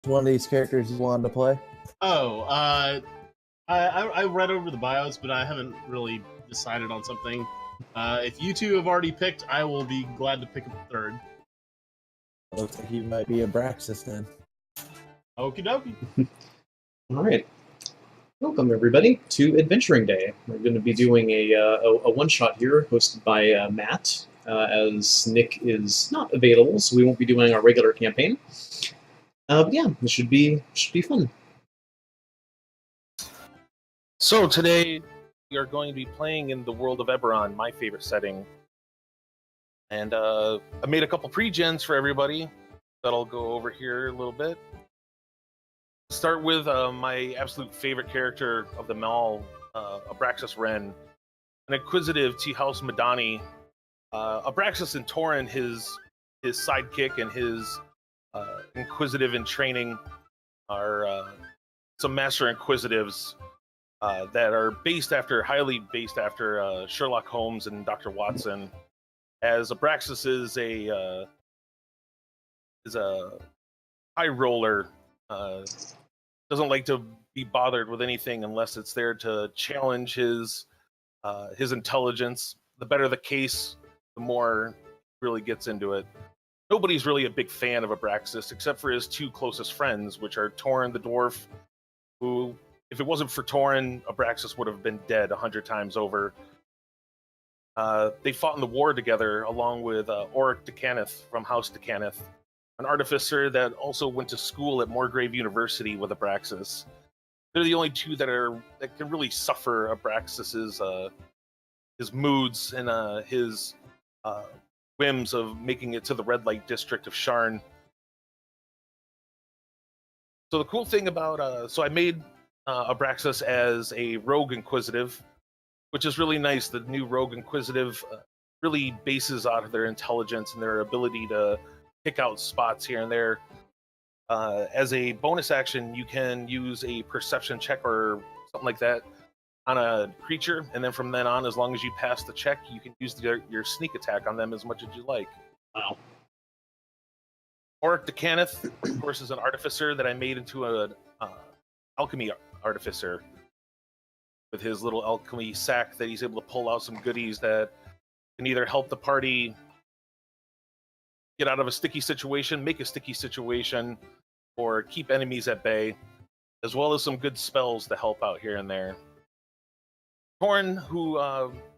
one of these characters you wanted to play? Oh, I read over the bios, but I haven't really decided on something. If you two have already picked, I will be glad to pick up the third. Looks like he might be Arbraxis then. Okie dokie. All right. Welcome, everybody, to Adventuring Day. We're going to be doing a one-shot here, hosted by Matt, as Nick is not available, so we won't be doing our regular campaign. But yeah, this should be fun. So today we are going to be playing in the world of Eberron, my favorite setting. And I made a couple pre-gens for everybody that I'll go over here a little bit. Start with my absolute favorite character of them all, Arbraxis Wren, an inquisitive Tea House Madani. Arbraxis and Torin, his sidekick and his inquisitive in training, are some master inquisitives that are highly based after Sherlock Holmes and Dr. Watson. As Arbraxis is a high roller, doesn't like to be bothered with anything unless it's there to challenge his intelligence. The better the case, the more he really gets into it. Nobody's really a big fan of Arbraxis except for his two closest friends, which are Torin the dwarf, who, if it wasn't for Torin, Arbraxis would have been dead 100 times over. They fought in the war together along with Auric de Canith from House de Canith, an artificer that also went to school at Morgrave University with Arbraxis. They're the only two that can really suffer Abraxis's his moods and his whims of making it to the red light district of Sharn. So the cool thing about so I made Arbraxis as a rogue inquisitive, which is really nice. The new rogue inquisitive really bases out of their intelligence and their ability to pick out spots here and there. As a bonus action, you can use a perception check or something like that on a creature, and then from then on, as long as you pass the check, you can use your sneak attack on them as much as you like. Wow. Auric de Canith, of course, is an artificer that I made into an alchemy artificer with his little alchemy sack that he's able to pull out some goodies that can either help the party get out of a sticky situation, make a sticky situation, or keep enemies at bay, as well as some good spells to help out here and there. Torin, who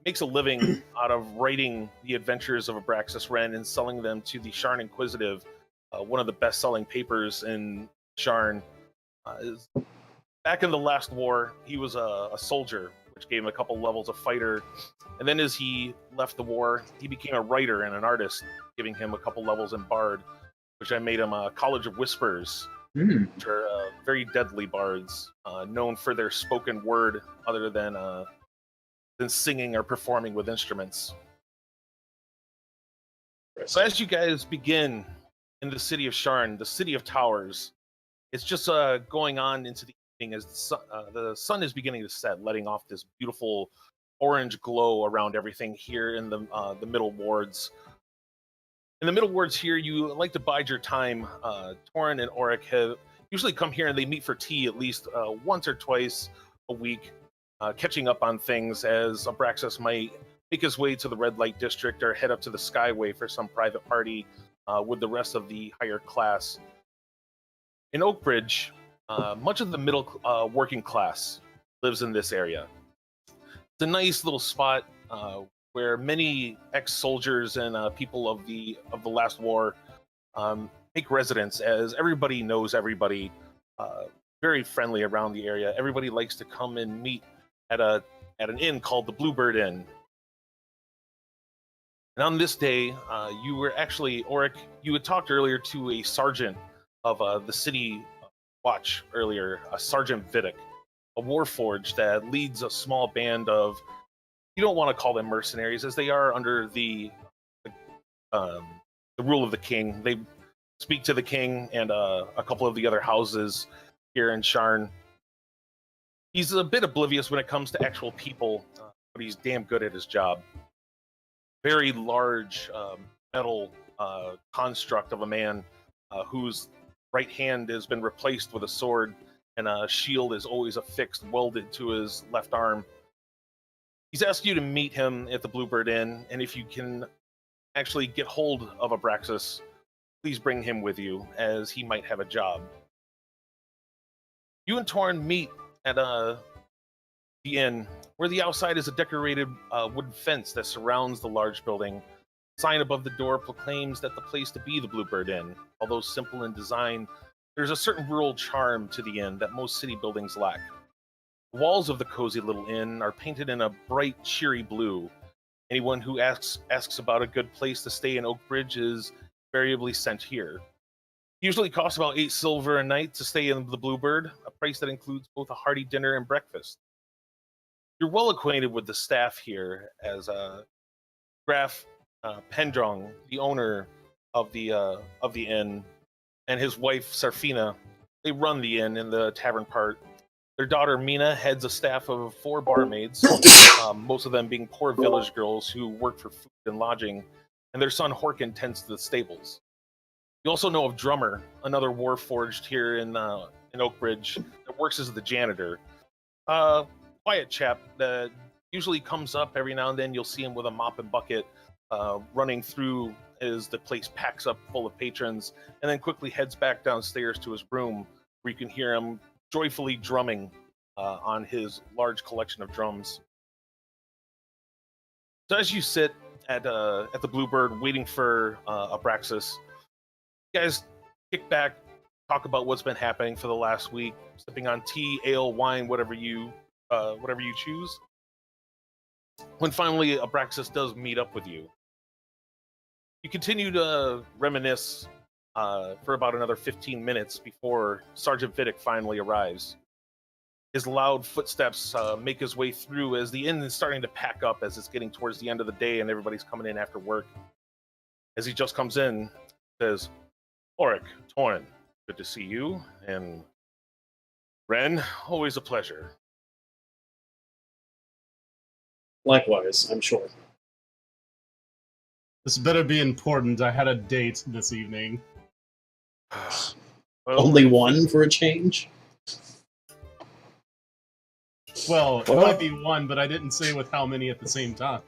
makes a living out of writing the adventures of Arbraxis Wren and selling them to the Sharn Inquisitive, one of the best-selling papers in Sharn. Back in the last war, he was a soldier, which gave him a couple levels of fighter. And then as he left the war, he became a writer and an artist, giving him a couple levels in Bard, which I made him a College of Whispers, which are very deadly bards, known for their spoken word other than singing or performing with instruments. So as you guys begin in the city of Sharn, the city of towers, it's just going on into the evening as the sun is beginning to set, letting off this beautiful orange glow around everything here in the middle wards. In the middle wards here, you like to bide your time. Torin and Auric have usually come here and they meet for tea at least once or twice a week, catching up on things as Arbraxis might make his way to the red light district or head up to the Skyway for some private party with the rest of the higher class. In Oakbridge, much of the middle working class lives in this area. It's a nice little spot where many ex-soldiers and people of the last war make residence, as everybody knows everybody. Very friendly around the area. Everybody likes to come and meet at an inn called the Bluebird Inn. And on this day, you were actually, Auric, you had talked earlier to a sergeant of the city watch earlier, Sergeant Vidic, a warforged that leads a small band of, you don't want to call them mercenaries, as they are under the rule of the king. They speak to the king and a couple of the other houses here in Sharn. He's a bit oblivious when it comes to actual people, but he's damn good at his job. Very large metal construct of a man whose right hand has been replaced with a sword, and a shield is always affixed, welded to his left arm. He's asked you to meet him at the Bluebird Inn, and if you can actually get hold of Arbraxis, please bring him with you, as he might have a job. You and Torn meet at the inn, where the outside is a decorated wooden fence that surrounds the large building. The sign above the door proclaims that the place to be the Bluebird Inn. Although simple in design, there's a certain rural charm to the inn that most city buildings lack. The walls of the cozy little inn are painted in a bright, cheery blue. Anyone who asks about a good place to stay in Oakbridge is invariably sent here. It usually costs about 8 silver a night to stay in the Bluebird, a price that includes both a hearty dinner and breakfast. You're well acquainted with the staff here, as Graf Pendrong, the owner of the inn, and his wife Sarfina. They run the inn in the tavern part. Their daughter Mina heads a staff of 4 barmaids, most of them being poor village girls who work for food and lodging, and their son Horkin tends to the stables. You also know of Drummer, another warforged here in Oakbridge, that works as the janitor. Quiet chap that usually comes up every now and then. You'll see him with a mop and bucket running through as the place packs up full of patrons, and then quickly heads back downstairs to his room, where you can hear him joyfully drumming on his large collection of drums. So as you sit at the Bluebird waiting for Arbraxis, you guys kick back, talk about what's been happening for the last week, sipping on tea, ale, wine, whatever you choose. When finally Arbraxis does meet up with you, you continue to reminisce for about another 15 minutes before Sergeant Vidic finally arrives. His loud footsteps make his way through as the inn is starting to pack up as it's getting towards the end of the day and everybody's coming in after work. As he just comes in, says, "Oric, Torn, good to see you, and Wren, always a pleasure." Likewise, I'm sure. This better be important. I had a date this evening. Well, Only one for a change? Well, it might be one, but I didn't say with how many at the same time.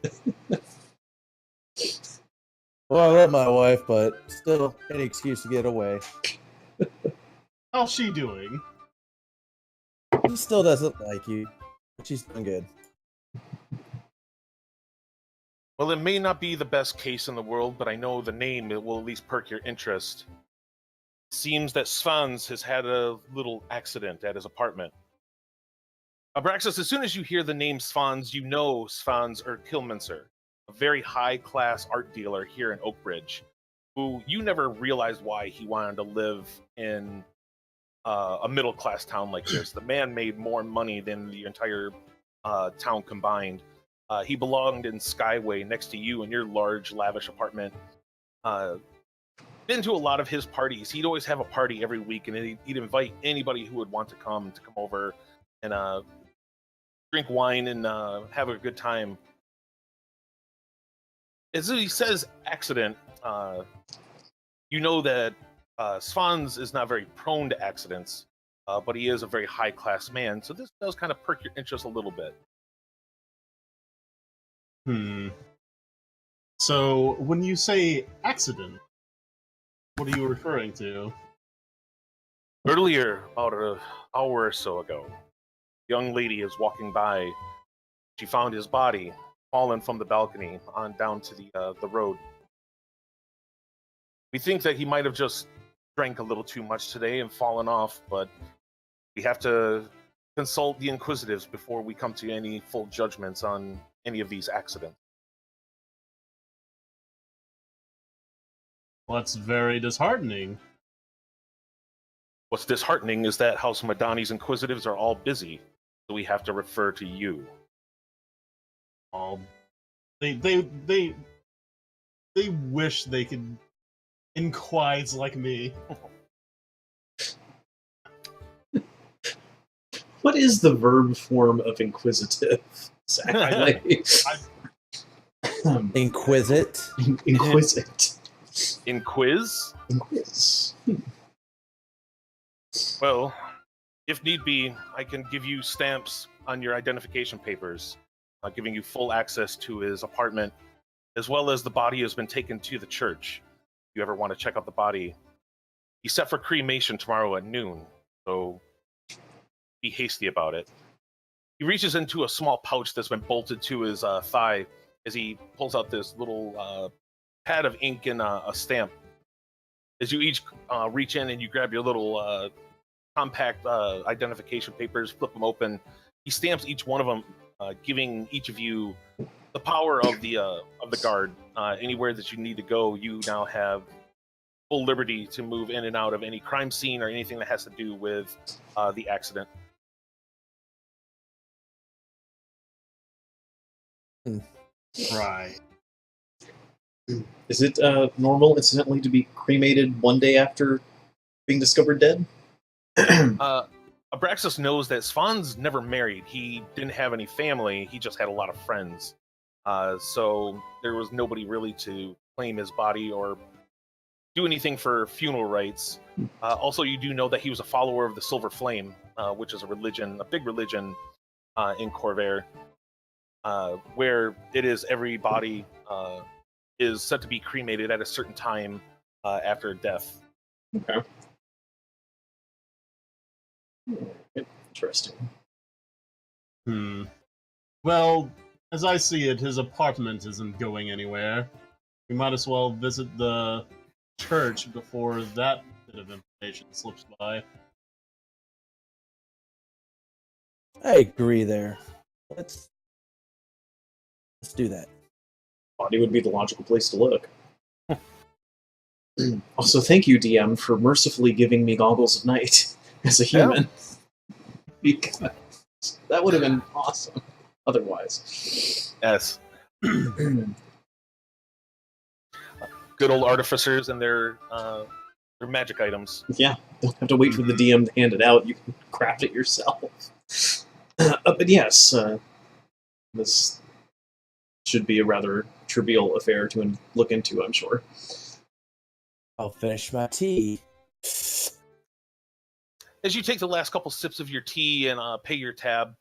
Well, I love my wife, but still, any excuse to get away. How's she doing? She still doesn't like you, but she's doing good. Well, it may not be the best case in the world, but I know the name, it will at least perk your interest. It seems that Svans has had a little accident at his apartment. Arbraxis, as soon as you hear the name Svans, you know Svans Kilminster, a very high-class art dealer here in Oakbridge, who you never realized why he wanted to live in a middle-class town like this. The man made more money than the entire town combined. He belonged in Skyway next to you in your large, lavish apartment. Been to a lot of his parties. He'd always have a party every week, and he'd invite anybody who would want to come over and drink wine and have a good time. As he says accident, you know that Svans is not very prone to accidents, but he is a very high-class man, so this does kind of perk your interest a little bit. So, when you say accident, what are you referring to? Earlier, about an hour or so ago, a young lady is walking by. She found his body fallen from the balcony on down to the road. We think that he might have just drank a little too much today and fallen off, but we have to consult the Inquisitives before we come to any full judgments on any of these accidents. Well, that's very disheartening. What's disheartening is that House Madani's Inquisitives are all busy, so we have to refer to you. They wish they could inquise like me. What is the verb form of inquisitive? Exactly. Inquisit. Inquisit. Inquiz? Inquiz. Well, if need be, I can give you stamps on your identification papers, giving you full access to his apartment, as well as the body has been taken to the church. If you ever want to check out the body, he's set for cremation tomorrow at noon, so be hasty about it. He reaches into a small pouch that's been bolted to his thigh as he pulls out this little pad of ink and a stamp. As you each reach in and you grab your little compact identification papers, flip them open, he stamps each one of them, giving each of you the power of the guard. Anywhere that you need to go, you now have full liberty to move in and out of any crime scene or anything that has to do with the accident. Right. Is it normal, incidentally, to be cremated one day after being discovered dead? Abraxas knows that Svan's never married. He didn't have any family. He just had a lot of friends. So there was nobody really to claim his body or do anything for funeral rites. Also, you do know that he was a follower of the Silver Flame, which is a big religion in Corvair, where it is every body is said to be cremated at a certain time after death. Okay. Interesting. Well, as I see it, his apartment isn't going anywhere. We might as well visit the church before that bit of information slips by. I agree there. Let's do that. Body would be the logical place to look. Also, thank you, DM, for mercifully giving me goggles of night as a human. Because that would have been awesome otherwise. Yes. Good old artificers and their magic items. Yeah, don't have to wait for the DM to hand it out. You can craft it yourself. But yes, this should be a rather trivial affair to look into, I'm sure. I'll finish my tea. As you take the last couple sips of your tea and pay your tab,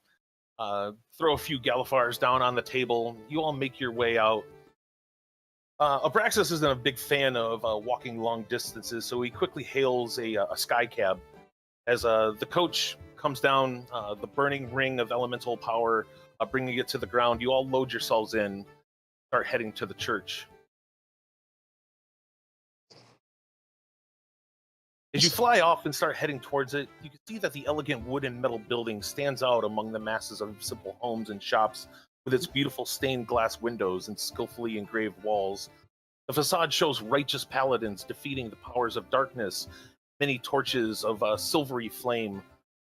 throw a few Galifars down on the table, you all make your way out. Abraxas isn't a big fan of walking long distances, so he quickly hails a sky cab. As the coach comes down the burning ring of elemental power, bringing it to the ground, you all load yourselves in, start heading to the church. As you fly off and start heading towards it, you can see that the elegant wood and metal building stands out among the masses of simple homes and shops with its beautiful stained glass windows and skillfully engraved walls. The facade shows righteous paladins defeating the powers of darkness, many torches of silvery flame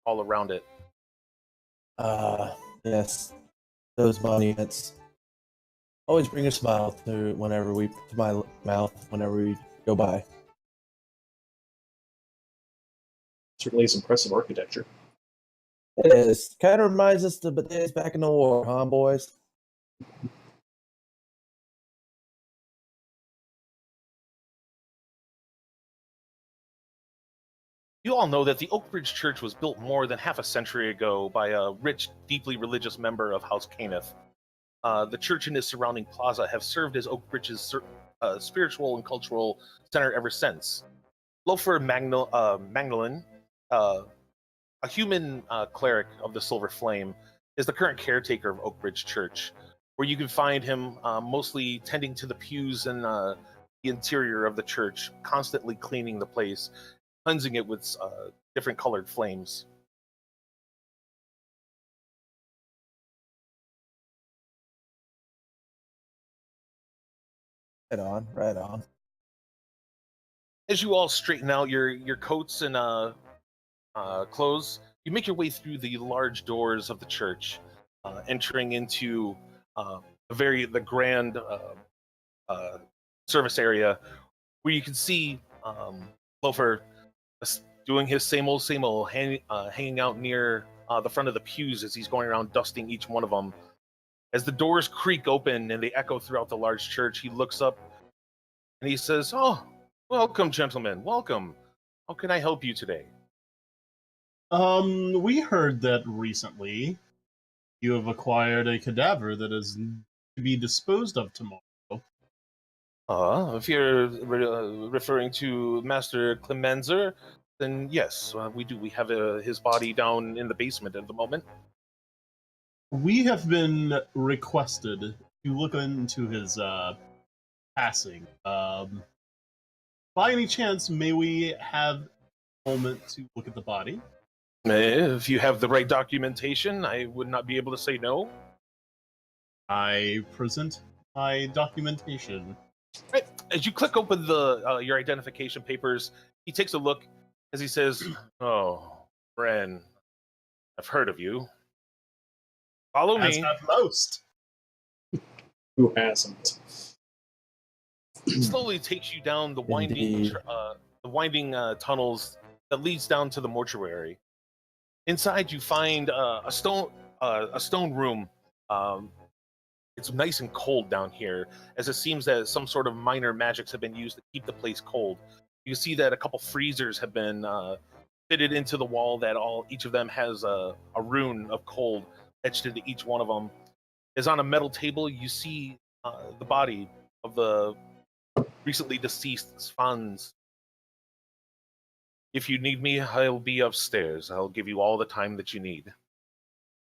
all around it. Yes. Those monuments always bring a smile to my mouth whenever we go by. Certainly is impressive architecture. It is. Kind of reminds us of the days back in the war, huh, boys? You all know that the Oakbridge Church was built more than half a century ago by a rich, deeply religious member of House Caneth. The church and its surrounding plaza have served as Oakbridge's spiritual and cultural center ever since. Lofer Magdalene, a human cleric of the Silver Flame, is the current caretaker of Oakbridge Church, where you can find him mostly tending to the pews and the interior of the church, constantly cleaning the place, cleansing it with different colored flames. Right on. As you all straighten out your coats and clothes, you make your way through the large doors of the church, entering into the grand service area, where you can see Lofer doing his same old, hanging out near the front of the pews as he's going around dusting each one of them. As the doors creak open and they echo throughout the large church, he looks up and he says, "Oh, welcome, gentlemen, welcome. How can I help you today?" We heard that recently you have acquired a cadaver that is to be disposed of tomorrow. If you're referring to Master Clemenzer, then yes, we do. We have his body down in the basement at the moment. We have been requested to look into his passing. By any chance, may we have a moment to look at the body? If you have the right documentation, I would not be able to say no. I present my documentation. Right. As you click open the your identification papers, he takes a look as he says, "Oh, Wren, I've heard of you. Follow As me." have most. Who hasn't? It slowly takes you down the winding Indeed. tunnels that leads down to the mortuary. Inside, you find a stone room. It's nice and cold down here, as it seems that some sort of minor magics have been used to keep the place cold. You can see that a couple freezers have been fitted into the wall. That each of them has a rune of cold etched into each one of them. As on a metal table, you see the body of the recently deceased Svans. If you need me, I'll be upstairs. I'll give you all the time that you need.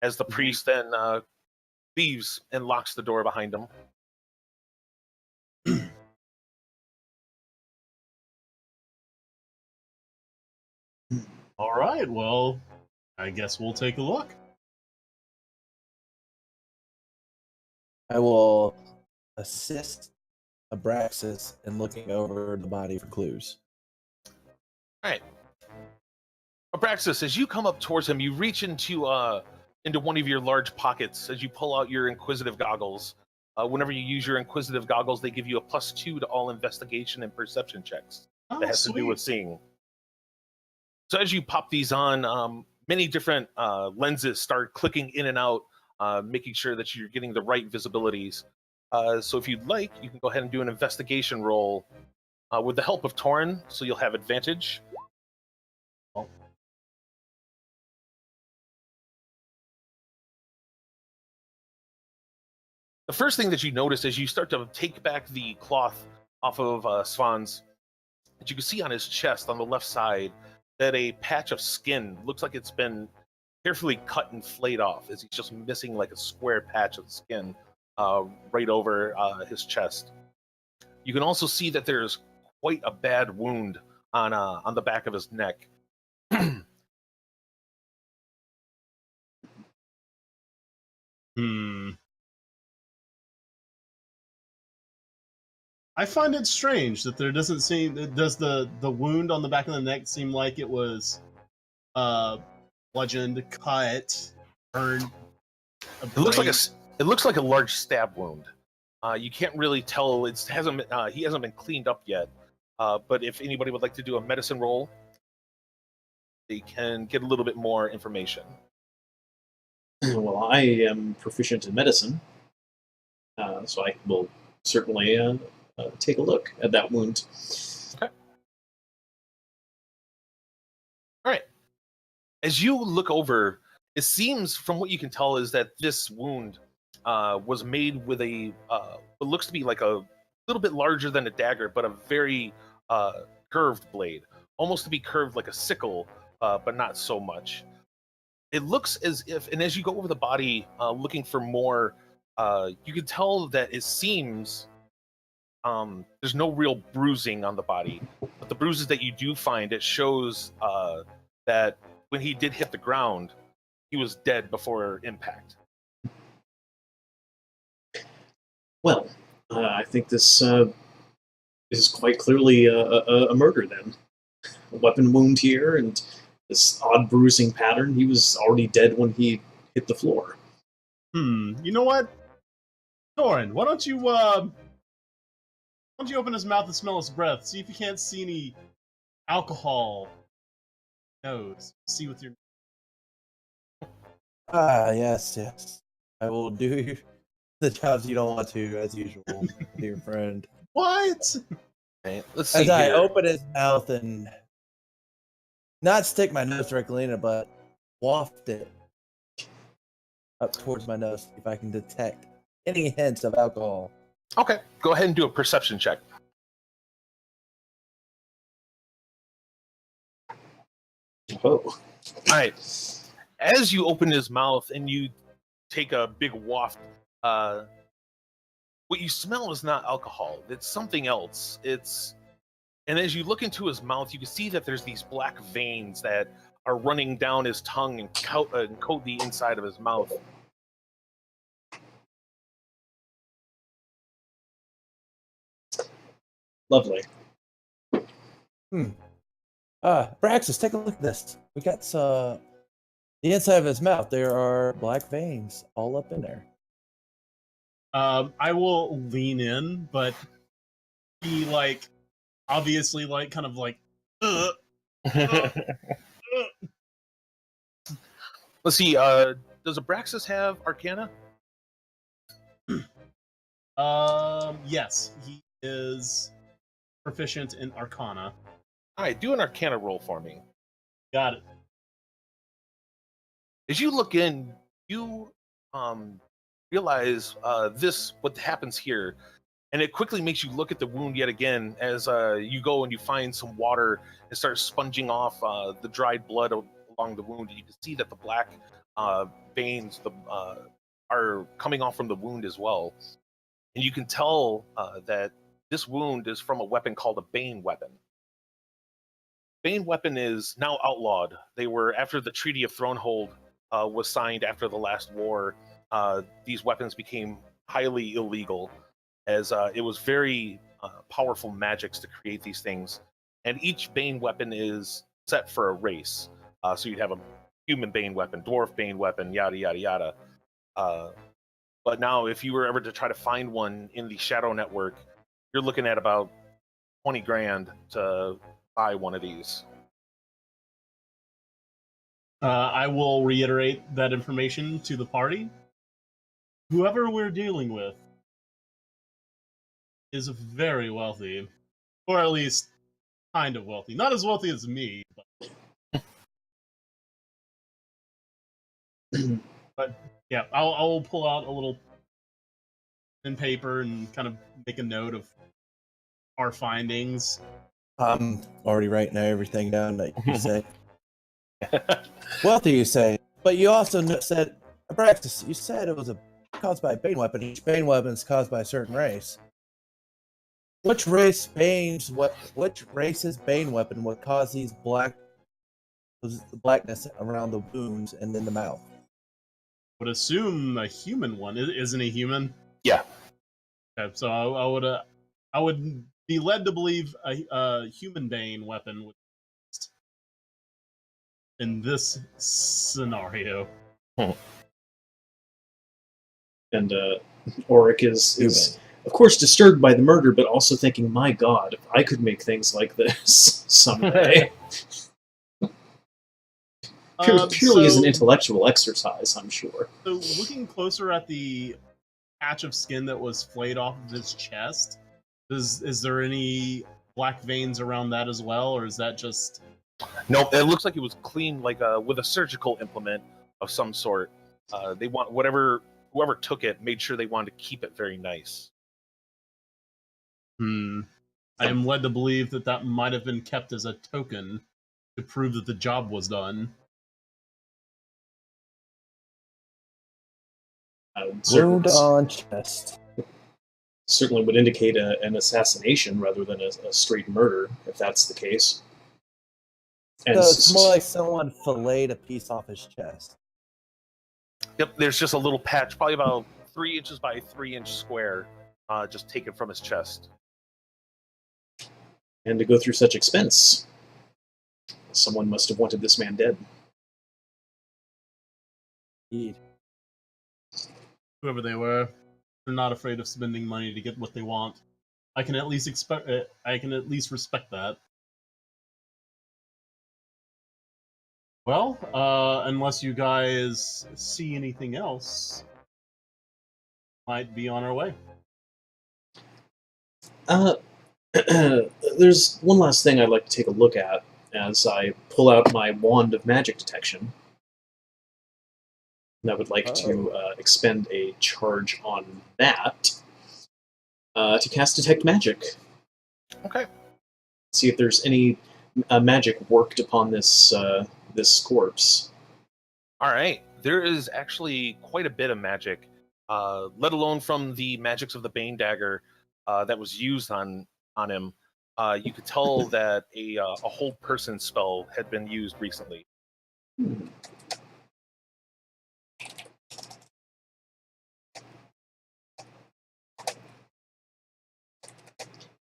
As the priest then leaves and locks the door behind him. All right, well, I guess we'll take a look. I will assist Abraxas in looking over the body for clues. All right. Abraxas, as you come up towards him, you reach into one of your large pockets as you pull out your inquisitive goggles. Whenever you use your inquisitive goggles, they give you a +2 to all investigation and perception checks. Oh, That has to do with seeing. So as you pop these on, many different lenses start clicking in and out, making sure that you're getting the right visibilities. So if you'd like, you can go ahead and do an investigation roll with the help of Torin, so you'll have advantage. The first thing that you notice as you start to take back the cloth off of Svan's, that you can see on his chest on the left side that a patch of skin looks like it's been carefully cut and flayed off, as he's just missing like a square patch of skin right over his chest. You can also see that there's quite a bad wound on the back of his neck. I find it strange that there doesn't seem. Does the wound on the back of the neck seem like it was bludgeoned, cut, burned? It looks like a large stab wound. You can't really tell. He hasn't been cleaned up yet. But if anybody would like to do a medicine roll, they can get a little bit more information. Well, I am proficient in medicine, so I will certainly take a look at that wound. Okay. All right. As you look over, it seems, from what you can tell, is that this wound was made with what looks to be like a little bit larger than a dagger, but a very curved blade, almost to be curved like a sickle, but not so much. It looks as if, and as you go over the body looking for more, you can tell that it seems there's no real bruising on the body, but the bruises that you do find, it shows that when he did hit the ground, he was dead before impact. Well, I think this is quite clearly a murder then. A weapon wound here, and this odd bruising pattern. He was already dead when he hit the floor. You know what, Torin? Why don't you open his mouth and smell his breath? See if you can't see any alcohol. Nose. See with your. Yes. I will do the jobs you don't want to, as usual, dear friend. What? Okay, let's see As I here. open his mouth and not stick my nose directly in it, but waft it up towards my nose, if I can detect any hints of alcohol. Okay, go ahead and do a perception check. Oh. All right. As you open his mouth and you take a big waft, what you smell is not alcohol. It's something else. And as you look into his mouth, you can see that there's these black veins that are running down his tongue and coat the inside of his mouth. Lovely. Braxis, take a look at this. We got the inside of his mouth. There are black veins all up in there. I will lean in, but he obviously kind of Let's see. Does Abraxas have Arcana? Yes, he is proficient in Arcana. All right, do an Arcana roll for me. Got it. As you look in, you realize what happens here, and it quickly makes you look at the wound yet again as you go and you find some water and start sponging off the dried blood along the wound. And you can see that the black veins are coming off from the wound as well. And you can tell that this wound is from a weapon called a Bane weapon. Bane weapon is now outlawed. They were, after the Treaty of Thronehold was signed after the last war, these weapons became highly illegal, as it was very powerful magics to create these things. And each Bane weapon is set for a race. So you'd have a human Bane weapon, dwarf Bane weapon, yada, yada, yada. But now, if you were ever to try to find one in the Shadow Network, you're looking at about 20 grand to buy one of these. I will reiterate that information to the party. Whoever we're dealing with is very wealthy, or at least kind of wealthy. Not as wealthy as me, but yeah, I'll pull out a little pen and paper and kind of make a note of our findings. I'm already writing everything down that you say. Wealthy, you say, but you also said, Abraxas, you said it was caused by a Bane weapon. Each Bane weapon is caused by a certain race. Which race's Bane weapon would cause these blackness around the wounds and in the mouth? Would assume a human one. Isn't he human? Yeah. Okay, so I would be led to believe a human Bane weapon would in this scenario. And Auric is of course disturbed by the murder, but also thinking, my God, if I could make things like this someday. Purely as an intellectual exercise, I'm sure. So looking closer at the patch of skin that was flayed off of his chest, is there any black veins around that as well, or is that just... Nope, it looks like it was cleaned with a surgical implement of some sort. They want whoever took it made sure they wanted to keep it very nice. I am led to believe that might have been kept as a token to prove that the job was done. Wound on chest. Certainly would indicate an assassination rather than a straight murder, if that's the case. And so it's more like someone filleted a piece off his chest. Yep, there's just a little patch, probably about 3 inches by 3 inch square, just taken from his chest. And to go through such expense, someone must have wanted this man dead. Indeed. Whoever they were, they're not afraid of spending money to get what they want. I can at least respect that. Well, unless you guys see anything else, might be on our way. There's one last thing I'd like to take a look at. as I pull out my wand of magic detection. And I would like to expend a charge on that to cast Detect Magic. Okay. See if there's any magic worked upon this this corpse. All right. There is actually quite a bit of magic, let alone from the magics of the Bane Dagger that was used on him. You could tell that a whole person spell had been used recently. Hmm.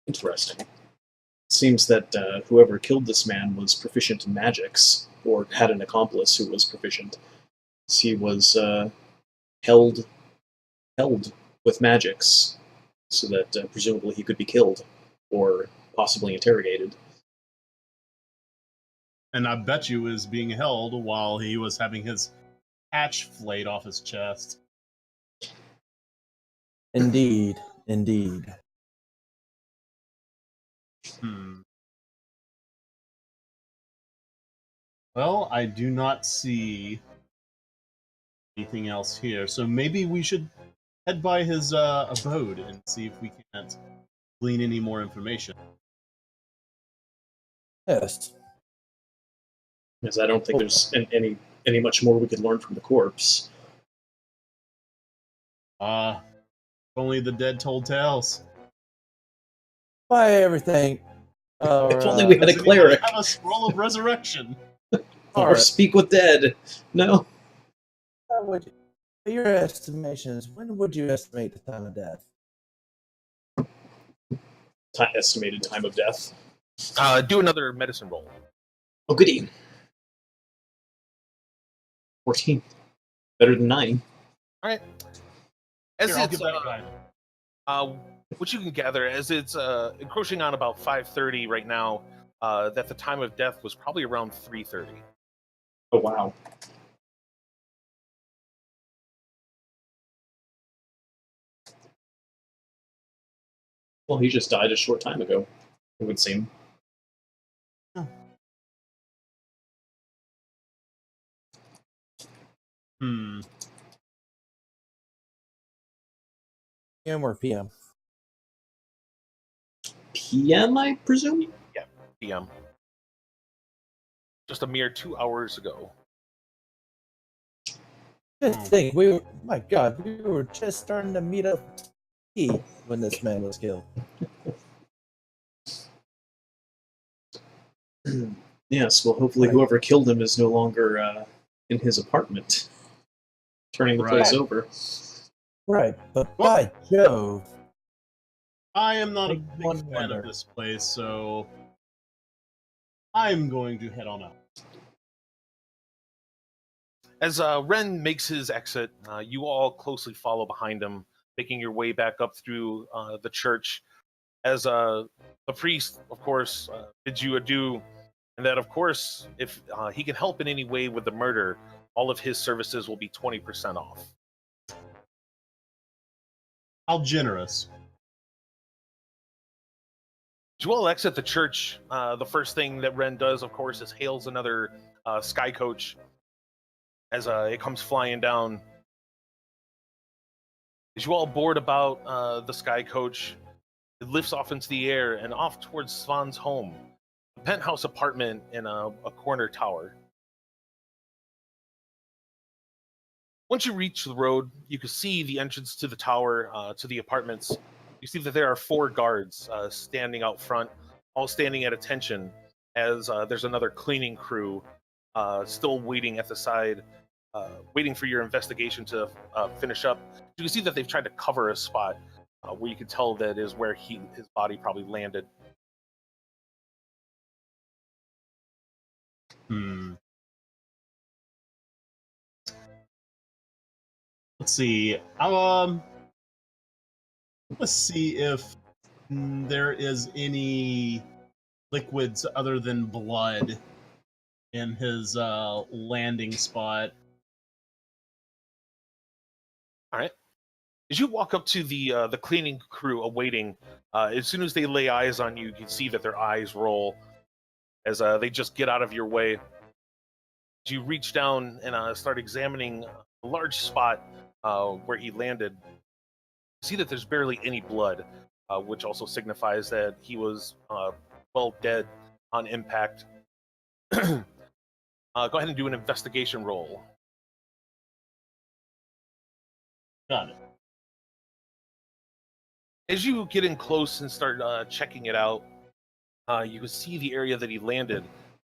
Interesting. Seems that whoever killed this man was proficient in magics, or had an accomplice who was proficient. He was held with magics, so that presumably he could be killed, or possibly interrogated. And I bet you was being held while he was having his hatch flayed off his chest. Indeed, indeed. Well, I do not see anything else here, so maybe we should head by his abode and see if we can't glean any more information. Yes. Because I don't think there's any much more we could learn from the corpse. Only the dead told tales. By everything. If only we had a Does anybody cleric. have a scroll of resurrection? Or speak with dead. No. Your estimations, when would you estimate the time of death? Estimated time of death. Do another medicine roll. Oh, goody. 14. Better than 9. All right. As Here, I'll it's, give that a guy. what you can gather, as it's encroaching on about 5:30 right now, that the time of death was probably around 3:30. Oh, wow. Well, he just died a short time ago, it would seem. AM or PM? PM, I presume? Yeah, PM. Just a mere 2 hours ago. Just think, my God, we were just starting to meet up when this man was killed. Yes, well, hopefully whoever killed him is no longer in his apartment, turning the place over. Right, but by Jove. I am not a Make big one fan wonder. of this place, so I'm going to head on out. As Wren makes his exit, you all closely follow behind him, making your way back up through the church. As the priest, of course, bids you adieu, and that, of course, if he can help in any way with the murder, all of his services will be 20% off. How generous. As you all exit the church, the first thing that Wren does, of course, is hails another sky coach as it comes flying down. As you all board about the sky coach, it lifts off into the air and off towards Svan's home, a penthouse apartment in a corner tower. Once you reach the road, you can see the entrance to the tower, to the apartments. You see that there are 4 guards standing out front, all standing at attention, as there's another cleaning crew still waiting at the side, waiting for your investigation to finish up. You can see that they've tried to cover a spot where you can tell that is where his body probably landed. Let's see. Let's see if there is any liquids other than blood in his landing spot. All right. As you walk up to the cleaning crew awaiting, as soon as they lay eyes on you, you can see that their eyes roll. as they just get out of your way. As you reach down and start examining a large spot where he landed, you see that there's barely any blood, which also signifies that he was well dead on impact. Go ahead and do an investigation roll. Got it. As you get in close and start checking it out, you can see the area that he landed,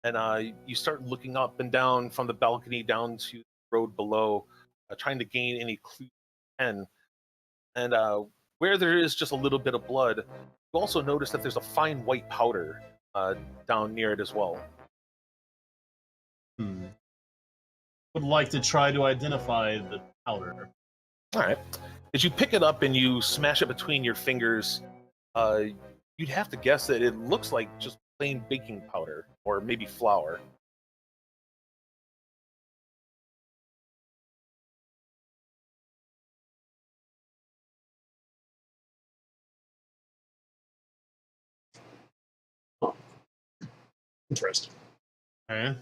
and you start looking up and down from the balcony down to the road below, trying to gain any clue you can. And where there is just a little bit of blood, you also notice that there's a fine white powder down near it as well. Would like to try to identify the powder. All right. As you pick it up and you smash it between your fingers, you'd have to guess that it looks like just plain baking powder or maybe flour. Interesting. Okay.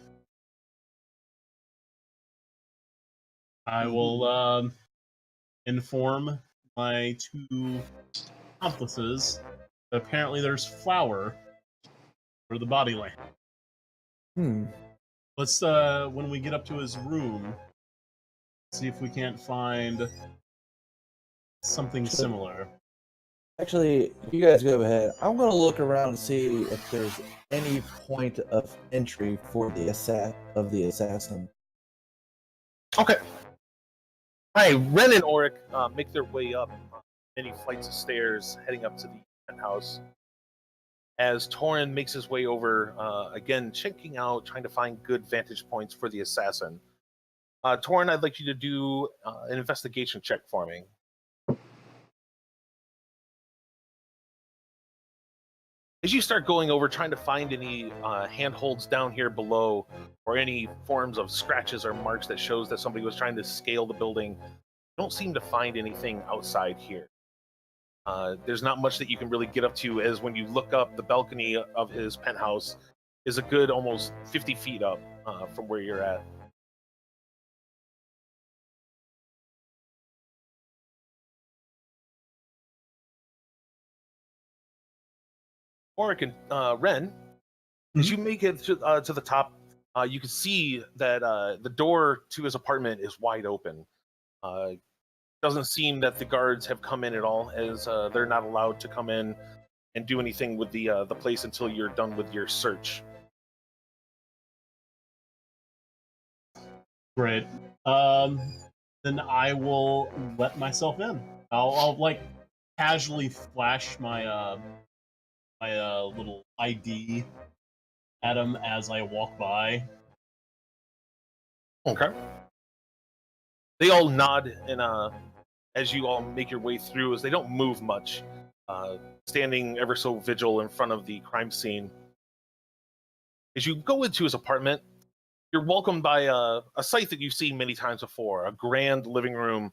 I will inform my two accomplices that apparently there's flour where the body land. Let's when we get up to his room, see if we can't find something similar. Actually, you guys go ahead. I'm going to look around and see if there's any point of entry for the assassin. Okay. All right, Wren and Auric make their way up many flights of stairs, heading up to the penthouse. As Torin makes his way over, again, checking out, trying to find good vantage points for the assassin. Torin, I'd like you to do an investigation check for me. As you start going over, trying to find any handholds down here below, or any forms of scratches or marks that shows that somebody was trying to scale the building, you don't seem to find anything outside here. There's not much that you can really get up to, as when you look up, the balcony of his penthouse is a good almost 50 feet up from where you're at. Auric and Wren, as you make it to the top, you can see that the door to his apartment is wide open. Doesn't seem that the guards have come in at all, as they're not allowed to come in and do anything with the place until you're done with your search. Great. Then I will let myself in. I'll like casually flash my my little ID at him as I walk by. Okay. They all nod, and as you all make your way through, as they don't move much, standing ever so vigil in front of the crime scene. As you go into his apartment, you're welcomed by a sight that you've seen many times before: a grand living room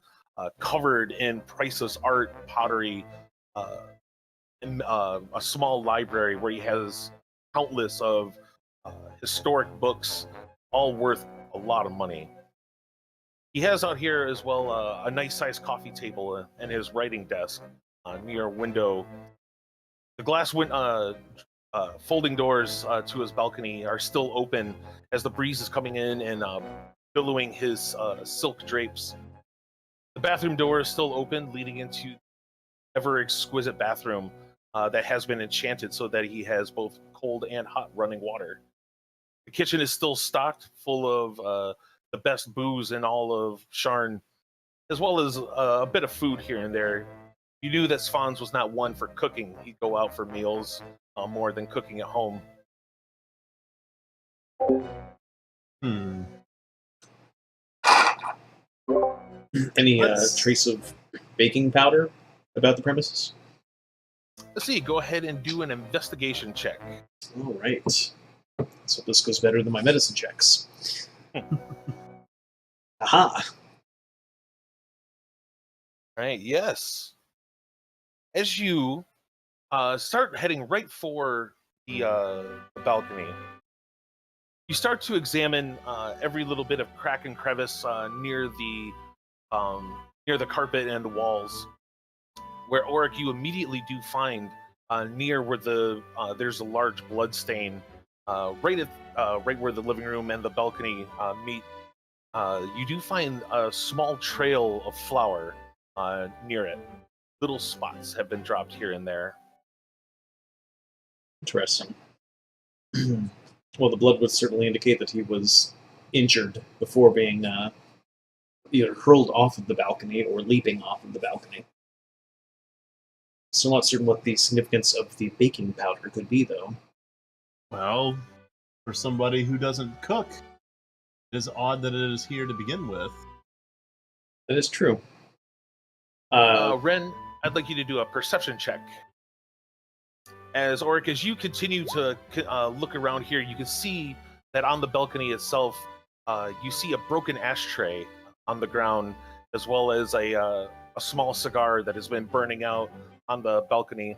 covered in priceless art, pottery, and a small library where he has countless of historic books, all worth a lot of money. He has out here as well a nice-sized coffee table and his writing desk near a window. The glass folding doors to his balcony are still open, as the breeze is coming in and billowing his silk drapes. The bathroom door is still open, leading into ever exquisite bathroom that has been enchanted so that he has both cold and hot running water. The kitchen is still stocked, full of the best booze in all of Sharn, as well as a bit of food here and there. You knew that Svans was not one for cooking. He'd go out for meals more than cooking at home. Any trace of baking powder about the premises? Let's see, go ahead and do an investigation check. All right. So this goes better than my medicine checks. Aha! Right, yes. As you start heading right for the balcony, You start to examine every little bit of crack and crevice near the carpet and the walls. Where Auric, you immediately do find near where there's a large blood stain, right where the living room and the balcony meet. You do find a small trail of flour near it. Little spots have been dropped here and there. Interesting. Well, the blood would certainly indicate that he was injured before being either hurled off of the balcony or leaping off of the balcony. Still not certain what the significance of the baking powder could be, though. Well, for somebody who doesn't cook, it is odd that it is here to begin with. That is true. Wren, I'd like you to do a perception check. As Auric, as you continue to look around here, you can see that on the balcony itself, you see a broken ashtray on the ground, as well as a small cigar that has been burning out on the balcony.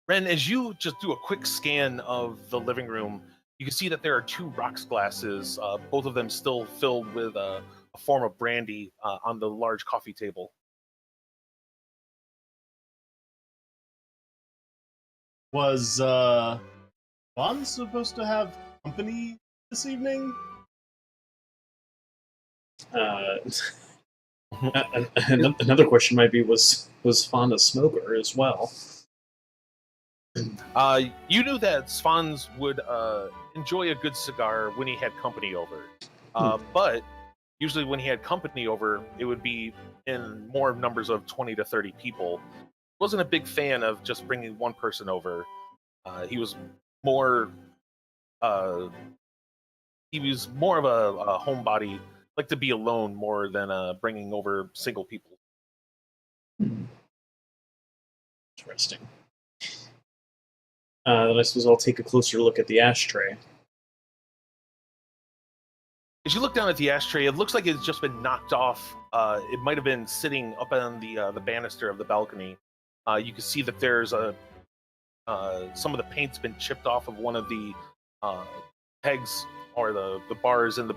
Wren, as you just do a quick scan of the living room, you can see that there are 2 rocks glasses, both of them still filled with a form of brandy on the large coffee table. Was Bond supposed to have company this evening? Another question might be, was Fawn a smoker as well? You knew that Svans would enjoy a good cigar when he had company over. But usually when he had company over, it would be in more numbers of 20 to 30 people. Wasn't a big fan of just bringing one person over. He was more of a homebody, like to be alone more than bringing over single people. Interesting. Then I suppose I'll take a closer look at the ashtray. As you look down at the ashtray, it looks like it's just been knocked off. It might have been sitting up on the banister of the balcony. You can see that there's some of the paint's been chipped off of one of the pegs or the bars in the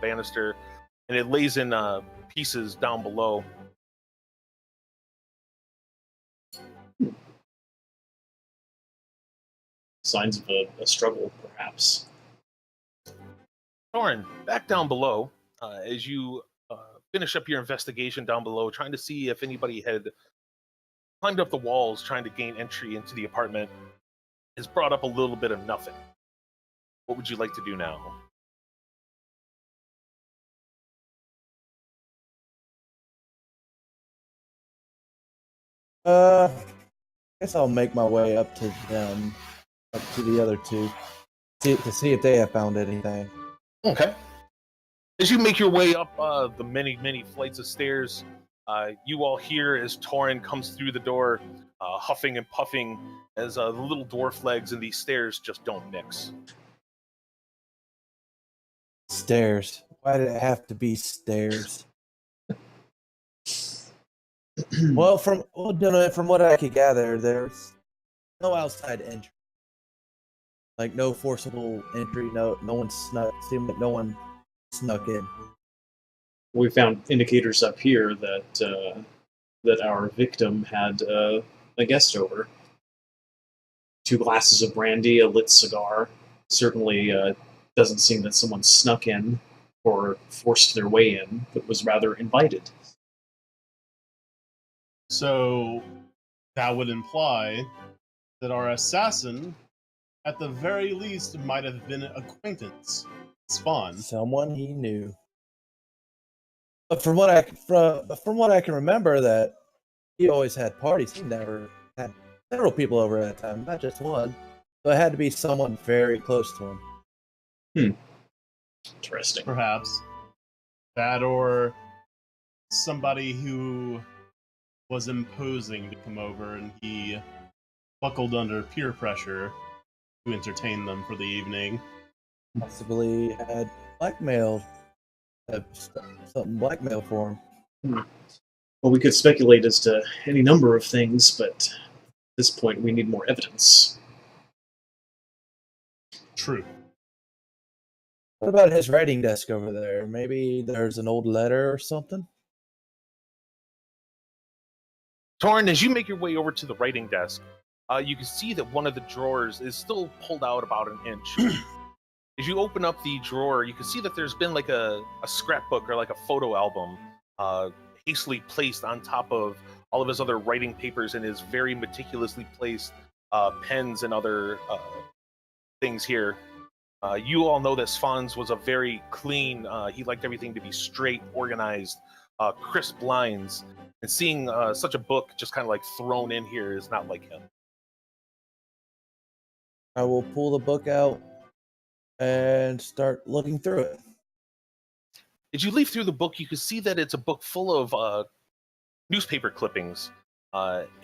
banister, and it lays in pieces down below. Signs of a struggle, perhaps. Thorin, back down below, as you finish up your investigation down below, trying to see if anybody had climbed up the walls trying to gain entry into the apartment, has brought up a little bit of nothing. What would you like to do now? Guess I'll make my way up to them, up to the other 2, to see if they have found anything. Okay. As you make your way up the many, many flights of stairs, you all hear as Thorin comes through the door, huffing and puffing, as the little dwarf legs and these stairs just don't mix. Stairs. Why did it have to be stairs? Well, from what I could gather, there's no outside entry. Like no forcible entry. No one snuck. Seemed like no one snuck in. We found indicators up here that our victim had a guest over. 2 glasses of brandy, a lit cigar. Certainly doesn't seem that someone snuck in or forced their way in, but was rather invited. So that would imply that our assassin, at the very least, might have been an acquaintance. Spawn. Someone he knew. But from what I can remember, that he always had parties. He never had several people over at a time, not just one. So it had to be someone very close to him. Interesting. Perhaps. That or somebody who was imposing to come over and he buckled under peer pressure to entertain them for the evening. Possibly had blackmailed, something blackmail for him. Well, we could speculate as to any number of things, but at this point we need more evidence. True. What about his writing desk over there? Maybe there's an old letter or something? Torn, as you make your way over to the writing desk, you can see that one of the drawers is still pulled out about an inch. As you open up the drawer, you can see that there's been like a scrapbook or like a photo album hastily placed on top of all of his other writing papers and his very meticulously placed pens and other things here. You all know that Svans was a very clean, he liked everything to be straight, organized, crisp lines. And seeing such a book just kind of like thrown in here is not like him. I will pull the book out and start looking through it. As you leaf through the book, you can see that it's a book full of newspaper clippings,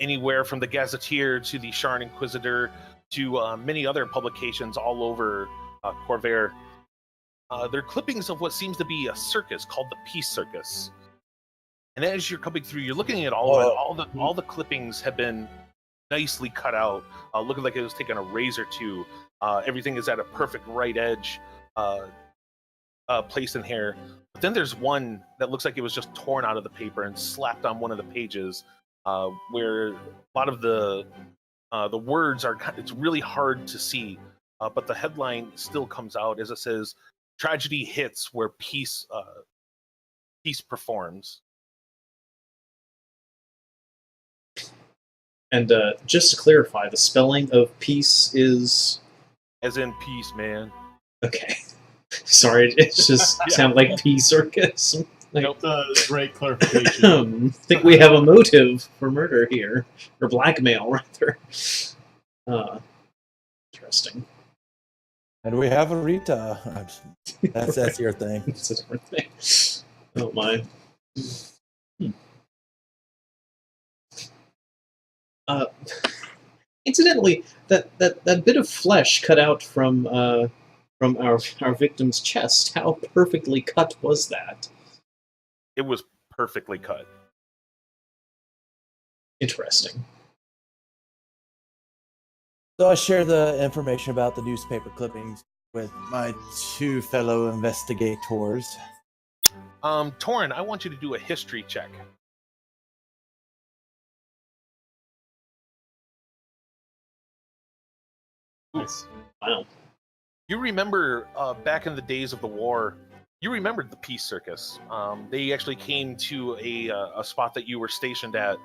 anywhere from the Gazetteer to the Sharn Inquisitor to many other publications all over Corvair. They're clippings of what seems to be a circus called the Peace Circus. And as you're coming through, you're looking at all of it. All the clippings have been nicely cut out, looking like it was taken a razor to. Everything is at a perfect right edge, placed in here. But then there's one that looks like it was just torn out of the paper and slapped on one of the pages, where a lot of the words are. It's really hard to see, but the headline still comes out as it says, "Tragedy hits where peace performs." And just to clarify, the spelling of peace is... As in peace, man. Okay. Sorry, it just sounded like P Circus. Like, Nope, great clarification. I think we have a motive for murder here. Or blackmail, rather. Interesting. And we have a Rita. That's your thing. It's a different thing. Oh my. Incidentally, that bit of flesh cut out from our victim's chest, how perfectly cut was that? It was perfectly cut. Interesting. So I share the information about the newspaper clippings with my two fellow investigators. Torin, I want you to do a history check. Nice. Wow. You remember back in the days of the war, you remembered the Peace Circus. They actually came to a spot that you were stationed at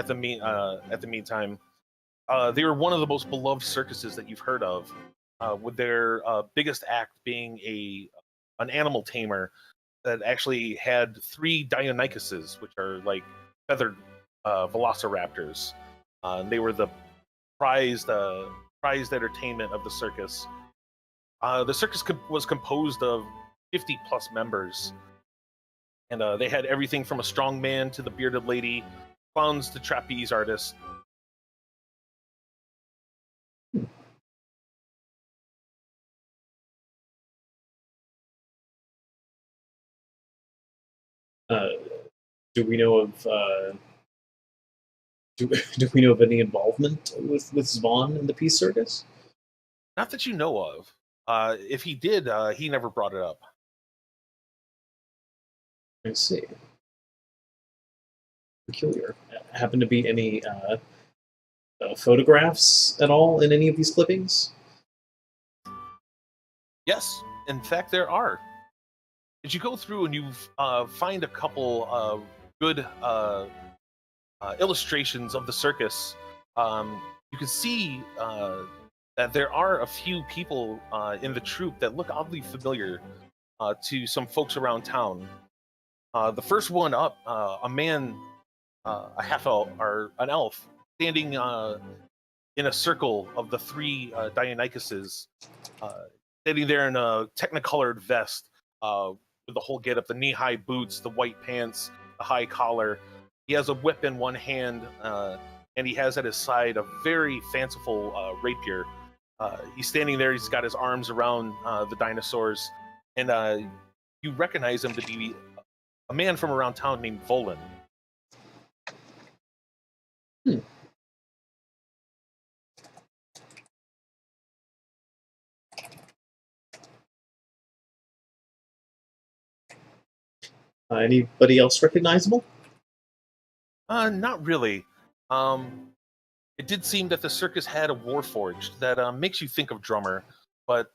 the meantime. They were one of the most beloved circuses that you've heard of, with their biggest act being an animal tamer that actually had 3 Deinonychuses, which are like feathered velociraptors. They were the prized entertainment of the circus. The circus was composed of 50 plus members, and they had everything from a strong man to the bearded lady, clowns to trapeze artists. Do we know of do we know of any involvement with Zvon and the Peace Circus? Not that you know of. If he did, he never brought it up. I see. Peculiar. Happen to be any photographs at all in any of these clippings? Yes, in fact, there are. As you go through and you find a couple of good illustrations of the circus, you can see that there are a few people in the troupe that look oddly familiar to some folks around town. The first one up, a man, a half elf, or an elf, standing in a circle of the 3 Deinonychuses, standing there in a technicolored vest, with the whole getup, the knee-high boots, the white pants, the high collar. He has a whip in one hand, and he has at his side a very fanciful rapier. He's standing there, he's got his arms around the dinosaurs, and you recognize him to be a man from around town named Volan. Anybody else recognizable? Not really. It did seem that the circus had a warforged that makes you think of Drummer, but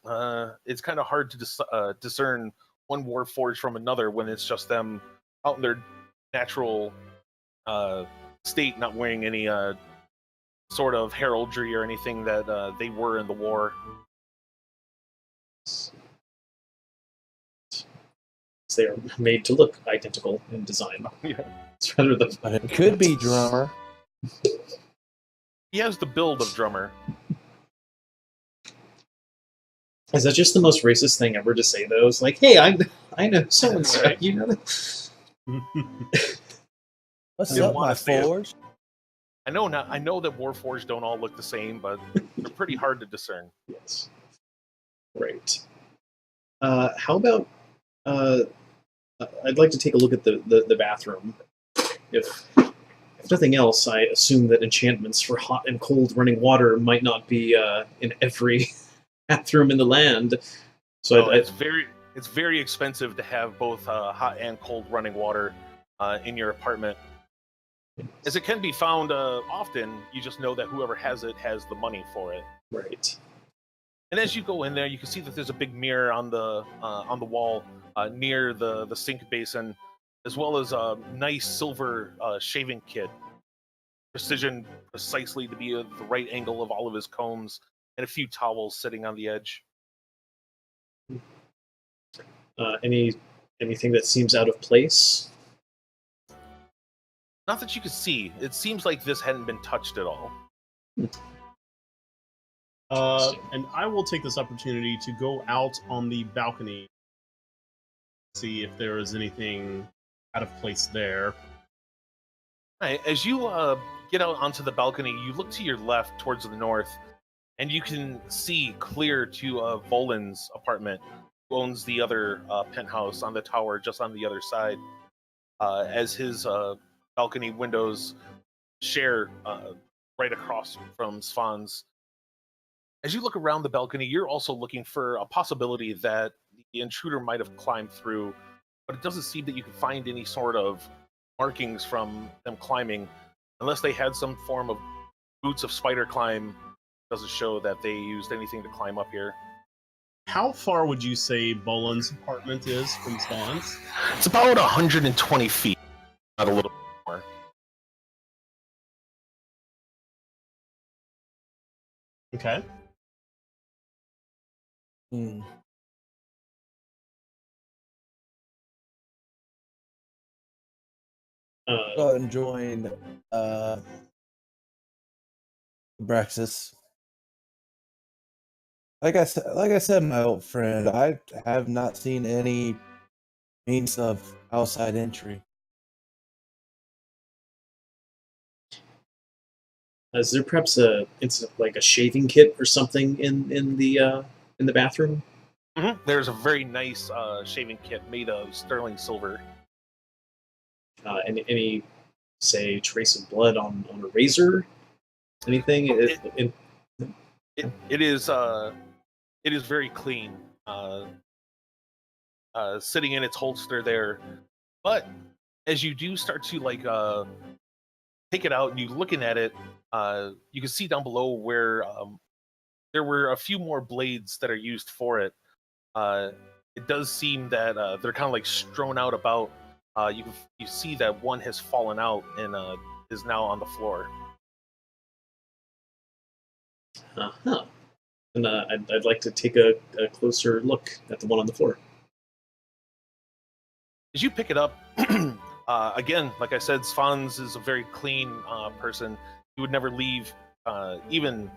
it's kind of hard to discern one warforged from another when it's just them out in their natural state, not wearing any sort of heraldry or anything that they were in the war. They are made to look identical in design. Yeah. It's rather the But it could be Drummer. He has the build of Drummer. Is that just the most racist thing ever to say, though? It's like, hey, I know so and so. Right. You know that? What's Didn't up, wanna my say it. forge? I know that warforged don't all look the same, but they're pretty hard to discern. Yes. Right. How about? I'd like to take a look at the bathroom. If nothing else, I assume that enchantments for hot and cold running water might not be in every bathroom in the land. So it's very expensive to have both hot and cold running water in your apartment. As it can be found often, you just know that whoever has it has the money for it. Right. And as you go in there, you can see that there's a big mirror on the wall near the sink basin, as well as a nice silver shaving kit, precision precisely to be at the right angle of all of his combs, and a few towels sitting on the edge. Anything that seems out of place? Not that you can see. It seems like this hadn't been touched at all. And I will take this opportunity to go out on the balcony, see if there is anything out of place there. All right, as you get out onto the balcony, you look to your left towards the north, and you can see clear to Volan's apartment, who owns the other penthouse on the tower just on the other side, as his balcony windows share right across from Svan's. As you look around the balcony, you're also looking for a possibility that the intruder might have climbed through, but it doesn't seem that you can find any sort of markings from them climbing, unless they had some form of boots of spider climb. Doesn't show that they used anything to climb up here. How far would you say Boland's apartment is from Svan's? It's about 120 feet, not a little bit more. Okay. Hmm. Go ahead and join Arbraxis. Like I said, my old friend, I have not seen any means of outside entry. Is there perhaps like a shaving kit or something in the bathroom? Mm-hmm. There's a very nice shaving kit made of sterling silver. Any say trace of blood on a razor? Anything? It is very clean, sitting in its holster there. But as you do start to take it out and you looking at it, you can see down below where there were a few more blades that are used for it. It does seem that they're kind of like strewn out about. You see that one has fallen out and is now on the floor. Uh-huh. And I'd like to take a closer look at the one on the floor. As you pick it up, again, like I said, Svans is a very clean person. He would never leave even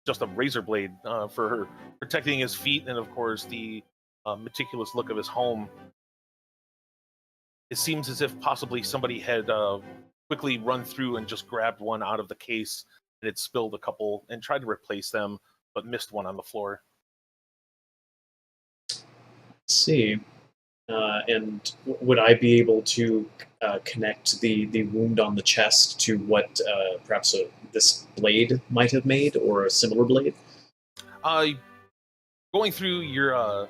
just a razor blade for protecting his feet and, of course, the meticulous look of his home. It seems as if possibly somebody had quickly run through and just grabbed one out of the case and had spilled a couple and tried to replace them, but missed one on the floor. Let's see. And would I be able to connect the wound on the chest to what perhaps this blade might have made, or a similar blade? Going through your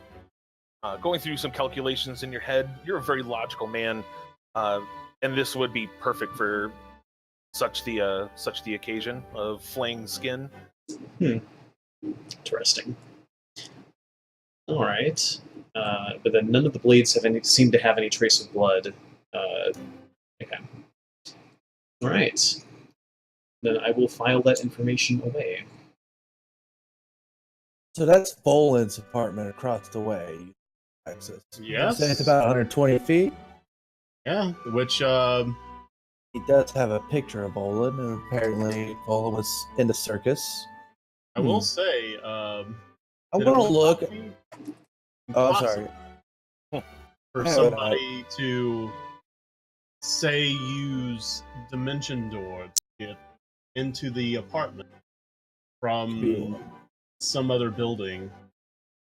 going through some calculations in your head. You're a very logical man, and this would be perfect for such the occasion of flaying skin. Interesting. All right, but then none of the blades seem to have any trace of blood. Okay. All right. Then I will file that information away. So that's Boland's apartment across the way. Access. Yes. You say it's about 120 feet. Yeah, which He does have a picture of Boland, and apparently Boland was in the circus. I will say, I want to look. Oh, I'm sorry. For somebody to say use dimension door to get into the apartment from some other building,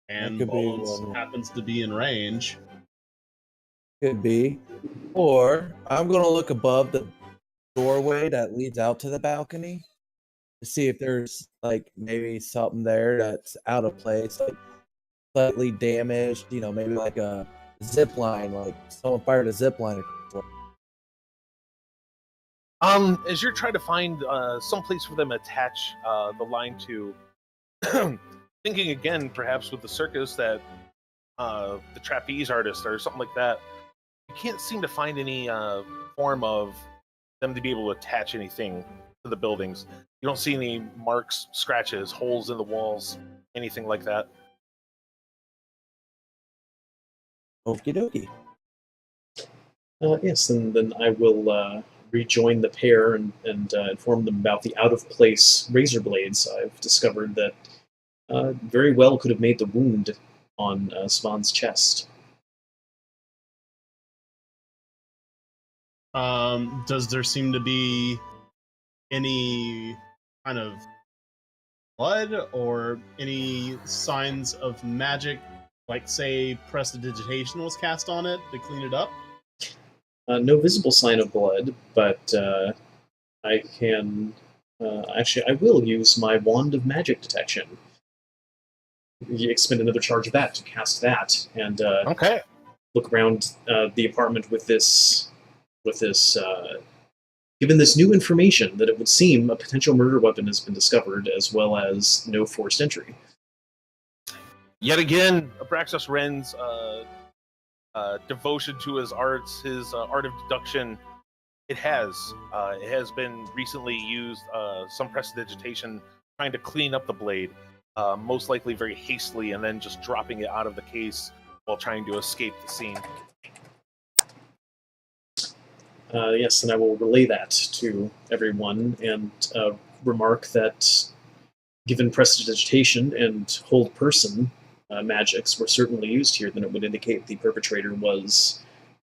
and Boland happens to be in range. Could be. Or I'm going to look above the doorway that leads out to the balcony to see if there's like maybe something there that's out of place, like slightly damaged, maybe like a zip line, like someone fired a zip line. As you're trying to find some place for them to attach the line to, thinking again, perhaps with the circus that the trapeze artist or something like that, you can't seem to find any form of them to be able to attach anything to the buildings. You don't see any marks, scratches, holes in the walls, anything like that. Okie dokie. Yes, and then I will rejoin the pair and inform them about the out-of-place razor blades. I've discovered that very well could have made the wound on Svan's chest. Does there seem to be any kind of blood or any signs of magic, like say prestidigitation was cast on it to clean it up? No visible sign of blood, but I can... actually, I will use my Wand of Magic Detection. You expend another charge of that to cast that, and Okay. look around the apartment with this... given this new information that it would seem a potential murder weapon has been discovered, as well as no forced entry. Yet again, Arbraxis Wren's devotion to his arts, his art of deduction, it has been recently used, some prestidigitation, trying to clean up the blade, most likely very hastily, and then just dropping it out of the case while trying to escape the scene. Yes, and I will relay that to everyone and remark that given prestidigitation and hold person magics were certainly used here, then it would indicate the perpetrator was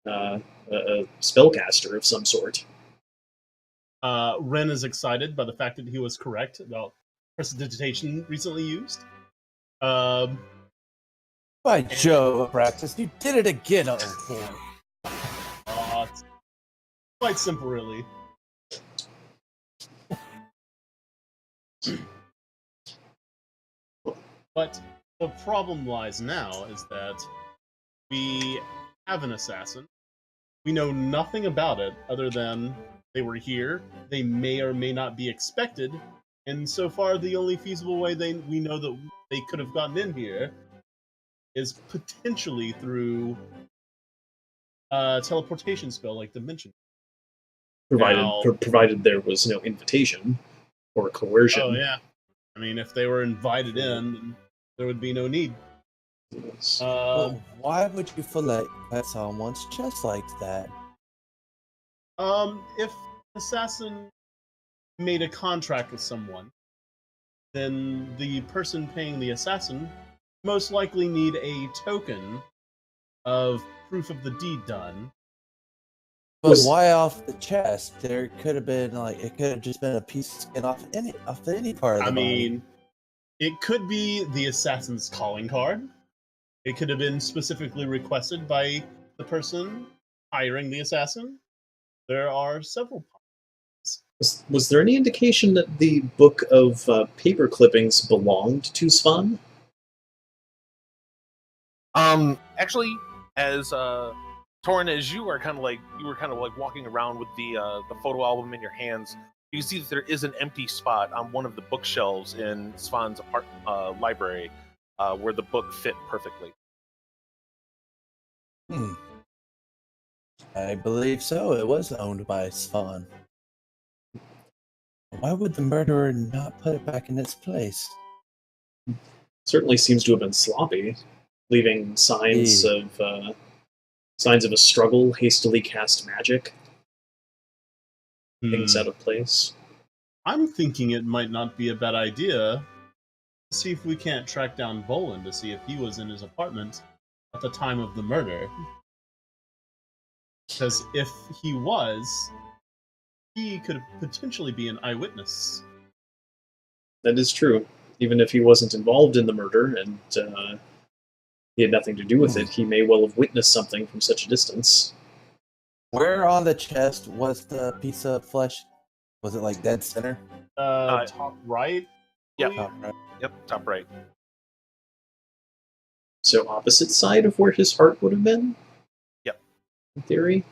a spellcaster of some sort. Wren is excited by the fact that he was correct about prestidigitation recently used. By Jove, Arbraxis, you did it again, old boy. It's quite simple, really. But the problem lies now is that we have an assassin. We know nothing about it other than they were here. They may or may not be expected. And so far, the only feasible way we know that they could have gotten in here is potentially through a teleportation spell like Dimension. Provided there was no invitation or coercion. Oh, yeah. I mean, if they were invited in, there would be no need. Yes. But why would you fillet someone's chest like that? If an assassin made a contract with someone, then the person paying the assassin most likely need a token of proof of the deed done. But why off the chest? There could have been it could have just been a piece of skin off any part of the body. It could be the assassin's calling card. It could have been specifically requested by the person hiring the assassin. There are several possibilities. Was there any indication that the book of paper clippings belonged to Svan? Actually, as Torrin, as you were kind of like walking around with the photo album in your hands, you see that there is an empty spot on one of the bookshelves in Svan's library, where the book fit perfectly. I believe so. It was owned by Svan. Why would the murderer not put it back in its place? Certainly seems to have been sloppy, leaving signs of a struggle, hastily cast magic, things out of place. I'm thinking it might not be a bad idea to see if we can't track down Bolin to see if he was in his apartment at the time of the murder. Because if he was, he could potentially be an eyewitness. That is true. Even if he wasn't involved in the murder and he had nothing to do with it, he may well have witnessed something from such a distance. Where on the chest was the piece of flesh? Was it like dead center? Top right? Yep. please? Top right. Yep, top right. So opposite side of where his heart would have been? Yep. In theory?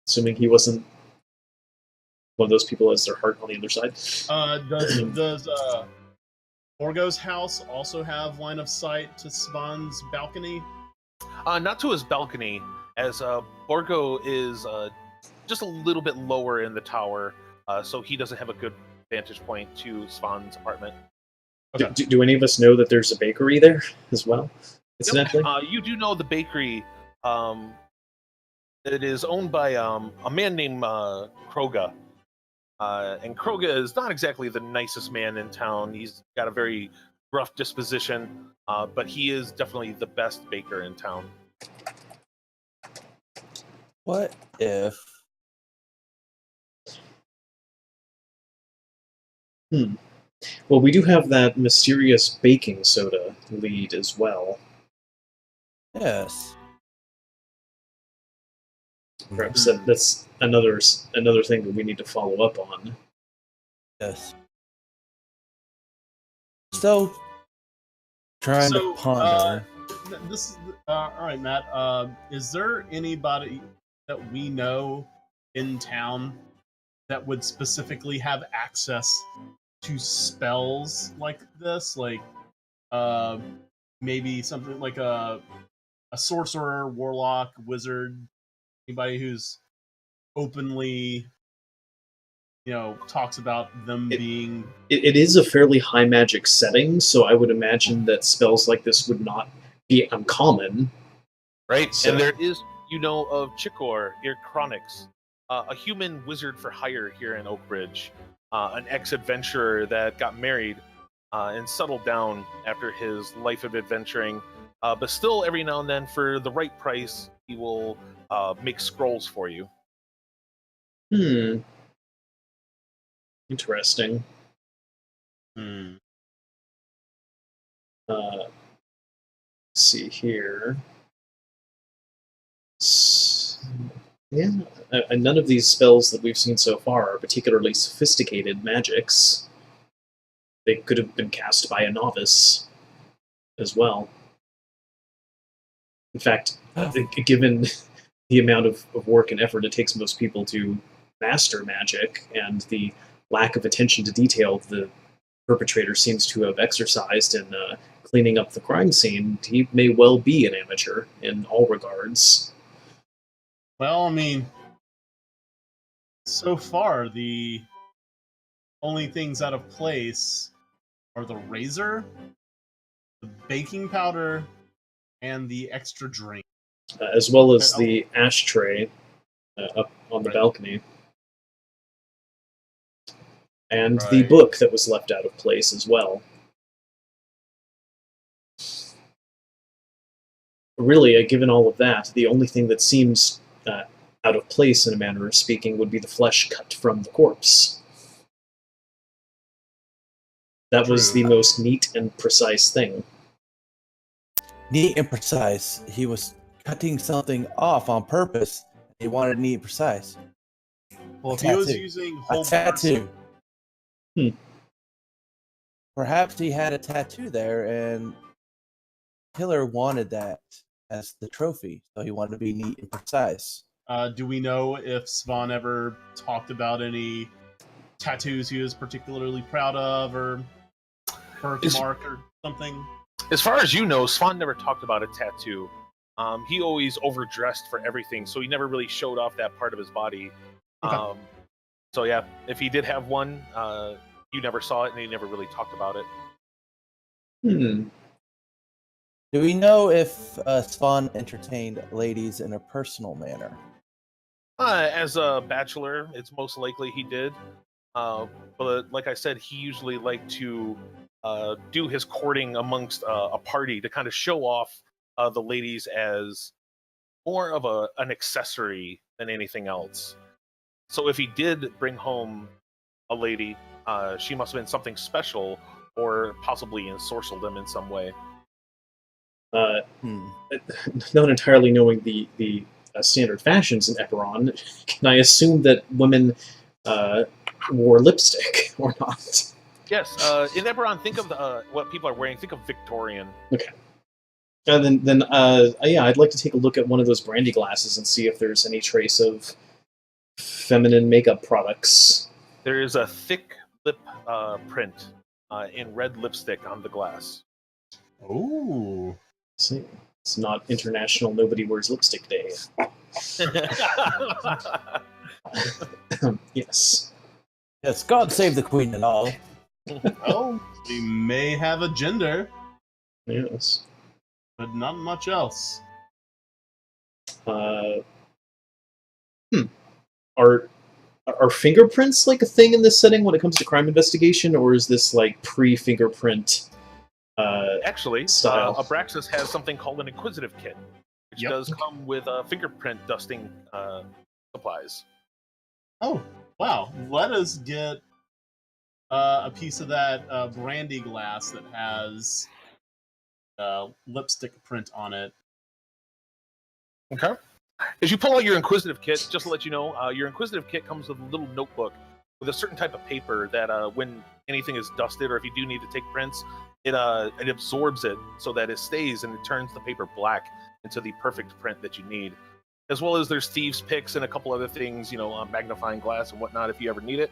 Assuming he wasn't one of those people who has their heart on the other side. Does Borgo's house also have line of sight to Svan's balcony? Not to his balcony, as Borgo is just a little bit lower in the tower, so he doesn't have a good vantage point to Svan's apartment. Okay. Do any of us know that there's a bakery there as well? Incidentally? You do know the bakery. It is owned by a man named Kroga. And Kroga is not exactly the nicest man in town. He's got a very rough disposition, but he is definitely the best baker in town. What if? Well, we do have that mysterious baking soda lead as well. Yes. Perhaps that's another thing that we need to follow up on. Yes. Still trying to ponder. This is all right, Matt. Is there anybody that we know in town that would specifically have access to spells like this? Like, maybe something like a sorcerer, warlock, wizard, anybody who's openly, talks about them being. It is a fairly high magic setting, so I would imagine that spells like this would not be uncommon. Right? So- And there is, of Chikor, Irkronix, a human wizard for hire here in Oakridge, an ex-adventurer that got married and settled down after his life of adventuring. But still, every now and then, for the right price, he will make scrolls for you. Interesting. Let's see here. None of these spells that we've seen so far are particularly sophisticated magics. They could have been cast by a novice as well. In fact, given the amount of work and effort it takes most people to master magic and the lack of attention to detail the perpetrator seems to have exercised in cleaning up the crime scene, he may well be an amateur in all regards. Well, I mean, so far the only things out of place are the razor, the baking powder, and the extra drink. As well as the ashtray up on the balcony. And the book that was left out of place as well. Really, given all of that, the only thing that seems out of place, in a manner of speaking, would be the flesh cut from the corpse. That was the most neat and precise thing. Neat and precise. He was cutting something off on purpose. He wanted neat and precise. Well, if he was using whole a tattoo. Perhaps he had a tattoo there, and killer wanted that as the trophy, so he wanted to be neat and precise. Do we know if Svan ever talked about any tattoos he was particularly proud of, or birthmark or something? As far as you know, Svan never talked about a tattoo. He always overdressed for everything, so he never really showed off that part of his body. Okay. So yeah, if he did have one, you never saw it, and he never really talked about it. Hmm. Do we know if Svan entertained ladies in a personal manner? As a bachelor, it's most likely he did. But like I said, he usually liked to do his courting amongst a party to kind of show off the ladies as more of an accessory than anything else. So if he did bring home a lady, she must have been something special, or possibly ensorcelled them in some way. Not entirely knowing the standard fashions in Eberron, can I assume that women wore lipstick or not? Yes, in Eberron, think of what people are wearing. Think of Victorian. Okay. Then yeah, I'd like to take a look at one of those brandy glasses and see if there's any trace of feminine makeup products. There is a thick lip print in red lipstick on the glass. Ooh. See, it's not International Nobody Wears Lipstick Day. Yes. Yes, God save the Queen and all. Well, we may have a gender, Yes. but not much else. Are fingerprints like a thing in this setting when it comes to crime investigation, or is this like pre-fingerprint? Actually, Style. Arbraxis has something called an Inquisitive Kit, which does come with fingerprint dusting supplies. Oh, wow. Let us get a piece of that brandy glass that has lipstick print on it. Okay. As you pull out your Inquisitive Kit, just to let you know, your Inquisitive Kit comes with a little notebook with a certain type of paper that when anything is dusted, or if you do need to take prints, it absorbs it so that it stays and it turns the paper black into the perfect print that you need. As well as there's thieves' picks and a couple other things, magnifying glass and whatnot if you ever need it.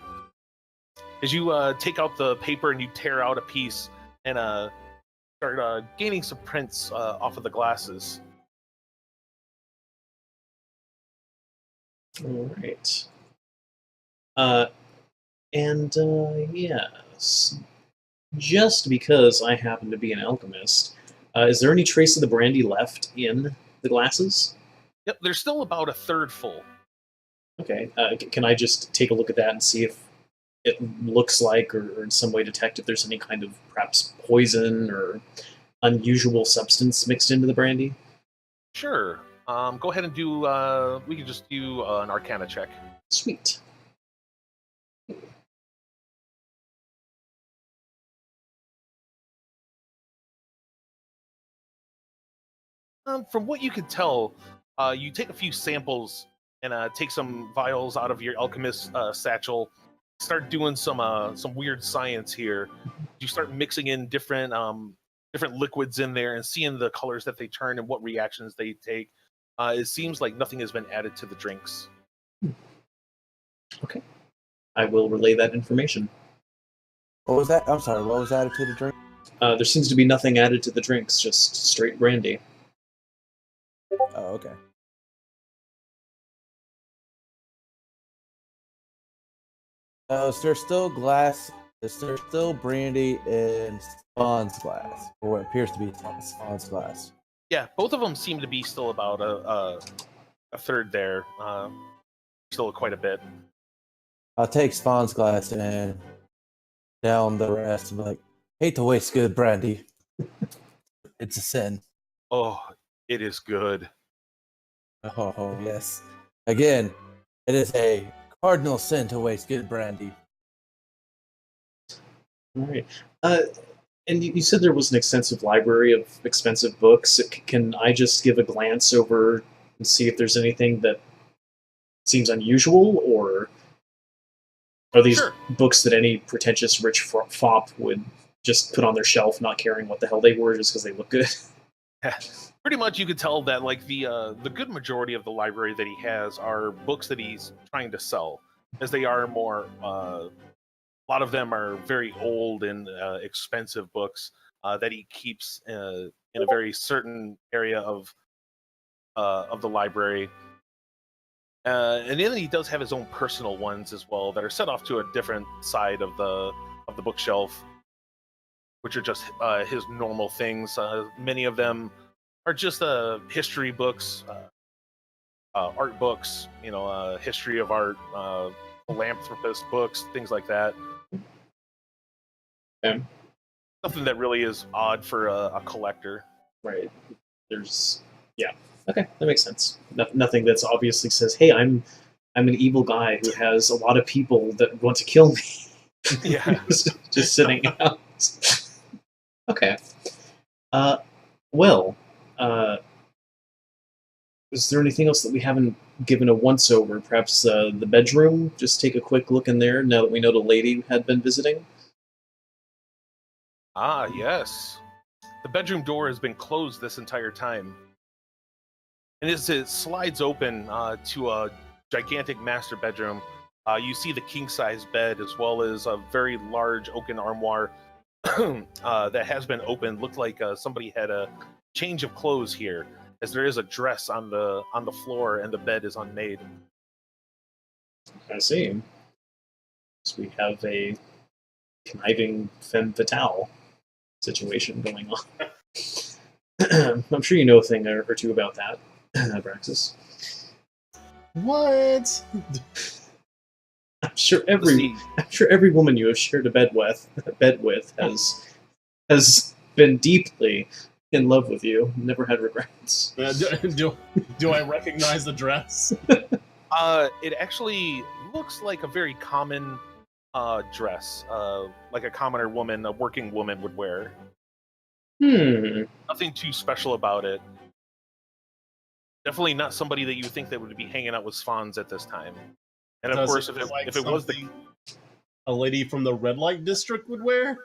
As you take out the paper and you tear out a piece and start gaining some prints off of the glasses. All right. Yes. Just because I happen to be an alchemist, is there any trace of the brandy left in the glasses? Yep, there's still about a third full. Okay. Can I just take a look at that and see if it looks like, or in some way detect if there's any kind of perhaps poison or unusual substance mixed into the brandy? Sure. Go ahead and do. We can just do an Arcana check. Sweet. From what you can tell, you take a few samples and take some vials out of your alchemist satchel. Start doing some weird science here. You start mixing in different liquids in there and seeing the colors that they turn and what reactions they take. It seems like nothing has been added to the drinks. Okay. I will relay that information. What was that? I'm sorry, what was added to the drink? There seems to be nothing added to the drinks, just straight brandy. Oh, okay. Is there still glass? Is there still brandy in Spawn's glass? Or what appears to be Spawn's glass? Yeah, both of them seem to be still about a third there. Still quite a bit. I'll take Spawn's glass and down the rest. I'm like, hate to waste good brandy. It's a sin. Oh, it is good. Oh, yes. Again, it is a cardinal sin to waste good brandy. All right. And you said there was an extensive library of expensive books. Can I just give a glance over and see if there's anything that seems unusual, or are these books that any pretentious rich fop would just put on their shelf, not caring what the hell they were, just because they look good? Pretty much, you could tell that like the good majority of the library that he has are books that he's trying to sell, as they are more. A lot of them are very old and expensive books that he keeps in a very certain area of the library. And then he does have his own personal ones as well that are set off to a different side of the bookshelf, which are just his normal things. Many of them are just history books, art books, history of art, philanthropist books, things like that. Okay. Nothing that really is odd for a collector. Right. Yeah. Okay, that makes sense. Nothing that's obviously says, "Hey, I'm an evil guy who has a lot of people that want to kill me." Yeah. just sitting out. Okay. Well, is there anything else that we haven't given a once over? Perhaps the bedroom? Just take a quick look in there now that we know the lady had been visiting? Ah, yes. The bedroom door has been closed this entire time. And as it slides open to a gigantic master bedroom, you see the king-size bed as well as a very large oaken armoire that has been opened. Looked like somebody had a change of clothes here, as there is a dress on the floor and the bed is unmade. I see. So we have a conniving femme fatale situation going on. I'm sure you know a thing or two about that, Abraxis. What? I'm sure every woman you have shared a bed with has been deeply in love with you, never had regrets. Do I recognize the dress? It actually looks like a very common dress, like a commoner woman, a working woman would wear. Nothing too special about it. Definitely not somebody that you would think that would be hanging out with Svans at this time. And of course, if it was a lady from the red light district would wear?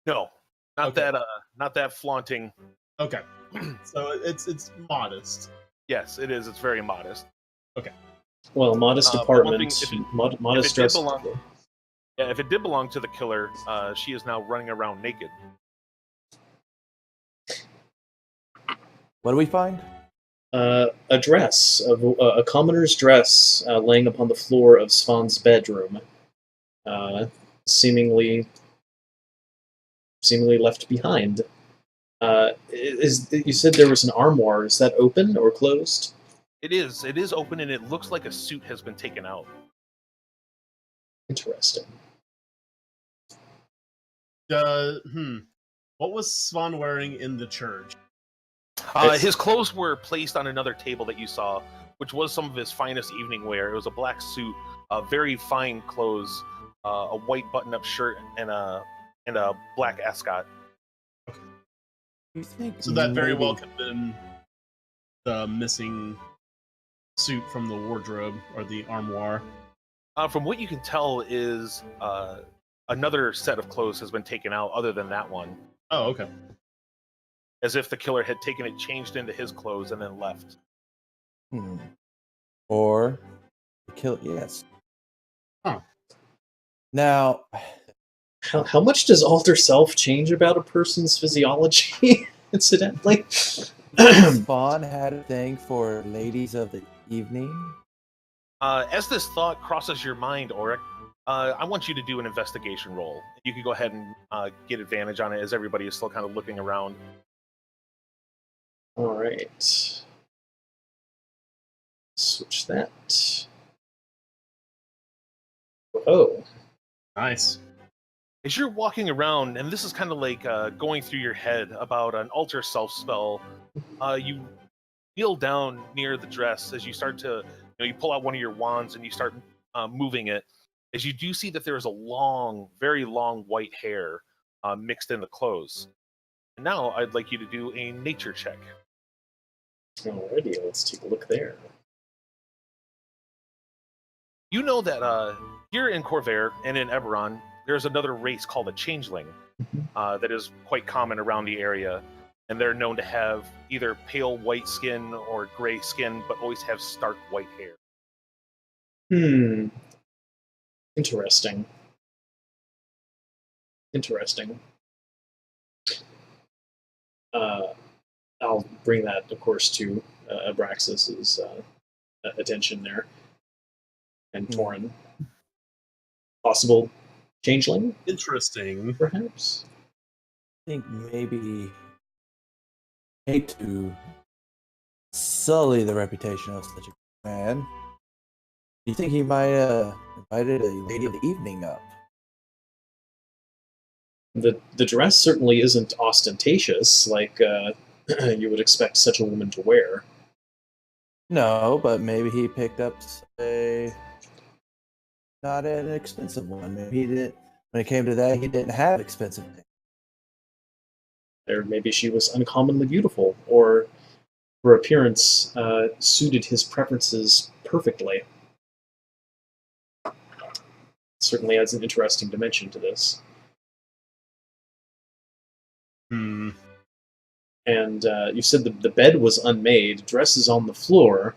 No, not that flaunting. Okay, so it's modest. Yes, it is. It's very modest. Okay. Well, modest apartment, modest dress. If it did belong to the killer, she is now running around naked. What do we find? A dress, a commoner's dress, laying upon the floor of Svan's bedroom, seemingly left behind. You said there was an armoire. Is that open or closed? It is. It is open, and it looks like a suit has been taken out. Interesting. What was Svan wearing in the church? His clothes were placed on another table that you saw, which was some of his finest evening wear. It was a black suit, very fine clothes, a white button-up shirt, and a black ascot. Okay. You think so that very well could have been the missing suit from the wardrobe or the armoire. From what you can tell, is another set of clothes has been taken out, other than that one. Oh, okay. As if the killer had taken it, changed into his clothes, and then left. Or the killer, yes. Huh. Now, how much does alter self change about a person's physiology? Incidentally, Spawn had a thing for ladies of the evening. As this thought crosses your mind, Auric, I want you to do an investigation roll. You could go ahead and get advantage on it, as everybody is still kind of looking around. All right. Switch that. Oh. Nice. As you're walking around, and this is kind of like going through your head about an alter self spell, you kneel down near the dress as you start to, you pull out one of your wands and you start moving it. As you do see that there is a long, very long white hair mixed in the clothes. And now I'd like you to do a nature check. Alrighty, let's take a look there. You know that here in Corvair and in Eberron, there's another race called a changeling that is quite common around the area. and they're known to have either pale white skin or gray skin, but always have stark white hair. Interesting. I'll bring that, of course, to Abraxas's attention there. And Torin. Possible changeling, Interesting. perhaps? I think maybe hate to sully the reputation of such a man. Do you think he might invited a lady of the evening up? The dress certainly isn't ostentatious like you would expect such a woman to wear. No, but maybe he picked up not an expensive one. Maybe he didn't. When it came to that, he didn't have expensive things. Or maybe she was uncommonly beautiful, or her appearance suited his preferences perfectly. Certainly adds an interesting dimension to this. And you said the bed was unmade, dress is on the floor.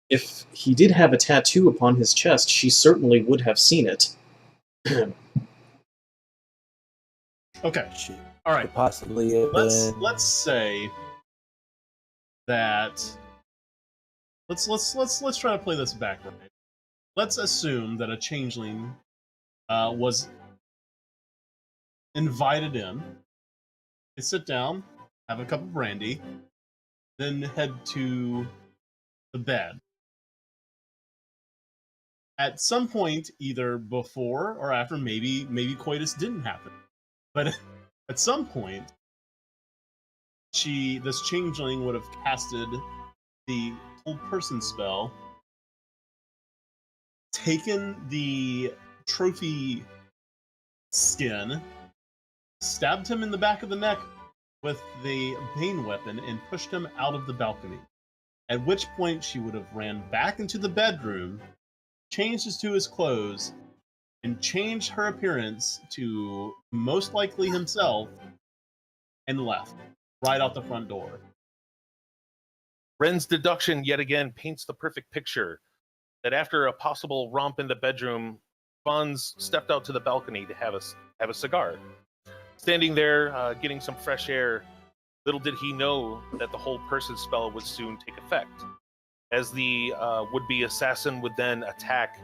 If he did have a tattoo upon his chest, she certainly would have seen it. Okay. She All could right. possibly have been. Let's say that let's try to play this back right. Let's assume that a changeling was invited in. They sit down, have a cup of brandy, then head to the bed. At some point, either before or after, maybe coitus didn't happen, but at some point, this changeling would have casted the hold person spell, taken the trophy skin, stabbed him in the back of the neck with the bane weapon, and pushed him out of the balcony. At which point she would have ran back into the bedroom, changed his clothes, and changed her appearance to most likely himself, and left right out the front door. Wren's deduction yet again paints the perfect picture that after a possible romp in the bedroom, Fonz stepped out to the balcony to have a cigar. Standing there, getting some fresh air, little did he know that the whole person spell would soon take effect, as the would-be assassin would then attack,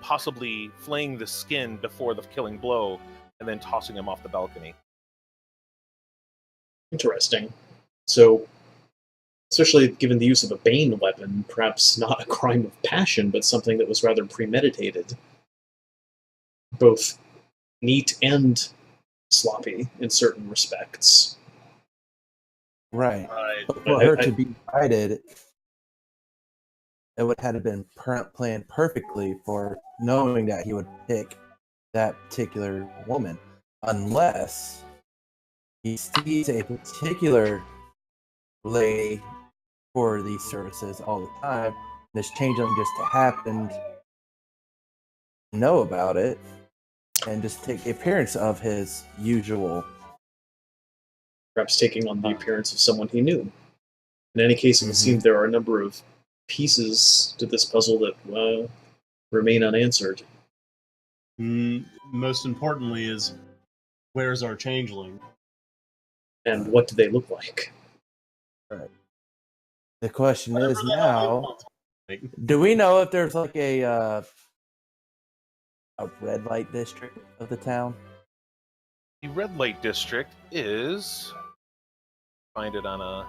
possibly flaying the skin before the killing blow, and then tossing him off the balcony. Interesting. So, especially given the use of a bane weapon, perhaps not a crime of passion, but something that was rather premeditated. Both neat and sloppy in certain respects. Right. Right. But for her to be invited, it would have been planned perfectly for knowing that he would pick that particular woman, unless he sees a particular lady for these services all the time. This changeling just happened to know about it and just take the appearance of his usual. Perhaps taking on the appearance of someone he knew. In any case, it would seem there are a number of pieces to this puzzle that remain unanswered. Most importantly is, where's our changeling? And what do they look like? Right. The question Whatever is the hell they now, want. do we know if there's like a red light district of the town? The red light district is, find it on a,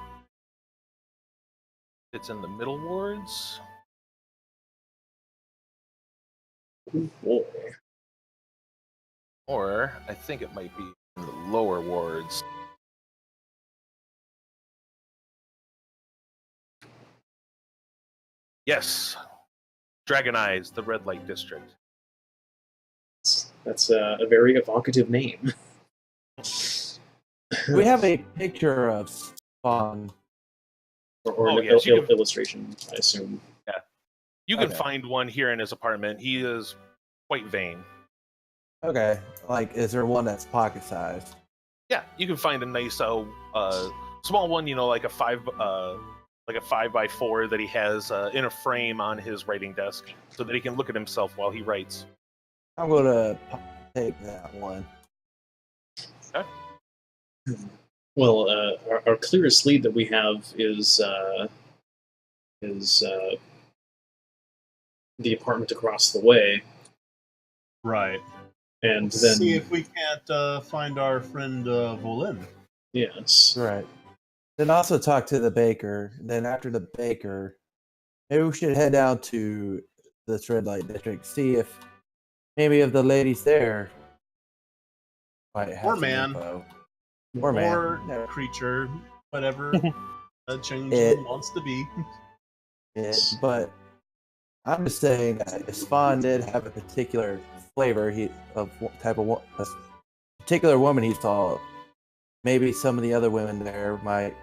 it's in the middle wards. Boy. Or I think it might be in the lower wards. Yes, Dragon Eyes, the red light district. That's a very evocative name. We have a picture of Spawn. or Oh, an yes, you can- illustration, I assume. You can Okay. find one here in his apartment. He is quite vain. Okay, like, is there one that's pocket sized? Yeah, you can find a nice small one, like a 5x4 that he has in a frame on his writing desk, so that he can look at himself while he writes. I'm gonna take that one. Okay. Well, our clearest lead that we have is the apartment across the way, Right. and Let's then see if we can't find our friend Volin. yes, Right. Then also talk to the baker. Then after the baker, maybe we should head down to this red light district, see if maybe of the ladies there might have Or some man. info. Or man. Or No. creature, whatever a changeling It- wants to be. But I'm just saying that Spawn did have a particular flavor a particular woman he saw. Maybe some of the other women there might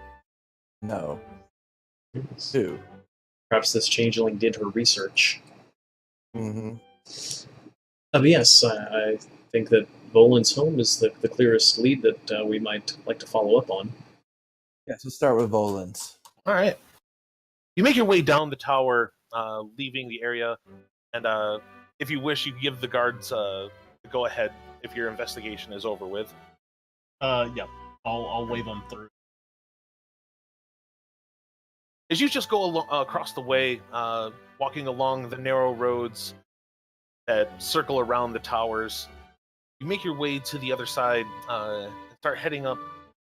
know too. perhaps this changeling did her research. Mm-hmm. But yes, I think that Volan's home is the clearest lead that we might like to follow up on. Yes, let's start with Volan's. All right. You make your way down the tower, leaving the area, and if you wish, you can give the guards the go ahead if your investigation is over with. Yeah. I'll wave them through. As you just go across the way, walking along the narrow roads that circle around the towers, you make your way to the other side and start heading up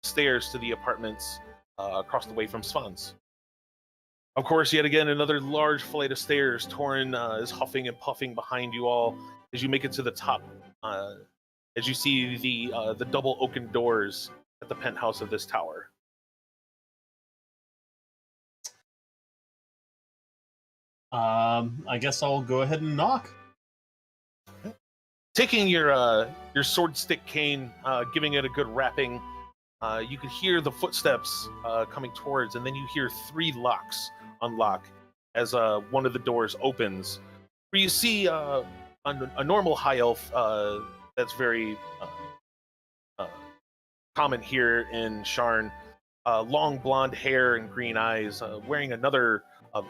stairs to the apartments across the way from Svan's. Of course, yet again, another large flight of stairs. Torin is huffing and puffing behind you all as you make it to the top. As you see the double oaken doors at the penthouse of this tower. I guess I'll go ahead and knock. Taking your sword stick cane, giving it a good wrapping, you can hear the footsteps coming towards, and then you hear 3 locks unlock as one of the doors opens. Where you see a normal high elf that's very common here in Sharn, long blonde hair and green eyes, wearing another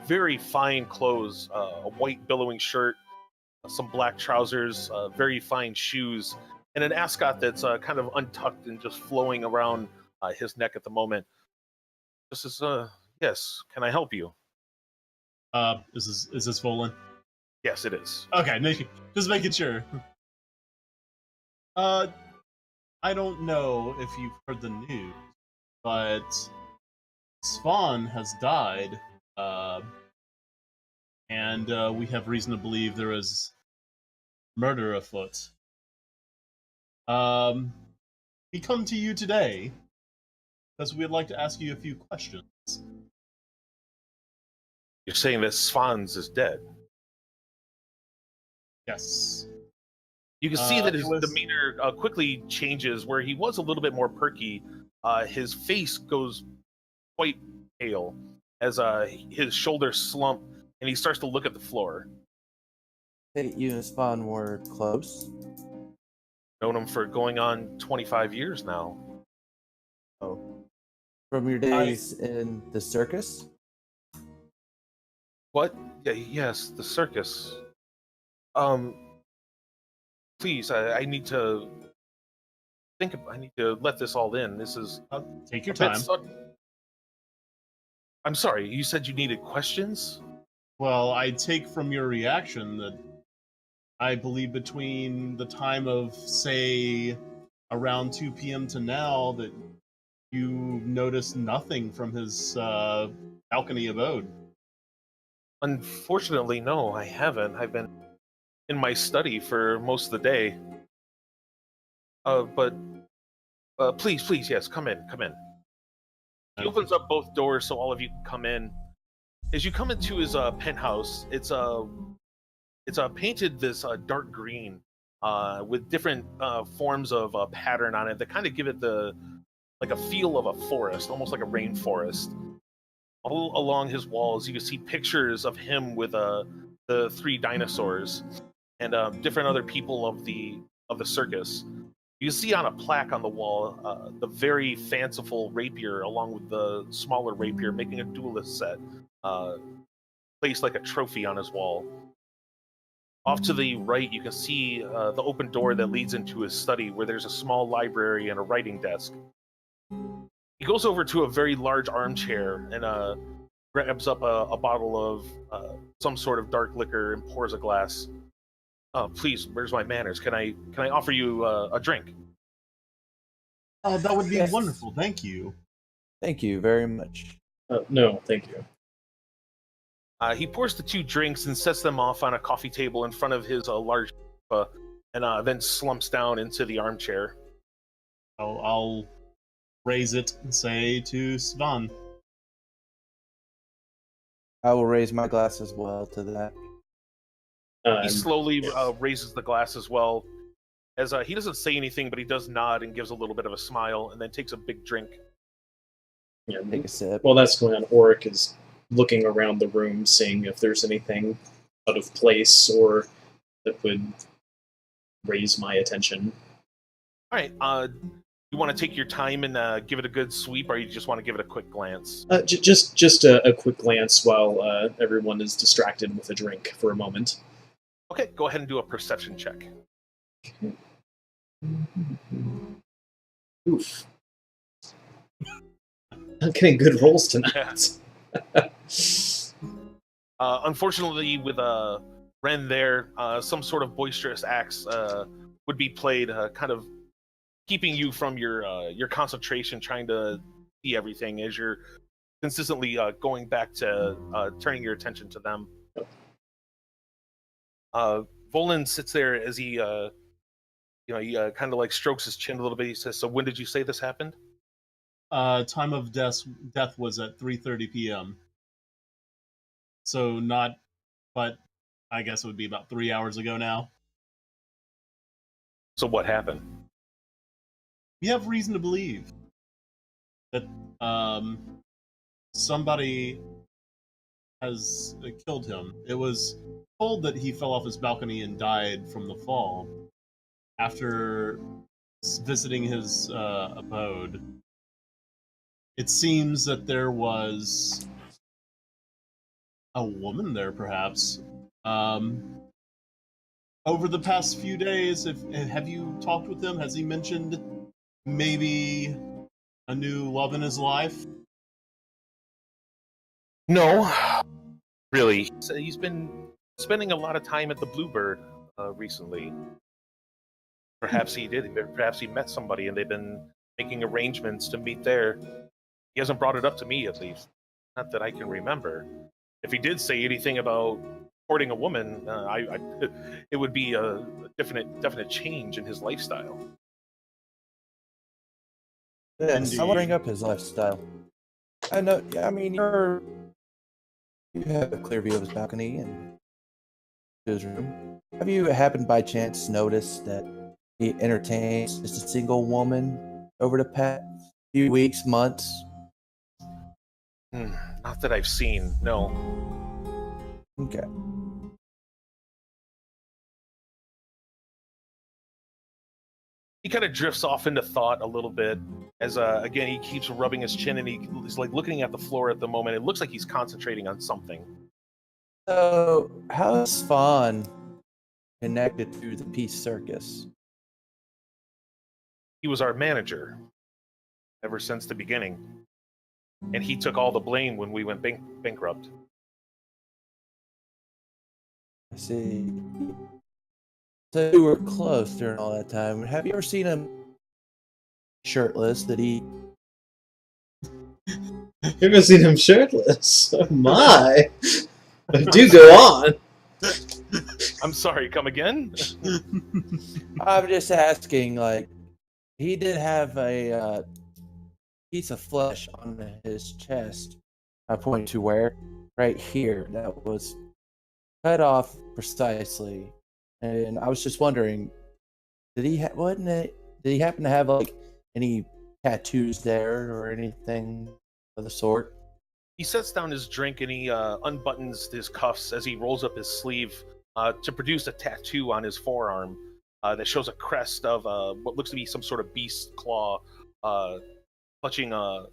very fine clothes, a white billowing shirt, some black trousers, very fine shoes, and an ascot that's kind of untucked and just flowing around his neck at the moment. This is, yes, can I help you? Is this Volin? Yes, it is. Okay, just making sure. I don't know if you've heard the news, but Svan has died, and we have reason to believe there is murder afoot. We come to you today because we'd like to ask you a few questions. You're saying that Svans is dead. Yes. You can see that his was- demeanor quickly changes, where he was a little bit more perky. His face goes quite pale as his shoulders slump, and he starts to look at the floor. Hey, you and Spawn were close. Known him for going on 25 years now. Oh, from your days in the circus. What? Yeah, yes, the circus. Please, I need to think. I need to let this all in. This is Take your a bit time. sudden. I'm sorry. You said you needed questions. Well, I take from your reaction that I believe between the time of, say, around 2 p.m. to now, that you noticed nothing from his balcony abode. Unfortunately, no, I haven't. I've been in my study for most of the day. But please, yes, come in, come in. He opens up both doors so all of you can come in. As you come into his penthouse, it's painted this dark green with different forms of pattern on it that kind of give it like a feel of a forest, almost like a rainforest. All along his walls, you can see pictures of him with the 3 dinosaurs and different other people of the circus. You see on a plaque on the wall the very fanciful rapier along with the smaller rapier, making a duelist set, placed like a trophy on his wall. Off to the right, you can see the open door that leads into his study, where there's a small library and a writing desk. He goes over to a very large armchair and grabs up a bottle of some sort of dark liquor and pours a glass. Please, where's my manners? Can I offer you a drink? Oh, that would be Yes. wonderful. Thank you. Thank you very much. No, thank you. He pours the 2 drinks and sets them off on a coffee table in front of his large sofa, and then slumps down into the armchair. I'll raise it and say to Svan. I will raise my glass as well to that. He slowly raises the glass as well, as he doesn't say anything, but he does nod and gives a little bit of a smile, and then takes a big drink. Yeah, Take a sip. while that's going on, Auric is looking around the room, seeing if there's anything out of place or that would raise my attention. All right. You want to take your time and give it a good sweep, or you just want to give it a quick glance? Just a quick glance while everyone is distracted with a drink for a moment. Okay, go ahead and do a perception check. Oof. I'm getting good rolls tonight. Unfortunately, with Wren there, some sort of boisterous acts would be played, kind of keeping you from your concentration, trying to see everything as you're consistently going back to turning your attention to them. Volan sits there as he, he kind of like strokes his chin a little bit. He says, "So when did you say this happened?" Time of death was at 3:30 p.m. So not, but I guess it would be about 3 hours ago now. So what happened? We have reason to believe that somebody has killed him. It was told that he fell off his balcony and died from the fall after visiting his abode. It seems that there was a woman there, perhaps. Over the past few days, have you talked with him? Has he mentioned maybe a new love in his life? No, really. He's been spending a lot of time at the Bluebird recently. Perhaps he did. Perhaps he met somebody and they've been making arrangements to meet there. He hasn't brought it up to me, at least. Not that I can remember. If he did say anything about courting a woman, it would be a definite change in his lifestyle. Yes, I want to bring up his lifestyle. I know. I mean, you have a clear view of his balcony and his room. Have you happened by chance noticed that he entertains just a single woman over the past few weeks, months? Not that I've seen. No. Okay. He kind of drifts off into thought a little bit as again he keeps rubbing his chin and he's like looking at the floor at the moment. It looks like he's concentrating on something. So, how's Fawn connected to the Peace Circus? He was our manager ever since the beginning, and he took all the blame when we went bankrupt. I see. So you were close during all that time. Have you ever seen him shirtless? Did he? You've never seen him shirtless. Oh my! Do go on. I'm sorry, come again? I'm just asking. Like, he did have a piece of flesh on his chest. I point to where, right here, that was cut off precisely. And I was just wondering, did he did he happen to have like any tattoos there or anything of the sort? He sets down his drink and he unbuttons his cuffs as he rolls up his sleeve to produce a tattoo on his forearm. that shows a crest of what looks to be some sort of beast claw clutching a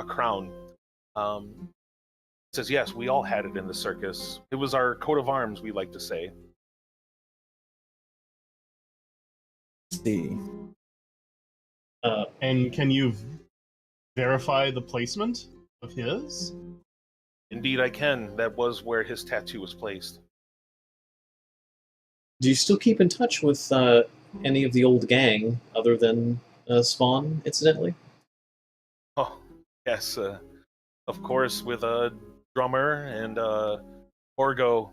crown. Says, yes, we all had it in the circus. It was our coat of arms, we like to say. See. And can you verify the placement of his? Indeed, I can. That was where his tattoo was placed. Do you still keep in touch with any of the old gang other than Spawn, incidentally? Oh, yes, of course, with a drummer and Borgo.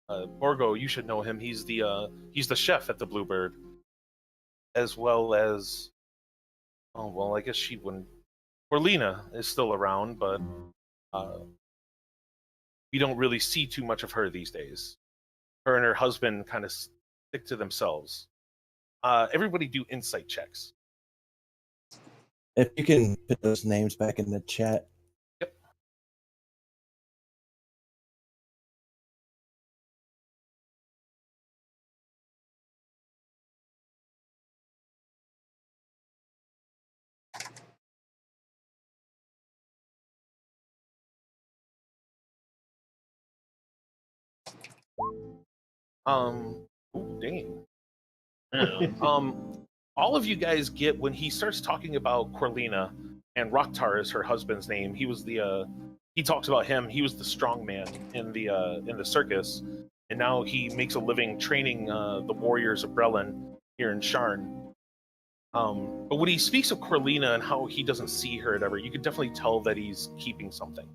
Borgo, you should know him. He's the chef at the Bluebird, as well as. Oh well, I guess she wouldn't. Orlina is still around, but we don't really see too much of her these days. Her and her husband kind of stick to themselves. Everybody do insight checks. If you can put those names back in the chat. Yep. Ooh, dang. All of you guys get when he starts talking about Corlina, and Rocktar is her husband's name. He was he talks about him. He was the strong man in the circus, and now he makes a living training the warriors of Brelin here in Sharn. But when he speaks of Corlina and how he doesn't see her ever, you can definitely tell that he's keeping something.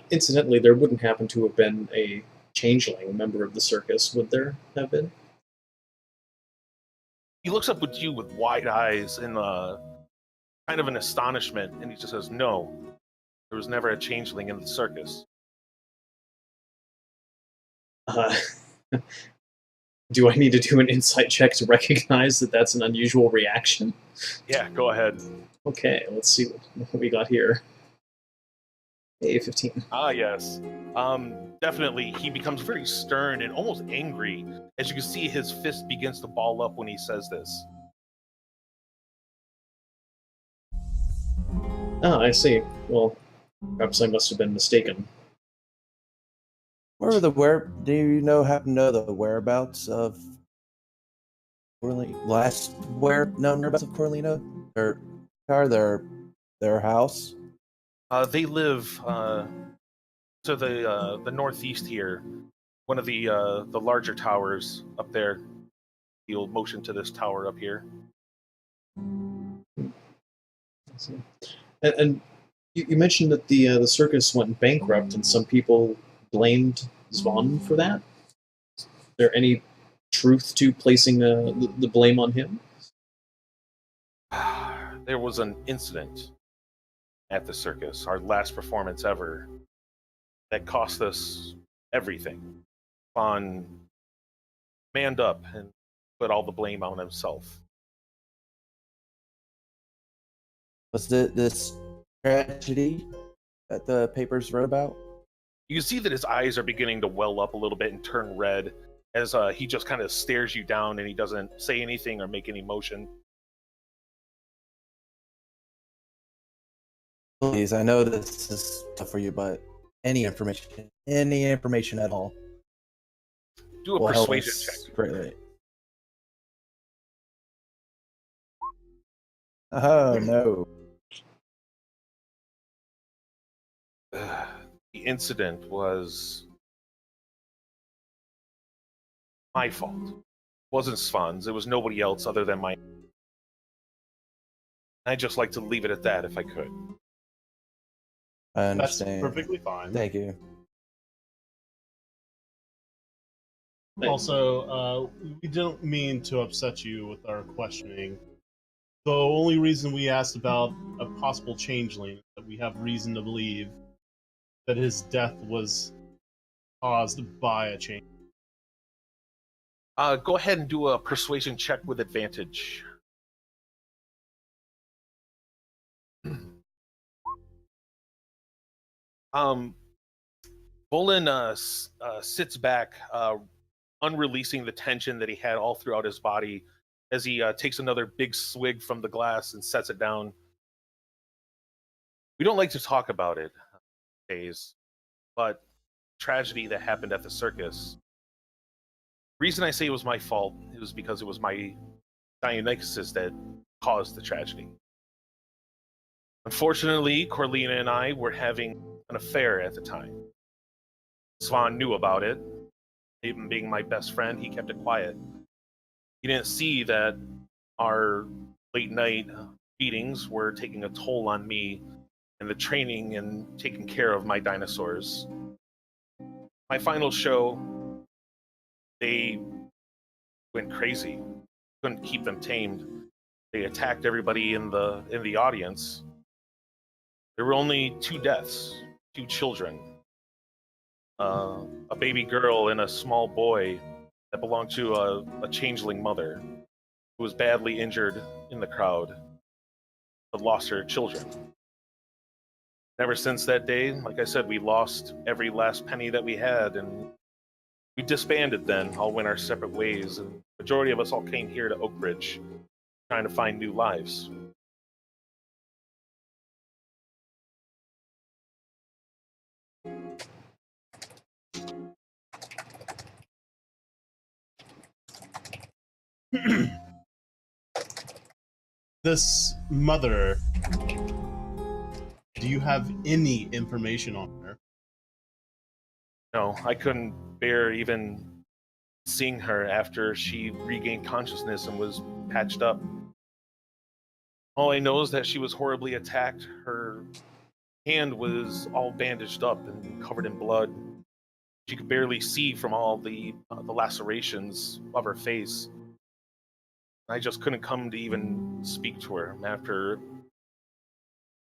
Incidentally, there wouldn't happen to have been a changeling member of the circus, would there have been? He looks up at you with wide eyes and kind of an astonishment, and he just says, "No, there was never a changeling in the circus." Do I need to do an insight check to recognize that that's an unusual reaction? Yeah, go ahead. Okay, let's see what we got here. A15. Ah, yes. Definitely, he becomes very stern and almost angry. As you can see, his fist begins to ball up when he says this. Ah, I see. Well, perhaps I must have been mistaken. Do you happen to know the whereabouts of known whereabouts of Corlina? Their house? They live to the northeast here. One of the larger towers up there. You'll motion to this tower up here. And you mentioned that the circus went bankrupt, and some people blamed Zvon for that. Is there any truth to placing the blame on him? There was an incident at the circus, our last performance ever, that cost us everything. Vaughn manned up and put all the blame on himself. Was this tragedy that the papers wrote about? You can see that his eyes are beginning to well up a little bit and turn red as he just kind of stares you down and he doesn't say anything or make any motion. Please, I know this is tough for you, but any information at all. Do a will help persuasion us check. Greatly. Oh, no. The incident was my fault. It wasn't Svan's. It was nobody else other than my... I'd just like to leave it at that if I could. I understand. That's perfectly fine. Thank you. Also, we didn't mean to upset you with our questioning. The only reason we asked about a possible changeling is that we have reason to believe that his death was caused by a change. Go ahead and do a persuasion check with advantage. Bolin sits back, unreleasing the tension that he had all throughout his body as he takes another big swig from the glass and sets it down. We don't like to talk about it, days, but tragedy that happened at the circus. The reason I say it was my fault is because it was my Dionysus that caused the tragedy. Unfortunately, Corlina and I were having an affair at the time. Svan knew about it. Even being my best friend, he kept it quiet. He didn't see that our late night meetings were taking a toll on me and the training and taking care of my dinosaurs. My final show, they went crazy. Couldn't keep them tamed. They attacked everybody in the audience. There were only 2 deaths, 2 children. A baby girl and a small boy that belonged to a changeling mother who was badly injured in the crowd but lost her children. Ever since that day, like I said, we lost every last penny that we had, and we disbanded then, all went our separate ways, and the majority of us all came here to Oak Ridge, trying to find new lives. This mother, do you have any information on her? No, I couldn't bear even seeing her after she regained consciousness and was patched up. All I know is that she was horribly attacked. Her hand was all bandaged up and covered in blood. She could barely see from all the lacerations of her face. I just couldn't come to even speak to her after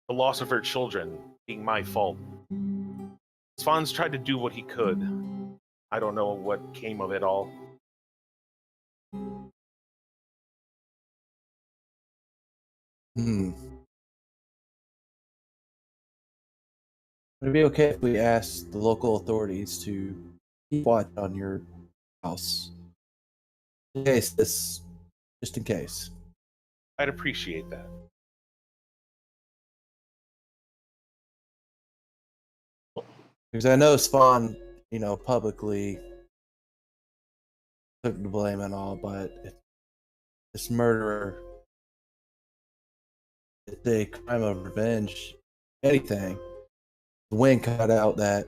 the loss of her children being my fault. Svan's tried to do what he could. I don't know what came of it all. Would it be okay if we asked the local authorities to keep watch on your house? Just in case. I'd appreciate that. Because I know Spawn, publicly took the blame and all, but this murderer, it's a crime of revenge. Anything. The wind cut out that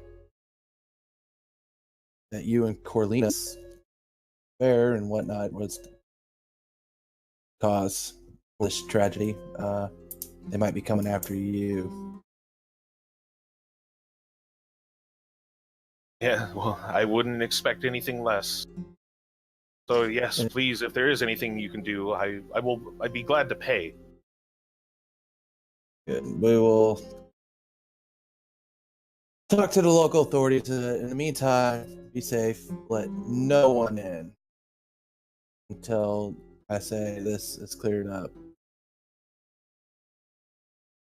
you and Corlina's affair and whatnot was the cause of this tragedy. They might be coming after you. Yeah, well, I wouldn't expect anything less. So yes, please, if there is anything you can do, I'd be glad to pay. Good. We will talk to the local authorities. In the meantime, be safe. Let no one in until I say this is cleared up.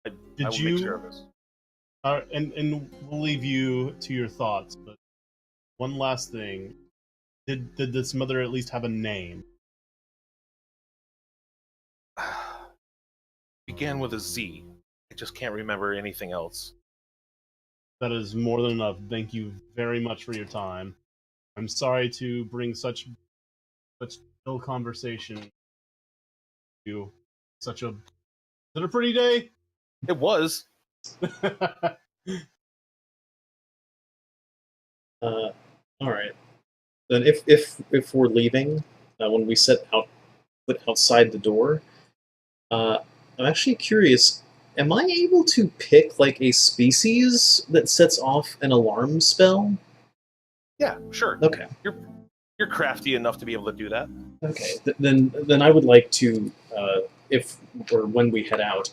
I Did will you? make sure of this. And we'll leave you to your thoughts. But one last thing: did this mother at least have a name? Began with a Z. I just can't remember anything else. That is more than enough. Thank you very much for your time. I'm sorry to bring such ill conversation to you. Such a is it a pretty day? It was. All right. Then if we're leaving, when we set out foot outside the door, I'm actually curious. Am I able to pick like a species that sets off an alarm spell? Yeah, sure. Okay. You're crafty enough to be able to do that. Okay. Then I would like to, if or when we head out,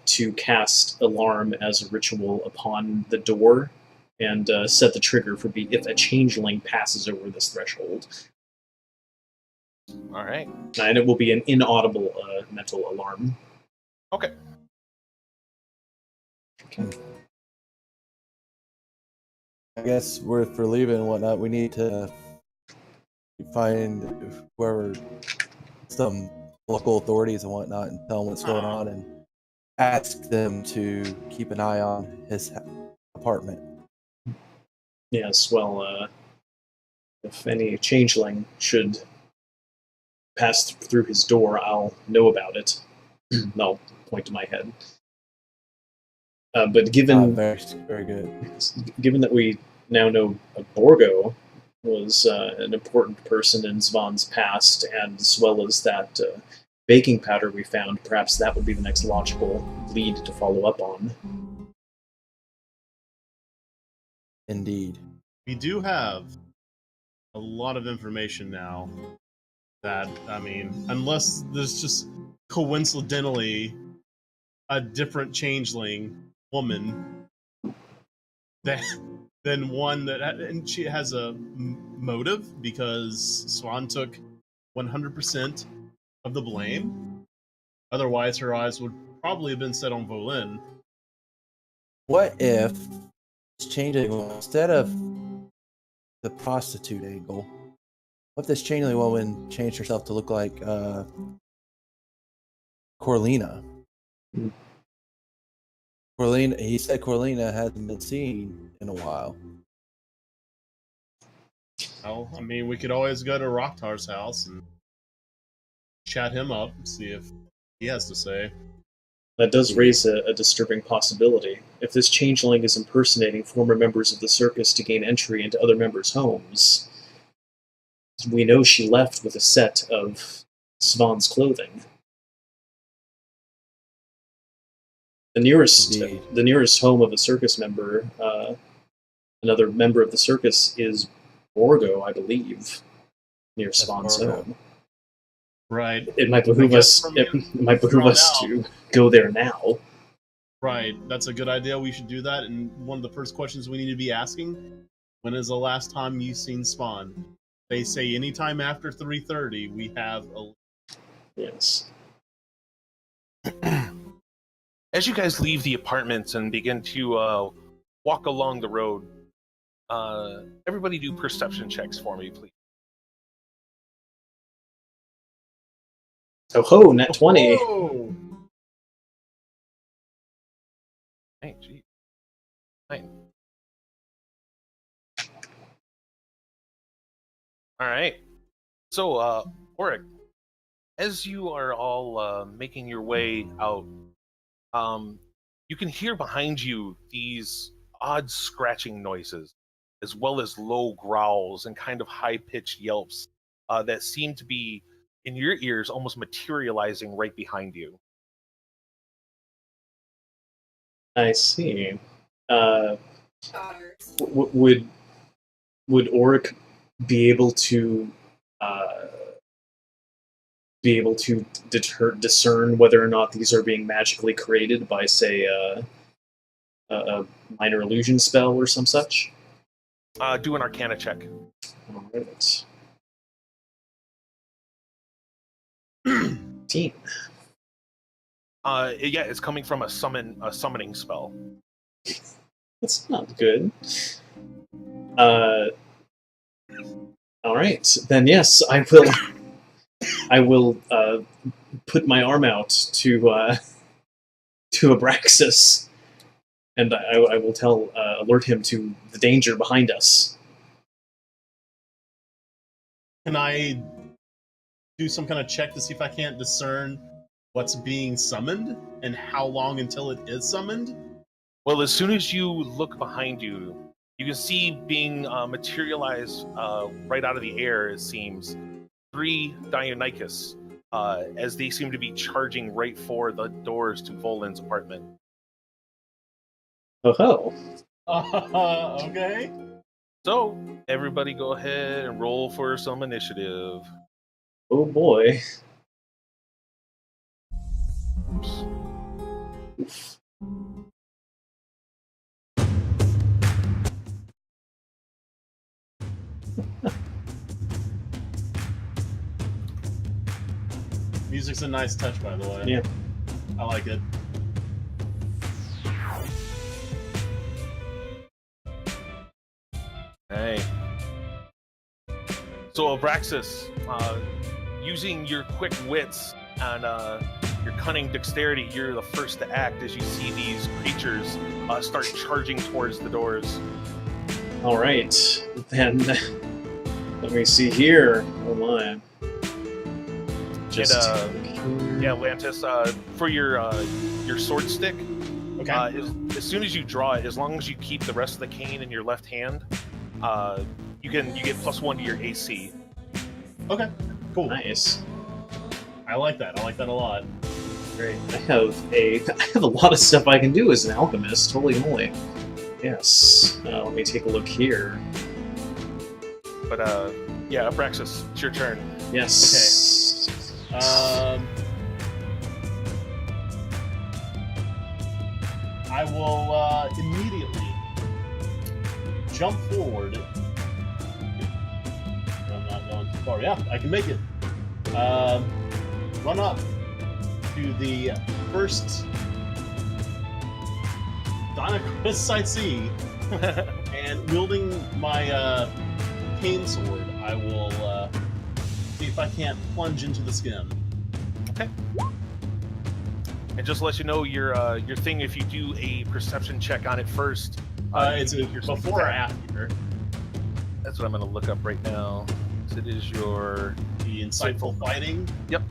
to cast alarm as a ritual upon the door, and set the trigger for if a changeling passes over this threshold. All right. And it will be an inaudible mental alarm. Okay. Okay. I guess we're for leaving and whatnot. We need to find whoever, some local authorities and whatnot, and tell them what's going on, and ask them to keep an eye on his apartment. Yes, well, if any changeling should pass through his door, I'll know about it. I'll point to my head. But given Very good. given that we now know Borgo was an important person in Svan's past, and as well as that baking powder we found, perhaps that would be the next logical lead to follow up on. Indeed. We do have a lot of information now that, I mean, unless there's just coincidentally a different changeling woman than one that, and she has a motive, because Swan took 100% of the blame. Otherwise, her eyes would probably have been set on Volin. What if it's changing instead of the prostitute angle? What if this changeling woman changed herself to look like Corlina? Corlina. He said Corlina hasn't been seen in a while. Well, I mean, we could always go to Rocktar's house and chat him up and see if he has to say. That does raise a disturbing possibility. If this changeling is impersonating former members of the circus to gain entry into other members' homes, we know she left with a set of Svan's clothing. The nearest home of a circus member, another member of the circus, is Borgo, I believe, near Svan's home. Right. It might behoove us. It might behoove us to go there now. Right. That's a good idea. We should do that. And one of the first questions we need to be asking: when is the last time you've seen Svan? They say anytime after 3:30. We have a. Yes. As you guys leave the apartments and begin to walk along the road, everybody do perception checks for me, please. Oh ho, nat 20. Whoa! Hey, geez. Fine. All right. So, Oric, as you are all making your way out, you can hear behind you these odd scratching noises, as well as low growls and kind of high-pitched yelps that seem to be, in your ears, almost materializing right behind you. I see. Would Oric be able to discern whether or not these are being magically created by, say, a minor illusion spell or some such? Do an Arcana check. All right. 18. Yeah, it's coming from a summoning spell. That's not good. All right, then yes, I will put my arm out to Arbraxis, and I will alert him to the danger behind us. Can I do some kind of check to see if I can't discern what's being summoned and how long until it is summoned? Well, as soon as you look behind you, you can see being materialized right out of the air, it seems, 3 Dionychus, as they seem to be charging right for the doors to Volin's apartment. Oh ho. Okay. So, everybody go ahead and roll for some initiative. Oh boy. Oof. Music's a nice touch, by the way. Yeah. I like it. So Arbraxis, using your quick wits and your cunning dexterity, you're the first to act as you see these creatures start charging towards the doors. All right, then let me see here. Oh my! Just yeah, Lantis, for your sword stick. Okay. As soon as you draw it, as long as you keep the rest of the cane in your left hand, you get +1 to your AC. Okay. Cool. Nice. I like that. I like that a lot. Great. I have a lot of stuff I can do as an alchemist. Holy moly! Yes. Let me take a look here. But yeah, Arbraxis, it's your turn. Yes. I will immediately jump forward. I'm not going too far. Yeah, I can make it. Run up to the first Dynacris I see, and wielding my cane sword, I will see if I can't plunge into the skin. Okay. And just to let you know, your thing, if you do a perception check on it first, It's you get your before or attack. after That's what I'm going to look up right now. So it is your... the insightful fighting. Yep,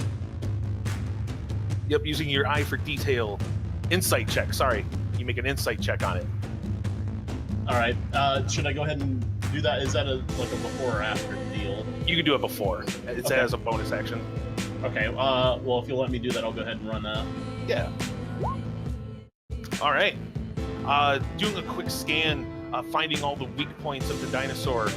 using your eye for detail. Insight check, sorry. You make an insight check on it. All right. Should I go ahead and do that? Is that like a before or after deal? You can do it before. It's Okay. as a bonus action. Okay. Well, if you'll let me do that, I'll go ahead and run that. Yeah. All right. Doing a quick scan, finding all the weak points of the dinosaur.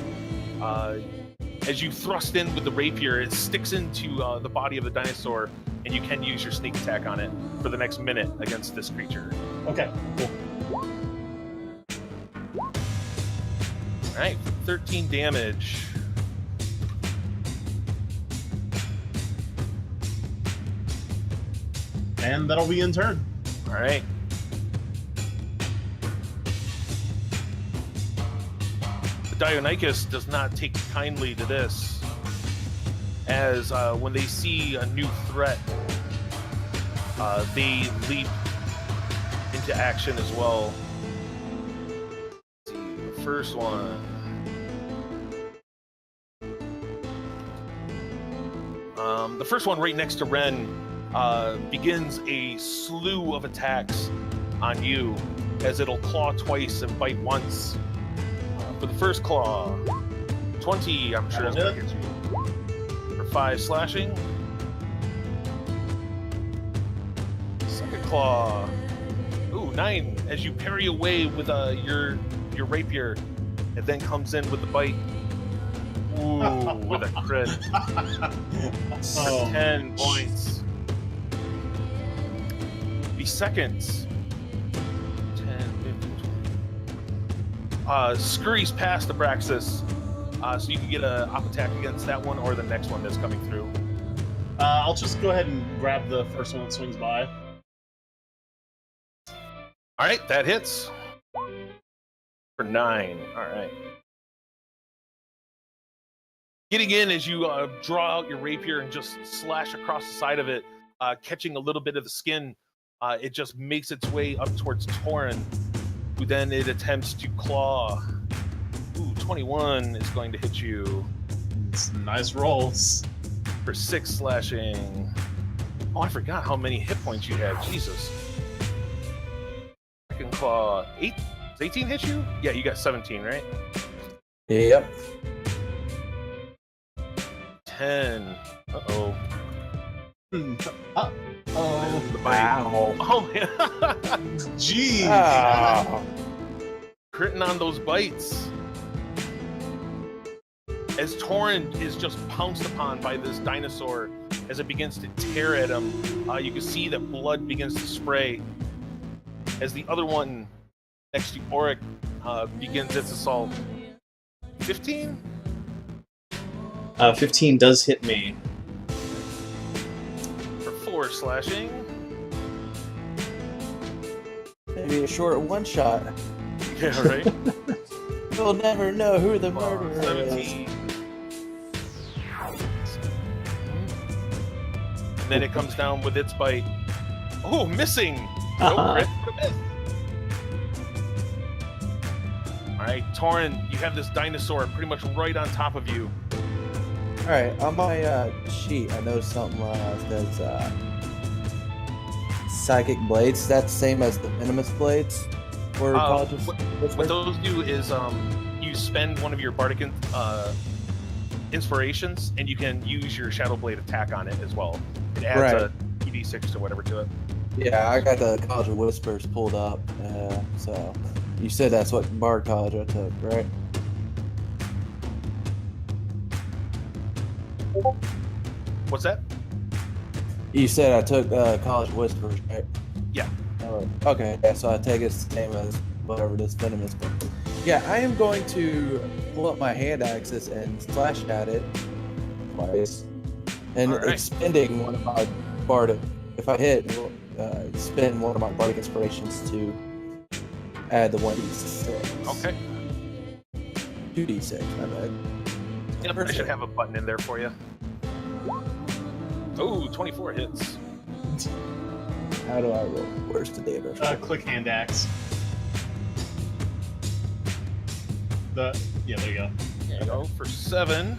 As you thrust in with the rapier, it sticks into the body of the dinosaur, and you can use your sneak attack on it for the next minute against this creature. Okay. Cool. All right, 13 damage. And that'll be in turn. All right. The Deinonychus does not take kindly to this, as when they see a new threat, they leap into action as well. Let's see, the first one. The first one right next to Wren begins a slew of attacks on you, as it'll claw twice and bite once. For the first claw, 20, I'm sure that's gonna get you. For 5 slashing. Second claw, ooh, 9, as you parry away with your rapier. It then comes in with the bite. Ooh, with a crit. For 10 points. The second 10, 15, 20. Scurries past Arbraxis, so you can get an up attack against that one or the next one that's coming through. I'll just go ahead and grab the first one that swings by. All right, that hits for 9. All right. Getting in as you draw out your rapier and just slash across the side of it, catching a little bit of the skin. It just makes its way up towards Torin, who then it attempts to claw. Ooh, 21 is going to hit you. It's nice rolls. For 6 slashing. Oh, I forgot how many hit points you had. Jesus. Second claw. 8? Does 18 hit you? Yeah, you got 17, right? Yep. 10. Uh-oh. Uh-oh. The bite. Wow. Oh, man. Gee. Ah. Critting on those bites. As Torin is just pounced upon by this dinosaur, as it begins to tear at him, you can see that blood begins to spray. As the other one next to Auric begins its assault. 15? 15 does hit me. For 4 slashing. Maybe a short one shot. Yeah, right? You'll never know who the murderer is. 17. and then it comes down with its bite. Oh, missing! Uh-huh. Nope, crit, miss. All right, Torin, you have this dinosaur pretty much right on top of you. All right, on my sheet, I noticed something that says psychic blades. That's the same as the venomous blades. Or What those do is you spend one of your bardic inspirations, and you can use your shadow blade attack on it as well. It adds a d6 or whatever to it. Yeah, I got the College of Whispers pulled up. So you said that's what Bard College I took, right? What's that? You said I took College of Whispers, right? Yeah. Okay, yeah, so I take it the same as whatever this venomous. Yeah, I am going to pull up my hand axes and slash at it twice, and expending one of my bardic. If I hit, spend one of my bardic inspirations to add the 1d6. Okay. 2d6. My bad. Yep, I should have a button in there for you. Oh, 24 hits. How do I roll? Where's the data? Click hand axe. Yeah, there you go. There you go for 7.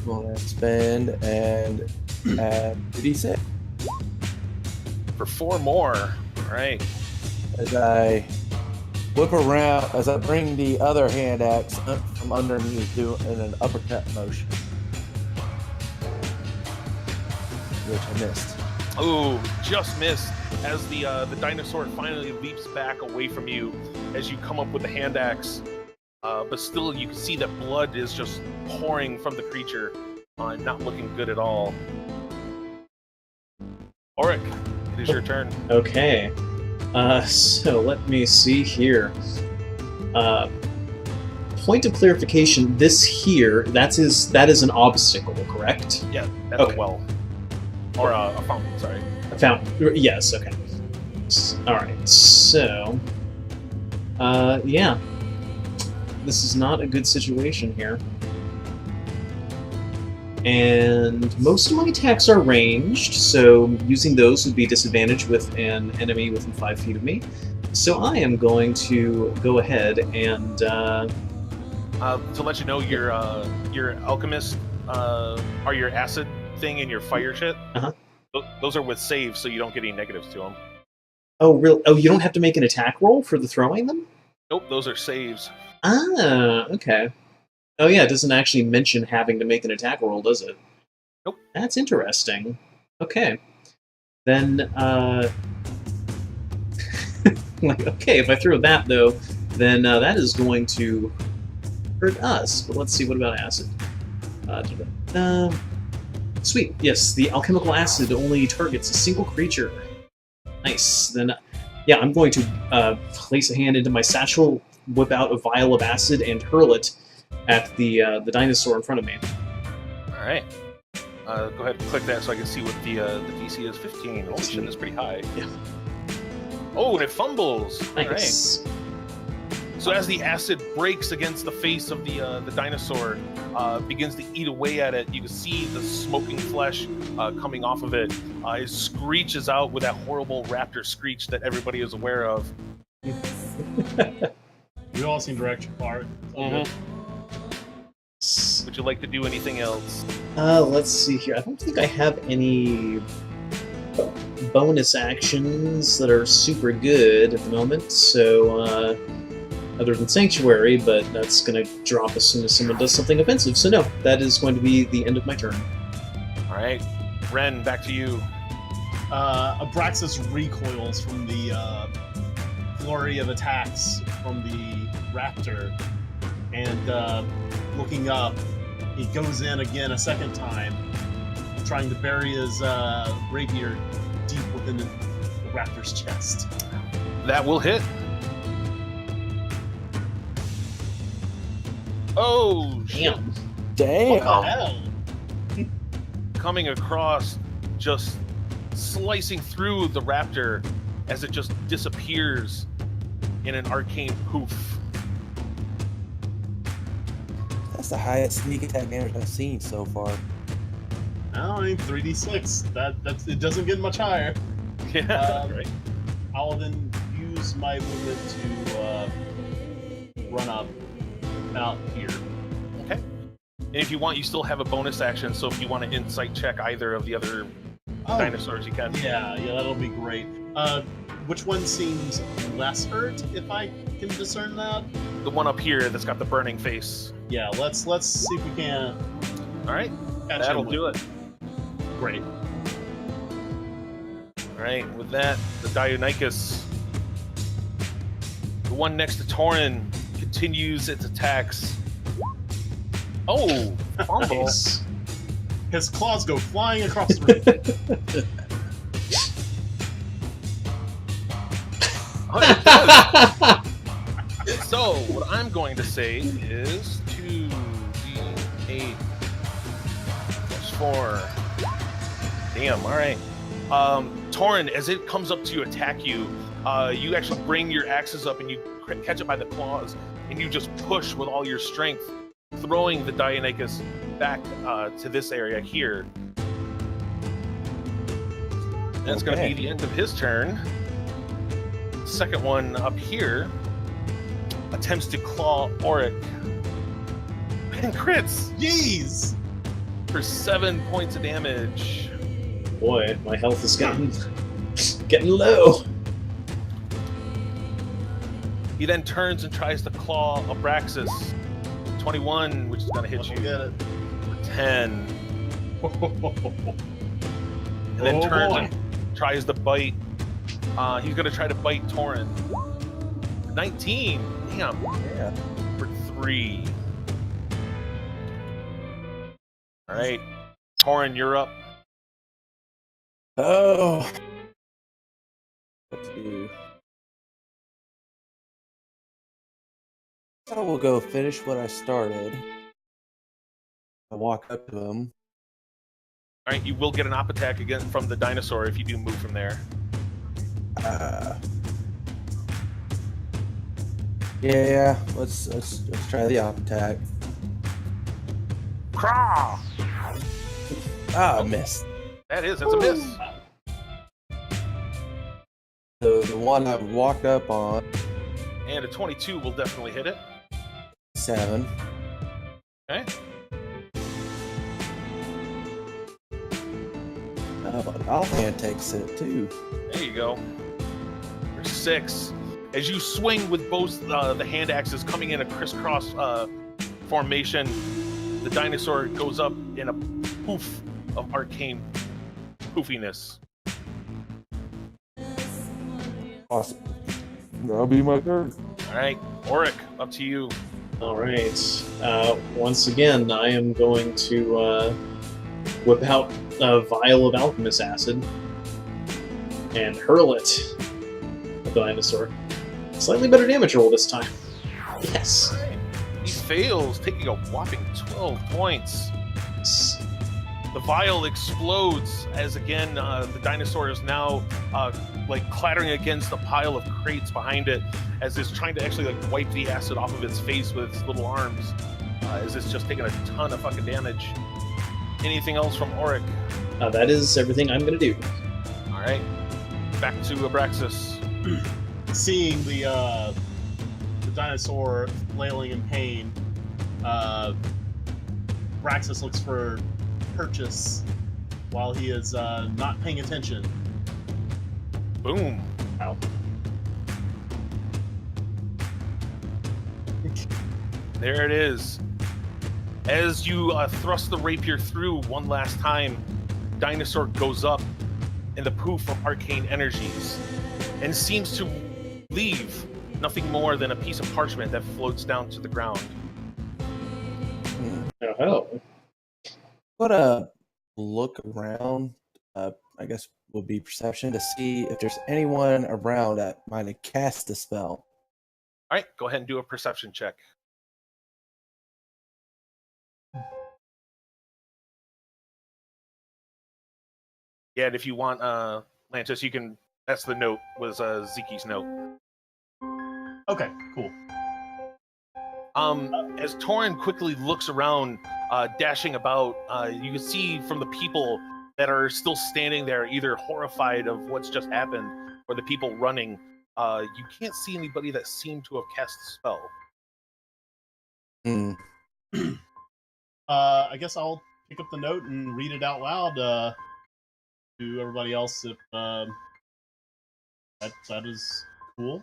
Well, spend and add 2d6. For 4 more. All right. As I whip around, as I bring the other hand axe up from underneath in an uppercut motion, which I missed. Oh, just missed. As the dinosaur finally leaps back away from you, as you come up with the hand axe, but still you can see that blood is just pouring from the creature, not looking good at all. Auric, it is your turn. Okay. So let me see here. Point of clarification, this here, that is an obstacle, correct? Yeah, that's Okay. a well. Or a fountain, sorry. A fountain. Yes, okay. Alright, so... yeah. This is not a good situation here. And most of my attacks are ranged, so using those would be disadvantaged with an enemy within 5 feet of me. So I am going to go ahead and... To let you know, your alchemist, or your acid thing and your fire shit, those are with saves, so you don't get any negatives to them. Oh, real? Oh, you don't have to make an attack roll for the throwing them? Nope, those are saves. Ah, okay. Oh yeah, it doesn't actually mention having to make an attack roll, does it? Nope. That's interesting. Okay. Then, like, okay, if I throw that, though, then that is going to hurt us. But let's see, what about acid? Sweet, yes, the alchemical acid only targets a single creature. Nice. Then, yeah, I'm going to place a hand into my satchel, whip out a vial of acid, and hurl it at the dinosaur in front of me. All right. Go ahead and click that so I can see what the DC is. 15. Oh shit, that's pretty high. Yeah. Oh, and it fumbles. Nice. All right. So as the acid breaks against the face of the dinosaur, begins to eat away at it, you can see the smoking flesh coming off of it. It screeches out with that horrible raptor screech that everybody is aware of. We all seem to direct your part. Would you like to do anything else? Let's see here. I don't think I have any bonus actions that are super good at the moment, so, other than Sanctuary, but that's going to drop as soon as someone does something offensive. So no, that is going to be the end of my turn. All right. Wren, back to you. Arbraxis recoils from the flurry of attacks from the raptor, and looking up, he goes in again a second time, trying to bury his rapier deep within the raptor's chest. That will hit. Oh, shit. Damn. What the hell? Coming across, just slicing through the raptor as it just disappears in an arcane poof. That's the highest sneak attack damage I've seen so far. I mean, 3d6. That's it. Doesn't get much higher. Yeah, right. I'll then use my movement to run up out here. Okay. And if you want, you still have a bonus action. So if you want to insight check either of the other dinosaurs, you can. Yeah, that'll be great. Which one seems less hurt, if I can discern that? The one up here that's got the burning face. Yeah, let's see if we can. All right, catch that'll him do with- it. Great. All right, with that, the Deinonychus, the one next to Torin, continues its attacks. Oh, fumble. Nice. His claws go flying across the room. Oh, it does. So, what I'm going to say is 2d8 plus 4. Damn, all right. Torin, as it comes up to attack you, you actually bring your axes up and you catch it by the claws, and you just push with all your strength, throwing the Deinonychus back to this area here. That's going to be the end of his turn. Second one up here attempts to claw Auric and crits Jeez! for 7 points of damage. Boy, my health is getting low. He then turns and tries to claw Abraxas. 21, which is going to hit you. Get it. For 10. And then turns and tries to bite. He's going to try to bite Torin. 19. Damn. Yeah. For 3. All right. Torin, you're up. Oh. What to do? I will go finish what I started. I walk up to him. All right, you will get an op attack again from the dinosaur if you do move from there. Yeah, let's try the op attack. Craw! Ah, missed. That's a miss. The one I walked up on, And a 22 will definitely hit it. 7. Okay. But Alfan takes it too. There you go. For 6. As you swing with both the hand axes coming in a crisscross formation, the dinosaur goes up in a poof of arcane poofiness. Awesome. That'll be my turn. All right, Auric, up to you. All right. Once again, I am going to whip out a vial of alchemist acid and hurl it at the dinosaur. Slightly better damage roll this time. Yes. All right. He fails, taking a whopping 12 points. The vial explodes as again the dinosaur is now like clattering against a pile of crates behind it as it's trying to actually like wipe the acid off of its face with its little arms as it's just taking a ton of fucking damage. Anything else from Auric? That is everything I'm going to do. All right, back to Abraxas. Seeing the dinosaur flailing in pain, Braxis looks for purchase while he is not paying attention. Boom. Ow. There it is. As you thrust the rapier through one last time, dinosaur goes up in the poof of arcane energies and seems to leave nothing more than a piece of parchment that floats down to the ground. Oh, Put a look around. I guess would be perception to see if there's anyone around that might have cast the spell. All right, go ahead and do a perception check. Yeah, and if you want, Lantis, you can. That's the note. Was Zeki's note. Okay, cool. As Torin quickly looks around, dashing about, you can see from the people that are still standing there, either horrified of what's just happened, or the people running. You can't see anybody that seemed to have cast the spell. Hmm. I guess I'll pick up the note and read it out loud to everybody else if that is cool.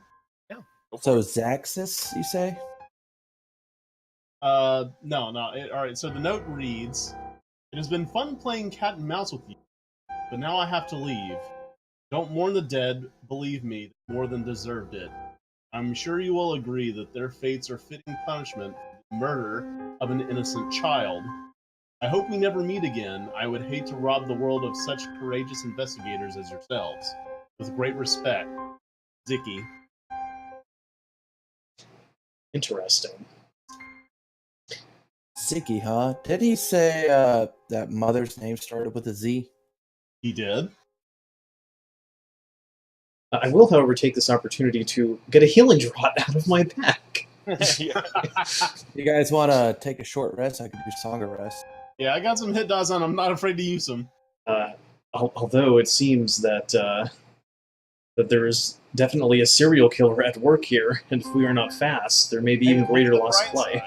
Yeah. So Zaxxas, you say? No. All right. So the note reads: "It has been fun playing cat and mouse with you, but now I have to leave. Don't mourn the dead. Believe me, they more than deserved it. I'm sure you will agree that their fates are fitting punishment for the murder of an innocent child. I hope we never meet again. I would hate to rob the world of such courageous investigators as yourselves. With great respect, Zicky." Interesting. Ziggy, huh? Did he say that mother's name started with a Z? He did. I will, however, take this opportunity to get a healing draught out of my pack. Yeah. You guys want to take a short rest? I could do Song of Rest. Yeah, I got some hit dice on. I'm not afraid to use them. Although it seems that that there is definitely a serial killer at work here, and if we are not fast, there may be even greater loss of life.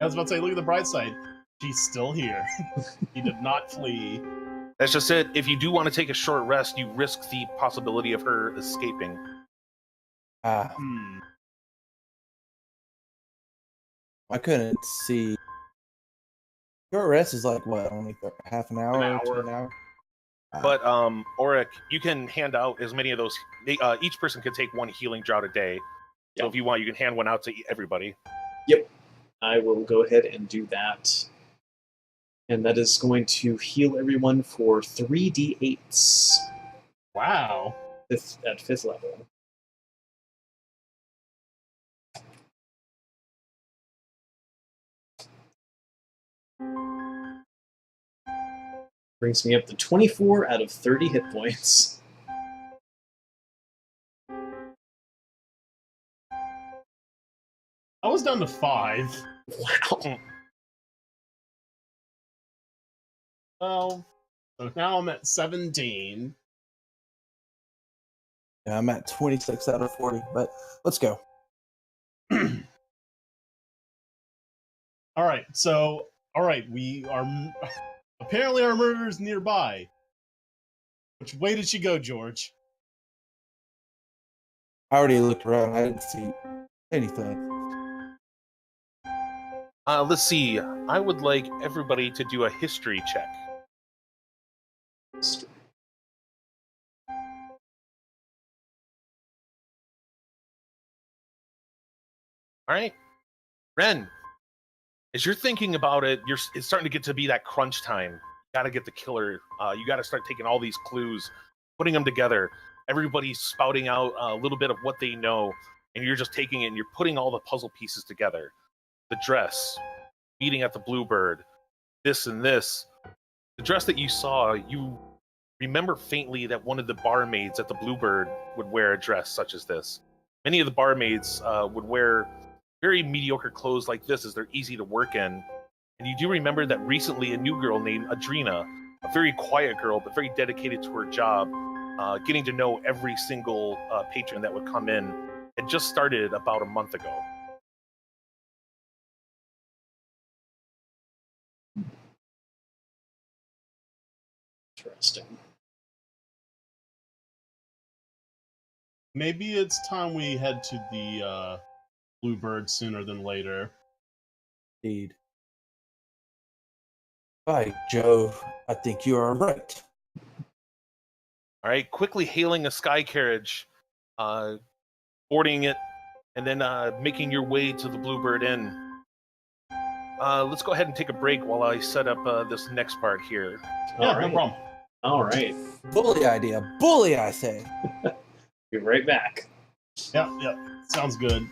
I was about to say, look at the bright side. She's still here. He did not flee. That's just it. If you do want to take a short rest, you risk the possibility of her escaping. Ah, I couldn't see. Short rest is like what? Only half an hour, An to hour. an hour. But Auric, you can hand out as many of those. Each person can take one healing draught a day. So Yep. if you want, you can hand one out to everybody. Yep, I will go ahead and do that. And that is going to heal everyone for 3d8s Wow. at 5th level. Brings me up to 24 out of 30 hit points. I was down to 5. Wow. Well, so now I'm at 17. Yeah, I'm at 26 out of 40. But let's go. All right, we are apparently our murderer's nearby. Which way did she go, George? I already looked around. I didn't see anything. Let's see. I would like everybody to do a history check. All right, Ren. As you're thinking about it, it's starting to get to be that crunch time. You got to get the killer. You got to start taking all these clues, putting them together. Everybody's spouting out a little bit of what they know, and you're just taking it and you're putting all the puzzle pieces together. The dress, meeting at the Bluebird, this and this. The dress that you saw, you remember faintly that one of the barmaids at the Bluebird would wear a dress such as this. Many of the barmaids would wear very mediocre clothes like this, as they're easy to work in. And you do remember that recently a new girl named Adrena, a very quiet girl but very dedicated to her job, getting to know every single patron that would come in, had just started about a month ago. Interesting. Maybe it's time we head to the Bluebird sooner than later. Indeed. By Jove, I think you are right. All right, quickly hailing a sky carriage, boarding it, and then making your way to the Bluebird Inn. Let's go ahead and take a break while I set up this next part here. Yeah, All no right. problem. All right. Bully idea. Bully, I say. Be right back. Yep. Sounds good.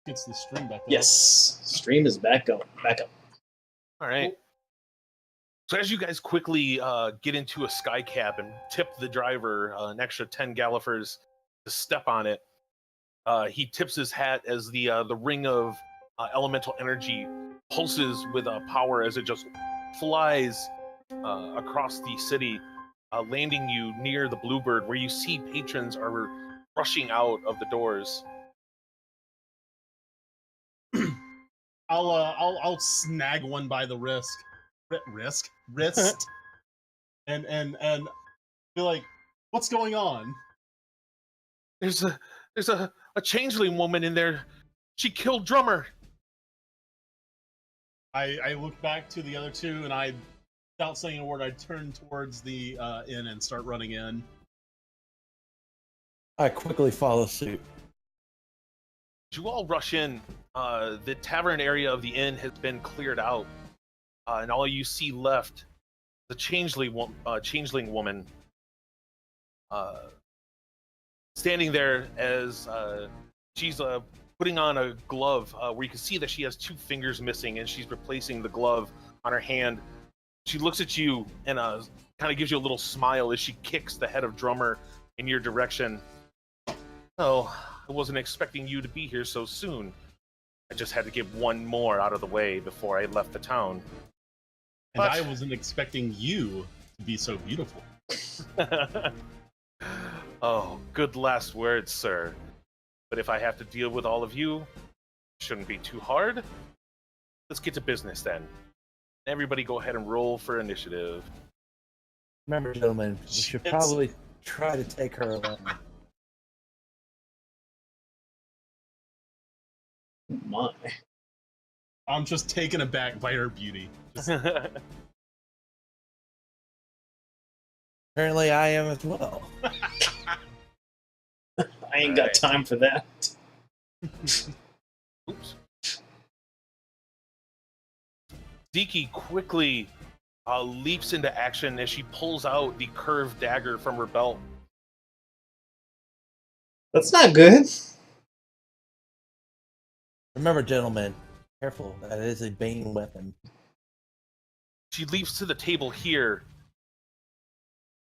gets the stream back up. Yes, stream is back up. All right. So as you guys quickly get into a sky cap and tip the driver an extra 10 gallifers to step on it, he tips his hat as the ring of elemental energy pulses with power as it just flies across the city, landing you near the Bluebird, where you see patrons are rushing out of the doors. I'll snag one by the wrist, and be like, "What's going on?" There's a changeling woman in there. She killed Drummer. I look back to the other two, and I, without saying a word, I turn towards the inn and start running in. I quickly follow suit. You all rush in. The tavern area of the inn has been cleared out, and all you see left, the changeling woman, standing there as she's putting on a glove where you can see that she has 2 fingers missing, and she's replacing the glove on her hand. She looks at you and kind of gives you a little smile as she kicks the head of Drummer in your direction. Oh, I wasn't expecting you to be here so soon. I just had to get one more out of the way before I left the town. And I wasn't expecting you to be so beautiful. Oh, good last words, sir. But if I have to deal with all of you, it shouldn't be too hard. Let's get to business then. Everybody go ahead and roll for initiative. Remember, gentlemen, we should probably try to take her along. My. I'm just taken aback by her beauty. Just, Apparently, I am as well. I ain't got time for that. Oops. Ziki quickly leaps into action as she pulls out the curved dagger from her belt. That's not good. Remember, gentlemen, careful. That is a Bane weapon. She leaps to the table here.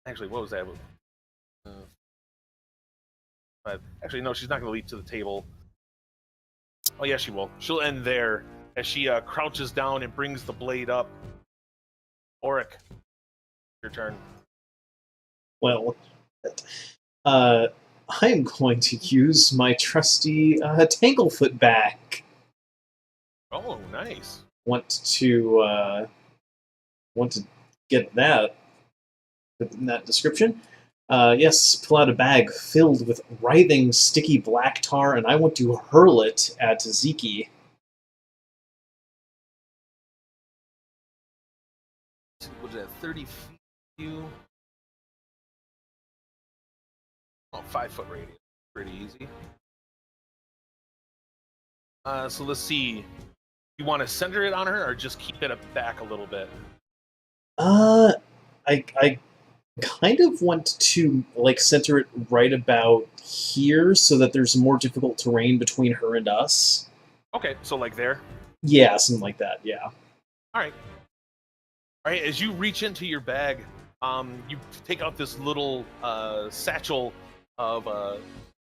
Actually, what was that? Actually, no, she's not going to leap to the table. Oh, yeah, she will. She'll end there as she crouches down and brings the blade up. Auric, your turn. Well, I'm going to use my trusty Tanglefoot back. Oh, nice. Want to get that in that description? Yes, pull out a bag filled with writhing, sticky black tar, and I want to hurl it at Ziki. What is that, 30 feet? You? Oh, 5 foot radius. Pretty easy. So let's see. You want to center it on her, or just keep it back a little bit? I kind of want to center it right about here so that there's more difficult terrain between her and us. Okay, so like there? Yeah, something like that, yeah. Alright. Alright, as you reach into your bag, you take out this little satchel of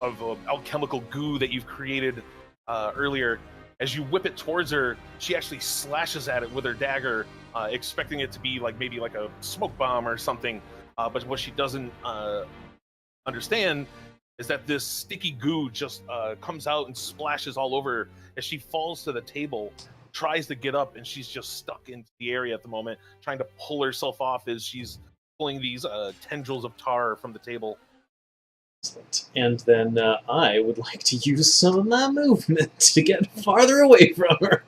alchemical goo that you've created earlier. As you whip it towards her, she actually slashes at it with her dagger, expecting it to be maybe like a smoke bomb or something. But what she doesn't understand is that this sticky goo just comes out and splashes all over her as she falls to the table, tries to get up, and she's just stuck in the area at the moment, trying to pull herself off as she's pulling these tendrils of tar from the table. Excellent. And then I would like to use some of my movement to get farther away from her.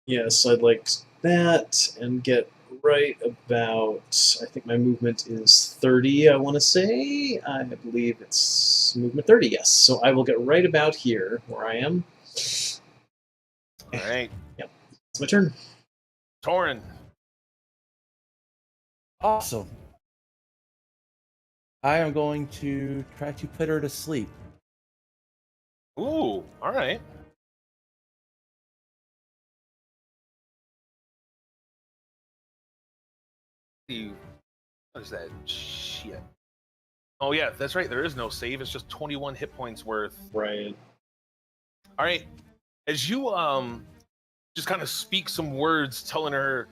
Yes, I'd like that, and get right about, I think my movement is 30, I want to say. I believe it's movement 30, yes. So I will get right about here, where I am. Alright. Yep, it's my turn. Torin. Awesome. I am going to try to put her to sleep. Ooh, all right. See, what is that? Shit. Oh yeah, that's right. There is no save. It's just 21 hit points worth. Right. All right. As you just kind of speak some words, telling her,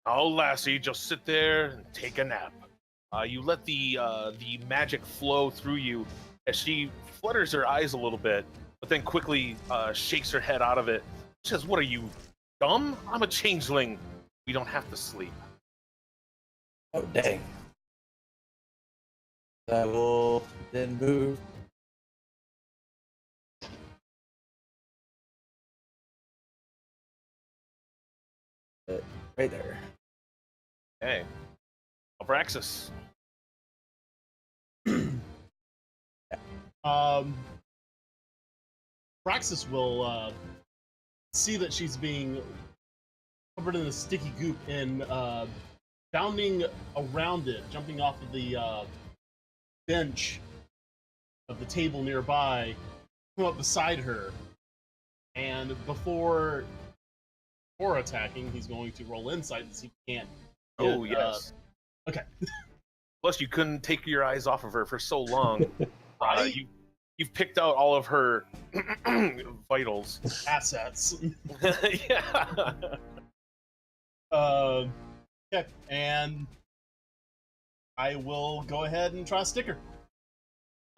"Oh, lassie, just sit there and take a nap." You let the magic flow through you as she flutters her eyes a little bit, but then quickly shakes her head out of it. She says, "What are you, dumb? I'm a changeling. We don't have to sleep." Oh, dang. I will then move. Right there. Hey, Arbraxis. Praxis will see that she's being covered in a sticky goop and bounding around it, jumping off of the bench of the table nearby, come up beside her, and before attacking, he's going to roll insight to see if he can't. Oh yes. Okay. Plus, you couldn't take your eyes off of her for so long. Right? You've picked out all of her vitals. Assets. Yeah. Okay, and I will go ahead and try a sticker.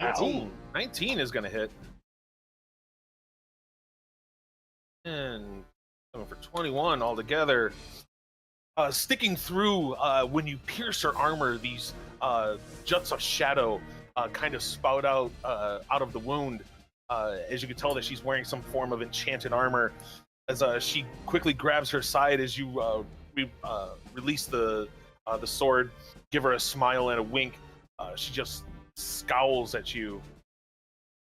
19. Ooh, 19 is going to hit. And going for 21 altogether. Sticking through, when you pierce her armor, these juts of shadow kind of spout out of the wound. As you can tell that she's wearing some form of enchanted armor. As she quickly grabs her side as you release the sword, give her a smile and a wink. She just scowls at you.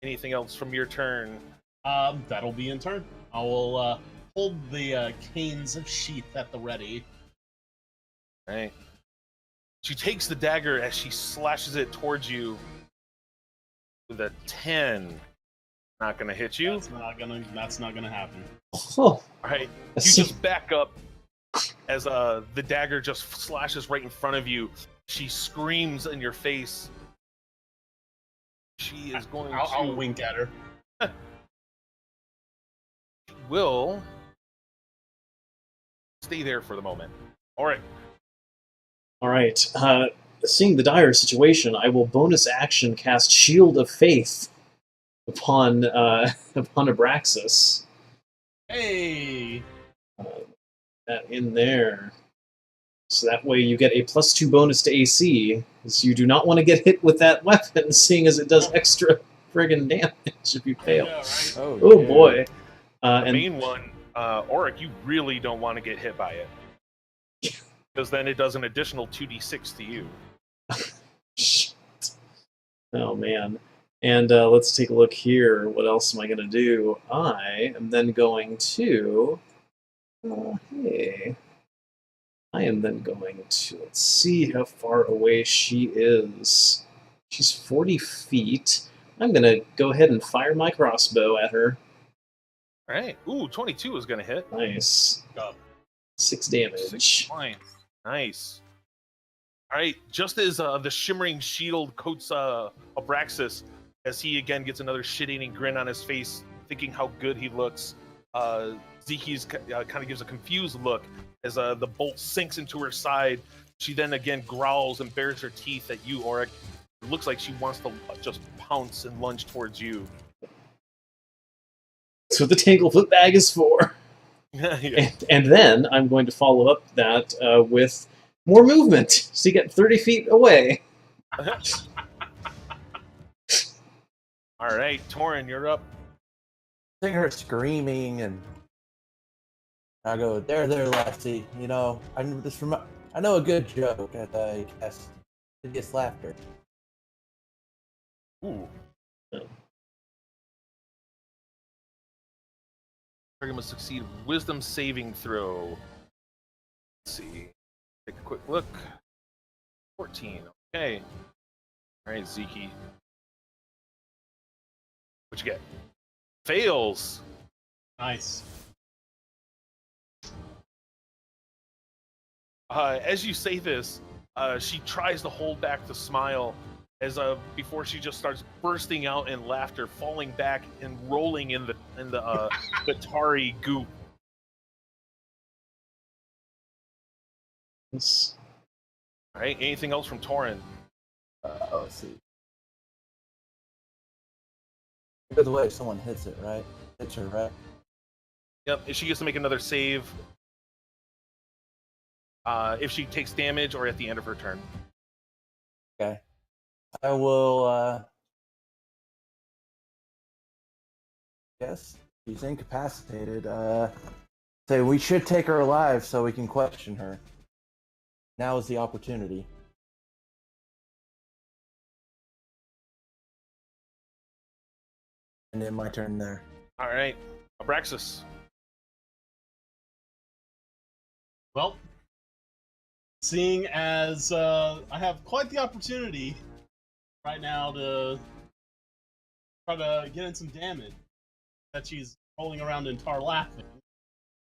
Anything else from your turn? That'll be in turn. I will hold the cane's sheath at the ready. Right. She takes the dagger as she slashes it towards you with a 10. Not gonna hit you. That's not gonna happen. Oh, All right. You so- just back up as the dagger just slashes right in front of you. She screams in your face. She is going I'll wink at her. will stay there for the moment. All right. All right. Seeing the dire situation, I will bonus action cast Shield of Faith upon upon Abraxas. Hey! That in there. So that way you get a +2 bonus to AC, because you do not want to get hit with that weapon, seeing as it does extra friggin' damage if you fail. Yeah, right. Oh yeah. boy. The And main one, Auric, you really don't want to get hit by it. Because then it does an additional 2d6 to you. shit. Oh man. And let's take a look here. What else am I going to do? I am then going to. Hey. I am then going to. Let's see how far away she is. She's 40 feet. I'm going to go ahead and fire my crossbow at her. All right. Ooh, 22 is going to hit. Nice. Go. 6 damage. 6 points. Nice. All right. Just as the shimmering shield coats Abraxas, as he again gets another shit-eating grin on his face, thinking how good he looks, Zeki's kind of gives a confused look as the bolt sinks into her side. She then again growls and bares her teeth at you, Auric. It looks like she wants to just pounce and lunge towards you. That's what the Tanglefoot bag is for. Yeah. And then I'm going to follow up that with more movement, so you get 30 feet away. All right, Torin, you're up. Seeing her screaming, and I go, there, lassie. You know, I know a good joke at the hideous laughter. Ooh. Target must succeed wisdom saving throw. Let's see. Take a quick look. 14. Okay. All right, Zeke. What you get? Fails. Nice. As you say this, she tries to hold back the smile as before she just starts bursting out in laughter, falling back and rolling in the Batari goop. Yes. All right. Anything else from Torin? Let's see. By the way, someone hits it, right? Hits her, right? Yep. If she gets to make another save, if she takes damage or at the end of her turn. Okay. I will, yes, she's incapacitated. Say we should take her alive so we can question her. Now is the opportunity. And then my turn there. All right. Abraxas. Well, seeing as I have quite the opportunity right now to try to get in some damage, that she's rolling around in tar laughing,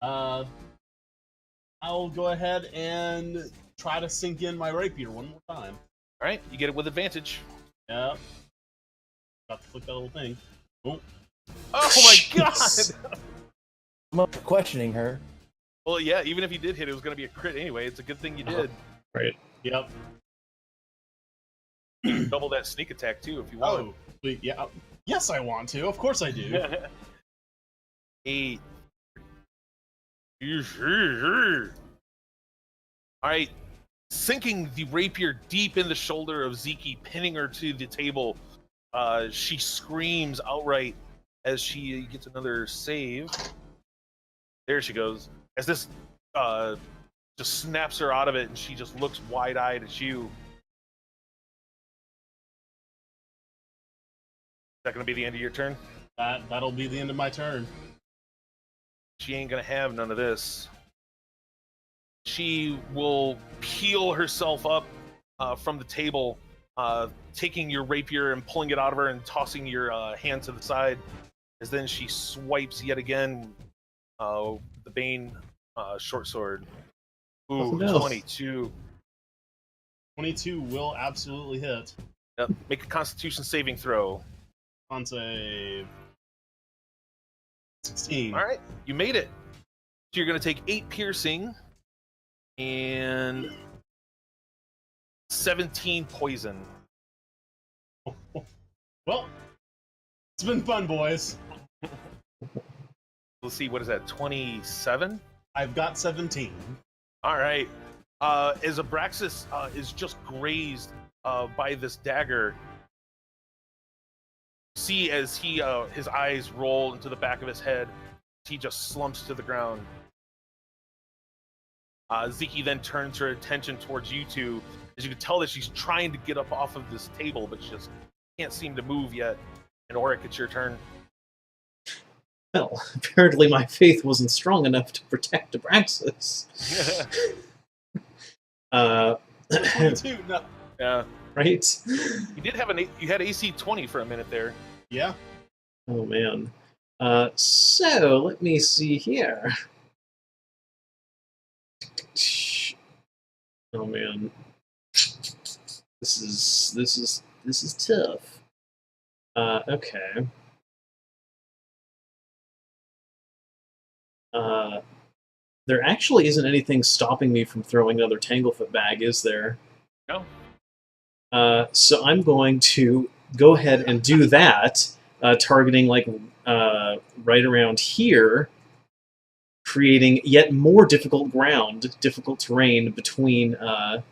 I'll go ahead and try to sink in my rapier one more time. All right. You get it with advantage. Yep. Got to click that little thing. Oh. Oh my god! I'm up questioning her. Well, yeah. Even if you did hit, it was going to be a crit anyway. It's a good thing you did. Right. Yep. Double that sneak attack too if you want. Oh, yeah. Yes, I want to. Of course I do. 8. All right, sinking the rapier deep in the shoulder of Ziki, pinning her to the table. She screams outright as she gets another save. There she goes. As this just snaps her out of it, and she just looks wide-eyed at you. Is that going to be the end of your turn? That'll be the end of my turn. She ain't going to have none of this. She will peel herself up from the table, taking your rapier and pulling it out of her and tossing your hand to the side. As then she swipes yet again the Bane short sword. Ooh, Oh, no. 22. 22 will absolutely hit. Yep. Make a Constitution saving throw. On save. 16. All right, you made it. So you're going to take 8 piercing and 17 poison. Well, it's been fun, boys. Let's see, what is that, 27? I've got 17. All right. As Abraxas is just grazed by this dagger, see as he his eyes roll into the back of his head, he just slumps to the ground. Ziki then turns her attention towards you two, as you can tell that she's trying to get up off of this table, but she just can't seem to move yet. And Auric, it's your turn. Well, apparently my faith wasn't strong enough to protect Abraxas. 22. No. Yeah. Right? You did have you had AC 20 for a minute there. Yeah. Oh, man. So, let me see here. Oh, man. This is tough. Okay. There actually isn't anything stopping me from throwing another Tanglefoot bag, is there? No. So I'm going to go ahead and do that, targeting like right around here, creating yet more difficult ground, difficult terrain between the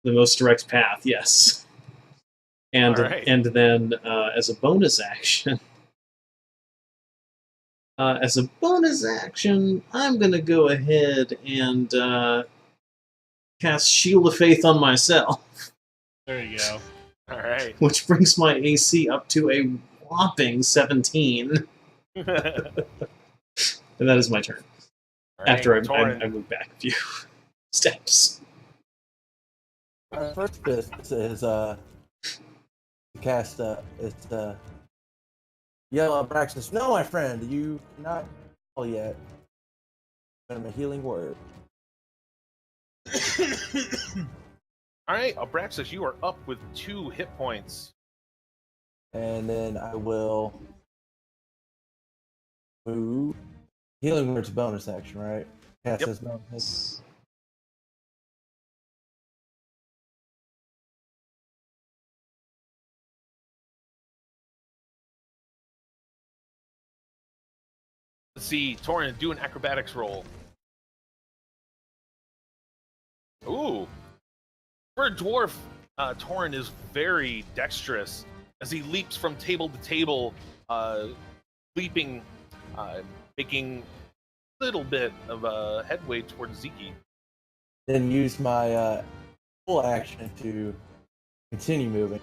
most direct path. Yes, and All right. and then as a bonus action. I'm going to go ahead and cast Shield of Faith on myself. There you go. All right. Which brings my AC up to a whopping 17. And that is my turn. All right, After Torin. I move back a few steps. Our first business is cast Yell Arbraxis, no, my friend, you cannot call yet. I'm a healing word. All right, Abraxas, you are up with 2 hit points. And then I will move. Healing word's bonus action, right? Cast Yep. as bonus. Let's see, Torin, do an acrobatics roll. Ooh. For a dwarf, Torin is very dexterous as he leaps from table to table, leaping, making a little bit of a headway towards Ziki. Then use my full action to continue moving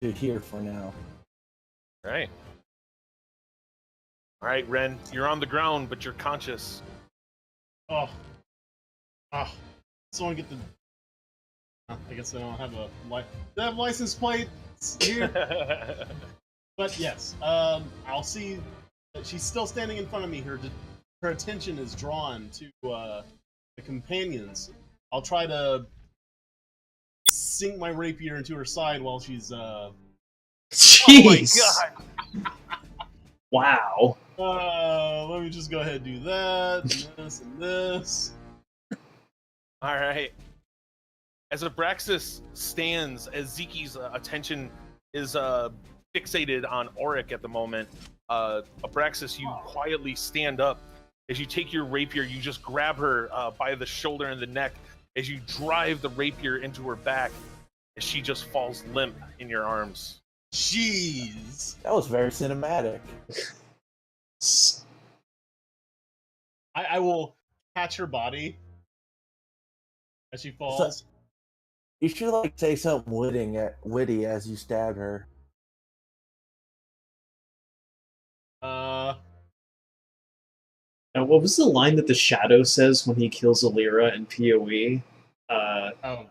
to here for now. All right. All right, Ren, you're on the ground, but you're conscious. Oh. Ah. So I want to get the. I guess I don't have a I have license plate here. But yes, I'll see that she's still standing in front of me. Her attention is drawn to the companions. I'll try to sink my rapier into her side while she's. Jeez! Oh my god! Wow. Let me just go ahead and do that, and this, and this. All right. As Abraxas stands, as Ziki's attention is fixated on Auric at the moment, Abraxas, you quietly stand up. As you take your rapier, you just grab her by the shoulder and the neck as you drive the rapier into her back as she just falls limp in your arms. Jeez. That was very cinematic. I will catch her body as she falls. You should like say something witty as you stab her. Now, what was the line that the Shadow says when he kills Alira in PoE? Oh.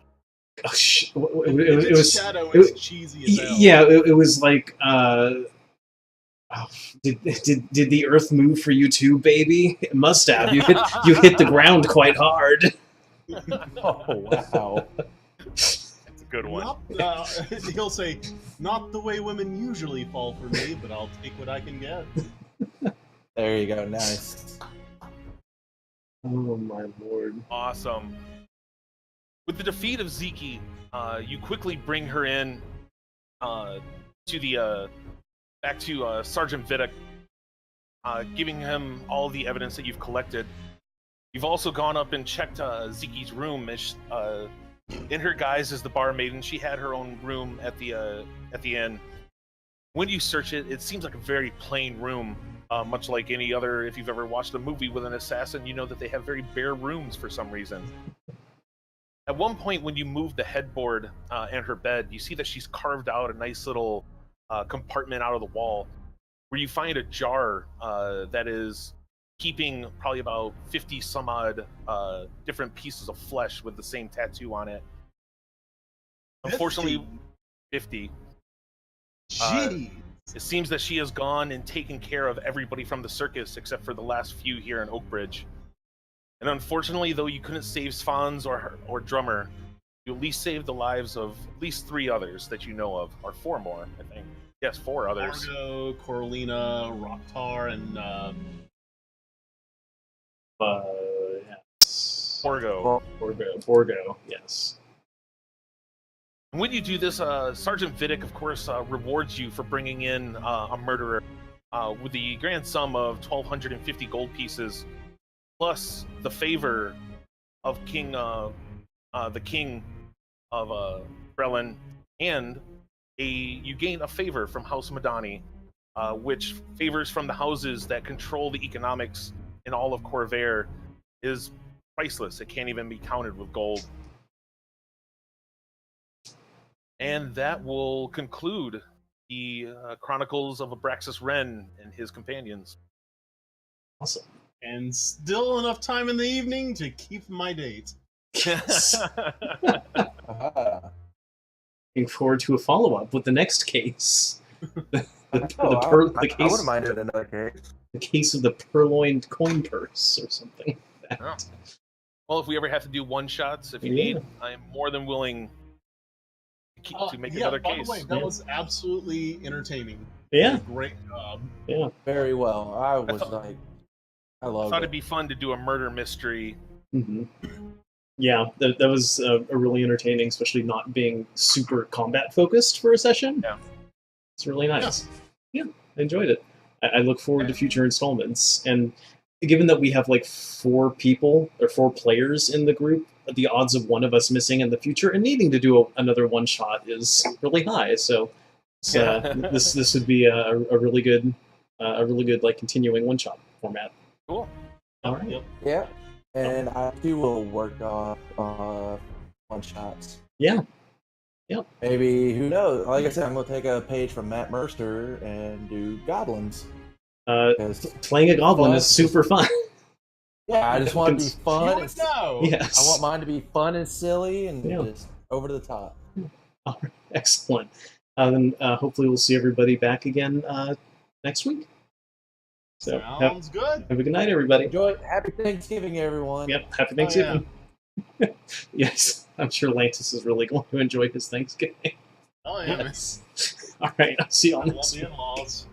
It was Shadow is cheesy as hell. Yeah, it was like, did the Earth move for you too, baby? It must have. You hit the ground quite hard. Oh wow! That's a good one. He'll say, "Not the way women usually fall for me, but I'll take what I can get." There you go. Nice. Oh my lord! Awesome. With the defeat of Ziki, you quickly bring her in to the back to Sergeant Vidic, giving him all the evidence that you've collected. You've also gone up and checked Ziki's room. In her guise as the barmaid, and she had her own room at the inn. When you search it, it seems like a very plain room, much like any other. If you've ever watched a movie with an assassin, you know that they have very bare rooms for some reason. At one point, when you move the headboard and her bed, you see that she's carved out a nice little compartment out of the wall, where you find a jar that is keeping probably about 50 some odd different pieces of flesh with the same tattoo on it. Unfortunately, 50. Jeez. It seems that she has gone and taken care of everybody from the circus except for the last few here in Oakbridge. And unfortunately, though you couldn't save Svans or Drummer, you at least saved the lives of at least 3 others that you know of, or 4 more, I think. Yes, 4 others. Margo, Coralina, Rocktar, and Yes. Forgo. Forgo. Yes. And when you do this, Sergeant Vidic, of course, rewards you for bringing in a murderer with the grand sum of 1,250 gold pieces, plus the favor of the king of Brelin, and you gain a favor from House Madani, which favors from the houses that control the economics in all of Corvair is priceless. It can't even be counted with gold. And that will conclude the Chronicles of Arbraxis Wren and his companions. Awesome. and still enough time in the evening to keep my date. Yes. Aha. looking forward to a follow-up with the next case. The I case, wouldn't mind it another case. the case of the purloined coin purse or something. Oh. Well, if we ever have to do one-shots, if you Yeah. need, I am more than willing to make yeah, another by case. the way, that was absolutely entertaining. Yeah, Great job. yeah. Very well. I was thought- like, I I loved thought it. it'd be fun to do a murder mystery. hmm Yeah, that was a really entertaining, especially not being super combat focused for a session. Yeah. It's really nice. Yeah, I enjoyed it. I look forward to future installments. And given that we have like 4 players in the group, the odds of one of us missing in the future and needing to do another one shot is really high. So this would be a really good like continuing one shot format. Cool. All right. Yep. Yeah. And I too will work on one shots. Yeah. Maybe, who knows? Like I said, I'm going to take a page from Matt Mercer and do goblins. 'Cause- Playing a goblin Fun. is super fun. yeah, I just want to be You fun. would know. Yes. I want mine to be fun and silly and Yeah. just over the top. All right, excellent. Then hopefully we'll see everybody back again next week. So Sounds good. have a good night, everybody. Enjoy. Happy Thanksgiving, everyone. Yep, happy Oh, Thanksgiving. Yes, I'm sure Lantis is really going to enjoy his Thanksgiving. Oh, yeah. Yes. All right, I'll see you I on love next the week. in-laws.